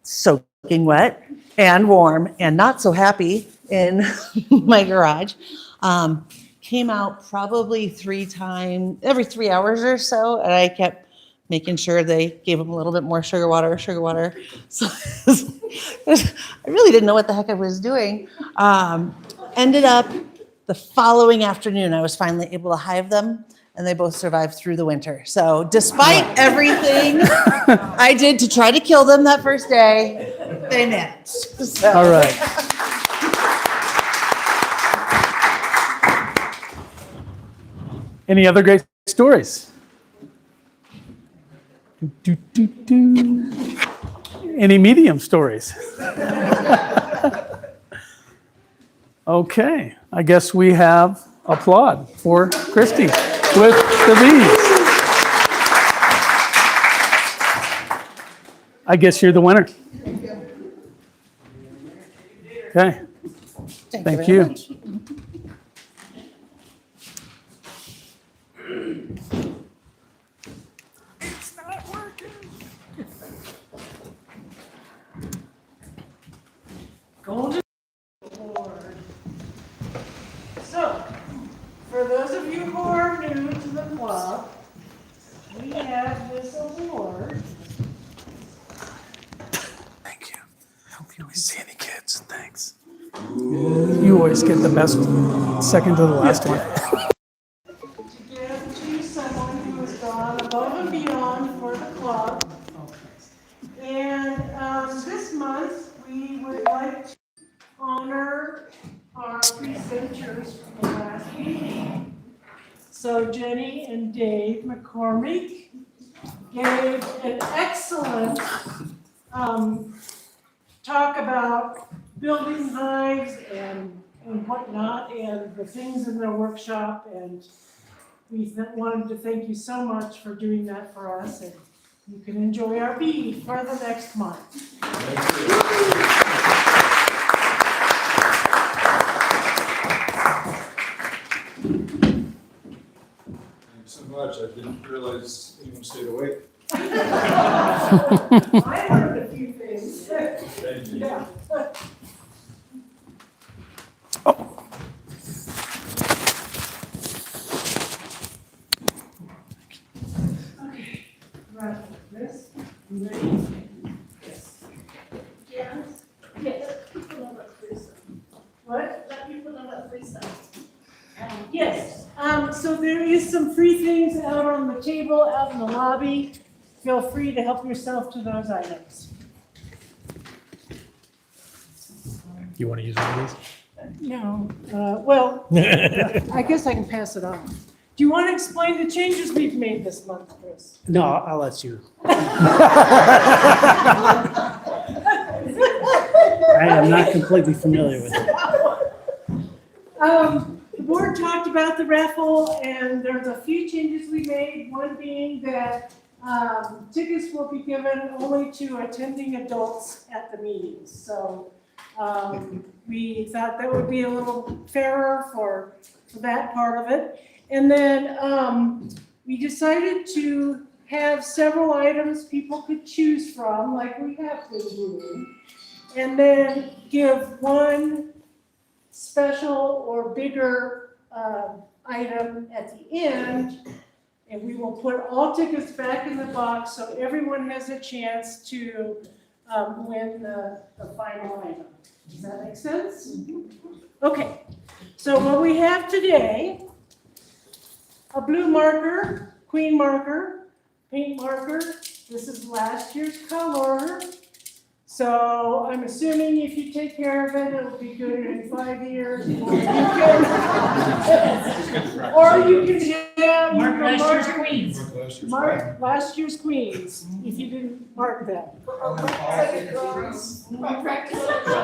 soaking wet and warm and not so happy in my garage. Came out probably every 3 hours or so, and I kept making sure they gave them a little bit more sugar water. So I really didn't know what the heck I was doing. Ended up the following afternoon, I was finally able to hive them, and they both survived through the winter. So despite everything I did to try to kill them that first day, they managed. So. All right. Any other great stories? Any medium stories? Okay, I guess we have applaud for Christy with the bees. I guess you're the winner. Okay, thank you. Much. Golden Award. So, for those of you who are new to the club, we have this award. Thank you. I hope you always see any kids. Thanks. You always get the best second to the last one. To give to someone who has gone above and beyond for the club. And this month, we would like to honor our presenters from the last meeting. So Jenny and Dave McCormick gave an excellent talk about building hives and whatnot, and the things in their workshop, and we wanted to thank you so much for doing that for us, and you can enjoy our bee for the next month. Thanks so much. I didn't realize anyone stayed awake. I learned a few things. Thank you. Yeah. Okay, right, this, ready? Yes. Yes. Yes. What? Let people know about free stuff. Yes, so there is some free things out on the table, out in the lobby. Feel free to help yourself to those items. You want to use one of these? No, well, I guess I can pass it on. Do you want to explain the changes we've made this month, Chris? No, I'll let you. I am not completely familiar with it. The board talked about the raffle, and there's a few changes we made. One being that tickets will be given only to attending adults at the meetings. So we thought that would be a little fairer for that part of it. And then we decided to have several items people could choose from, like we have been doing, and then give one special or bigger item at the end, and we will put all tickets back in the box so everyone has a chance to win the final item. Does that make sense? Okay, so what we have today, a blue marker, queen marker, pink marker, This is last year's color. So I'm assuming if you take care of it, it'll be good in 5 years. Or you can have. Mark last year's mark- queens. Mark last year's queens, if you didn't mark them.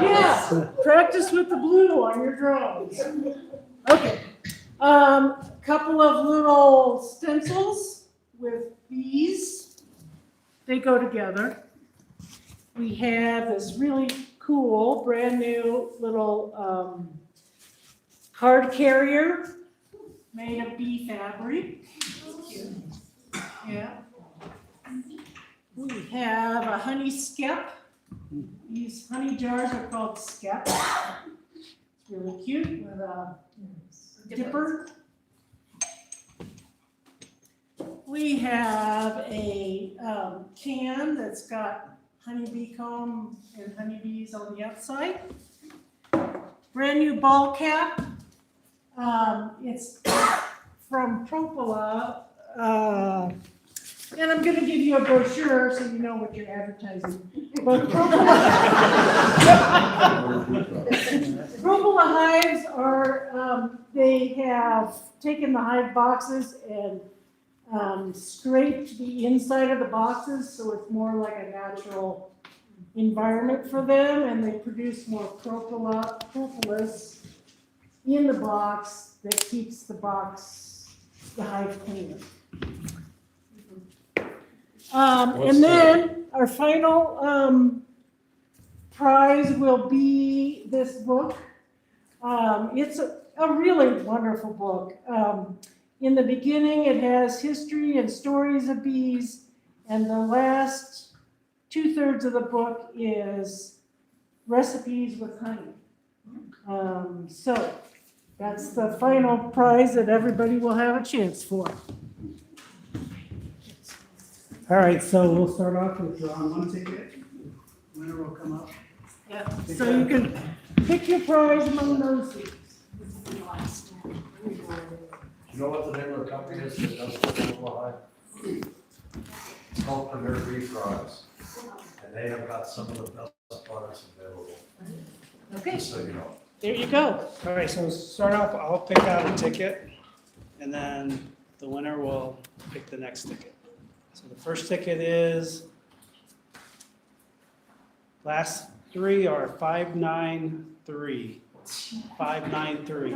Yeah, practice with the blue on your drones. Okay. Couple of little stencils with bees. They go together. We have this really cool, brand new little card carrier made of bee fabric. Yeah. We have a honey skep. These honey jars are called skep. It's really cute with a dipper. We have a can that's got honeybee comb and honeybees on the outside. Brand new ball cap. It's from Propola. And I'm going to give you a brochure so you know what you're advertising. But Propola hives are, they have taken the hive boxes and scraped the inside of the boxes so it's more like a natural environment for them, and they produce more propolis in the box that keeps the hive cleaner. And then our final prize will be this book. It's a really wonderful book. In the beginning, it has history and stories of bees, and the last 2/3 of the book is recipes with honey. So that's the final prize that everybody will have a chance for. All right, so we'll start off with drawing one ticket. Winner will come up. Yeah, so you can pick your prize among those things. You know what the name of the company is that does the Purple Hive? It's called Premier Bee Products. And they have got some of the best products available. Okay. Just so you know. There you go. All right, so start off, I'll pick out a ticket, and then the winner will pick the next ticket. So the first ticket is, last three are 593. 593.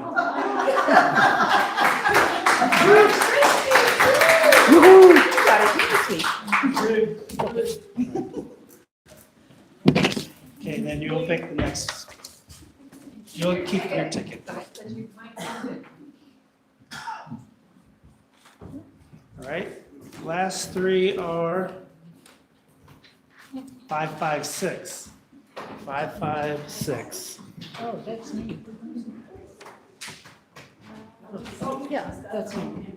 Okay, then you'll pick the next. You'll keep your ticket. All right, last three are 556. 556. Oh, that's me. Oh, yeah, that's me.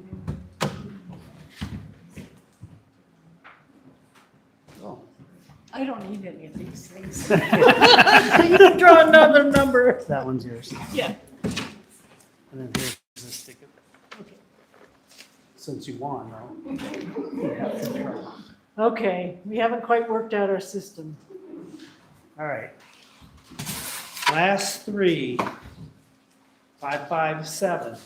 Oh. I don't need any of these things. You can draw another number. That one's yours. Yeah. And then here's this ticket. Okay. Since you won, though. Okay, we haven't quite worked out our system. All right. Last three. 557.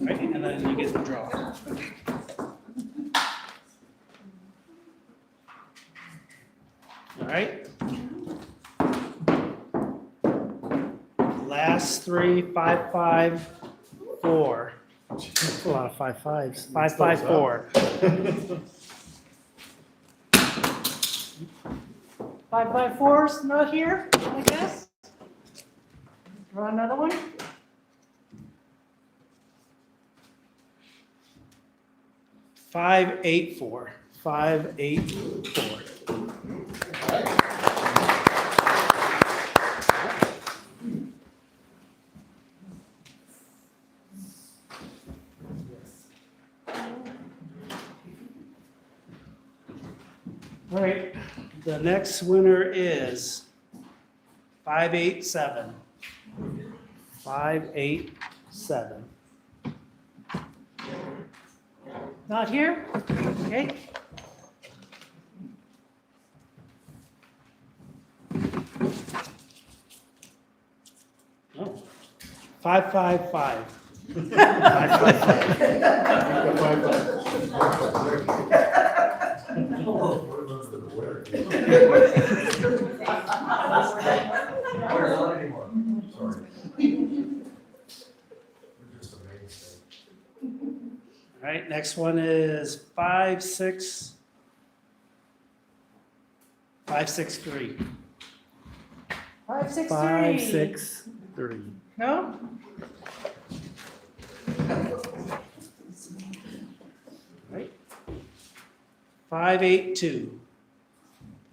Right, and then you get the draw. All right. Last three, 554. That's a lot of 5-5s. 554. 5x4's not here, I guess. Draw another one. Five, 8-4. 5-8-4. All right, the next winner is 587. 587. Not here? Okay. Oh. 555. 555. All right, next one is 563. 563. 563. No? Right. 582.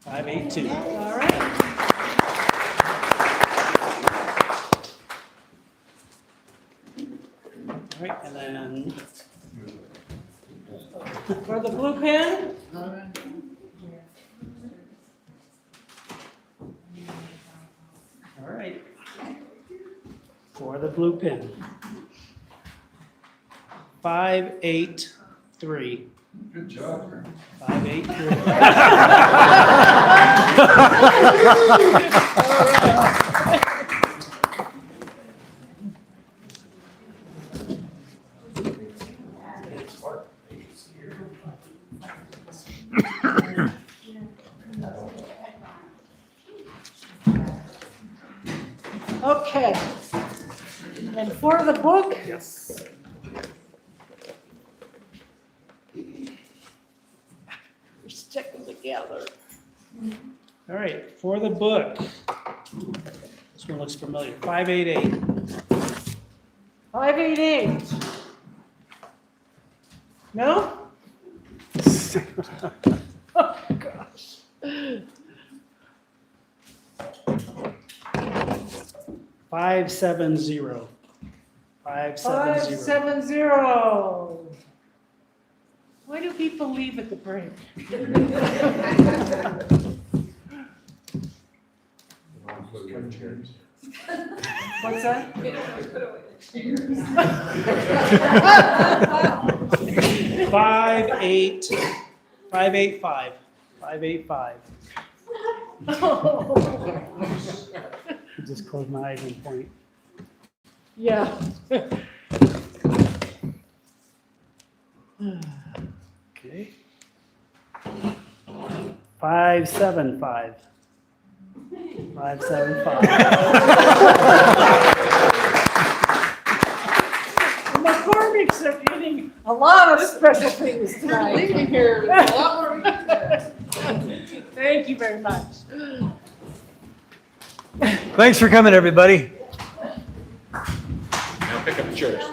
582. All right. All right, and then For the blue pen? all right. For the blue pin. 583. Good job. 583. Okay. And for the book? Yes. We're sticking together. All right, for the book. This one looks familiar. 588. 588. No? Oh, gosh. 570. 570. 570. Why do people leave at the break? What's that? 585. 585. Just close my eyes and point. Yeah. Okay. 575. 575. The McCormicks are getting a lot of special things tonight. Leaving here with a lot more. Thank you very much. Thanks for coming, everybody. Now pick up the chairs.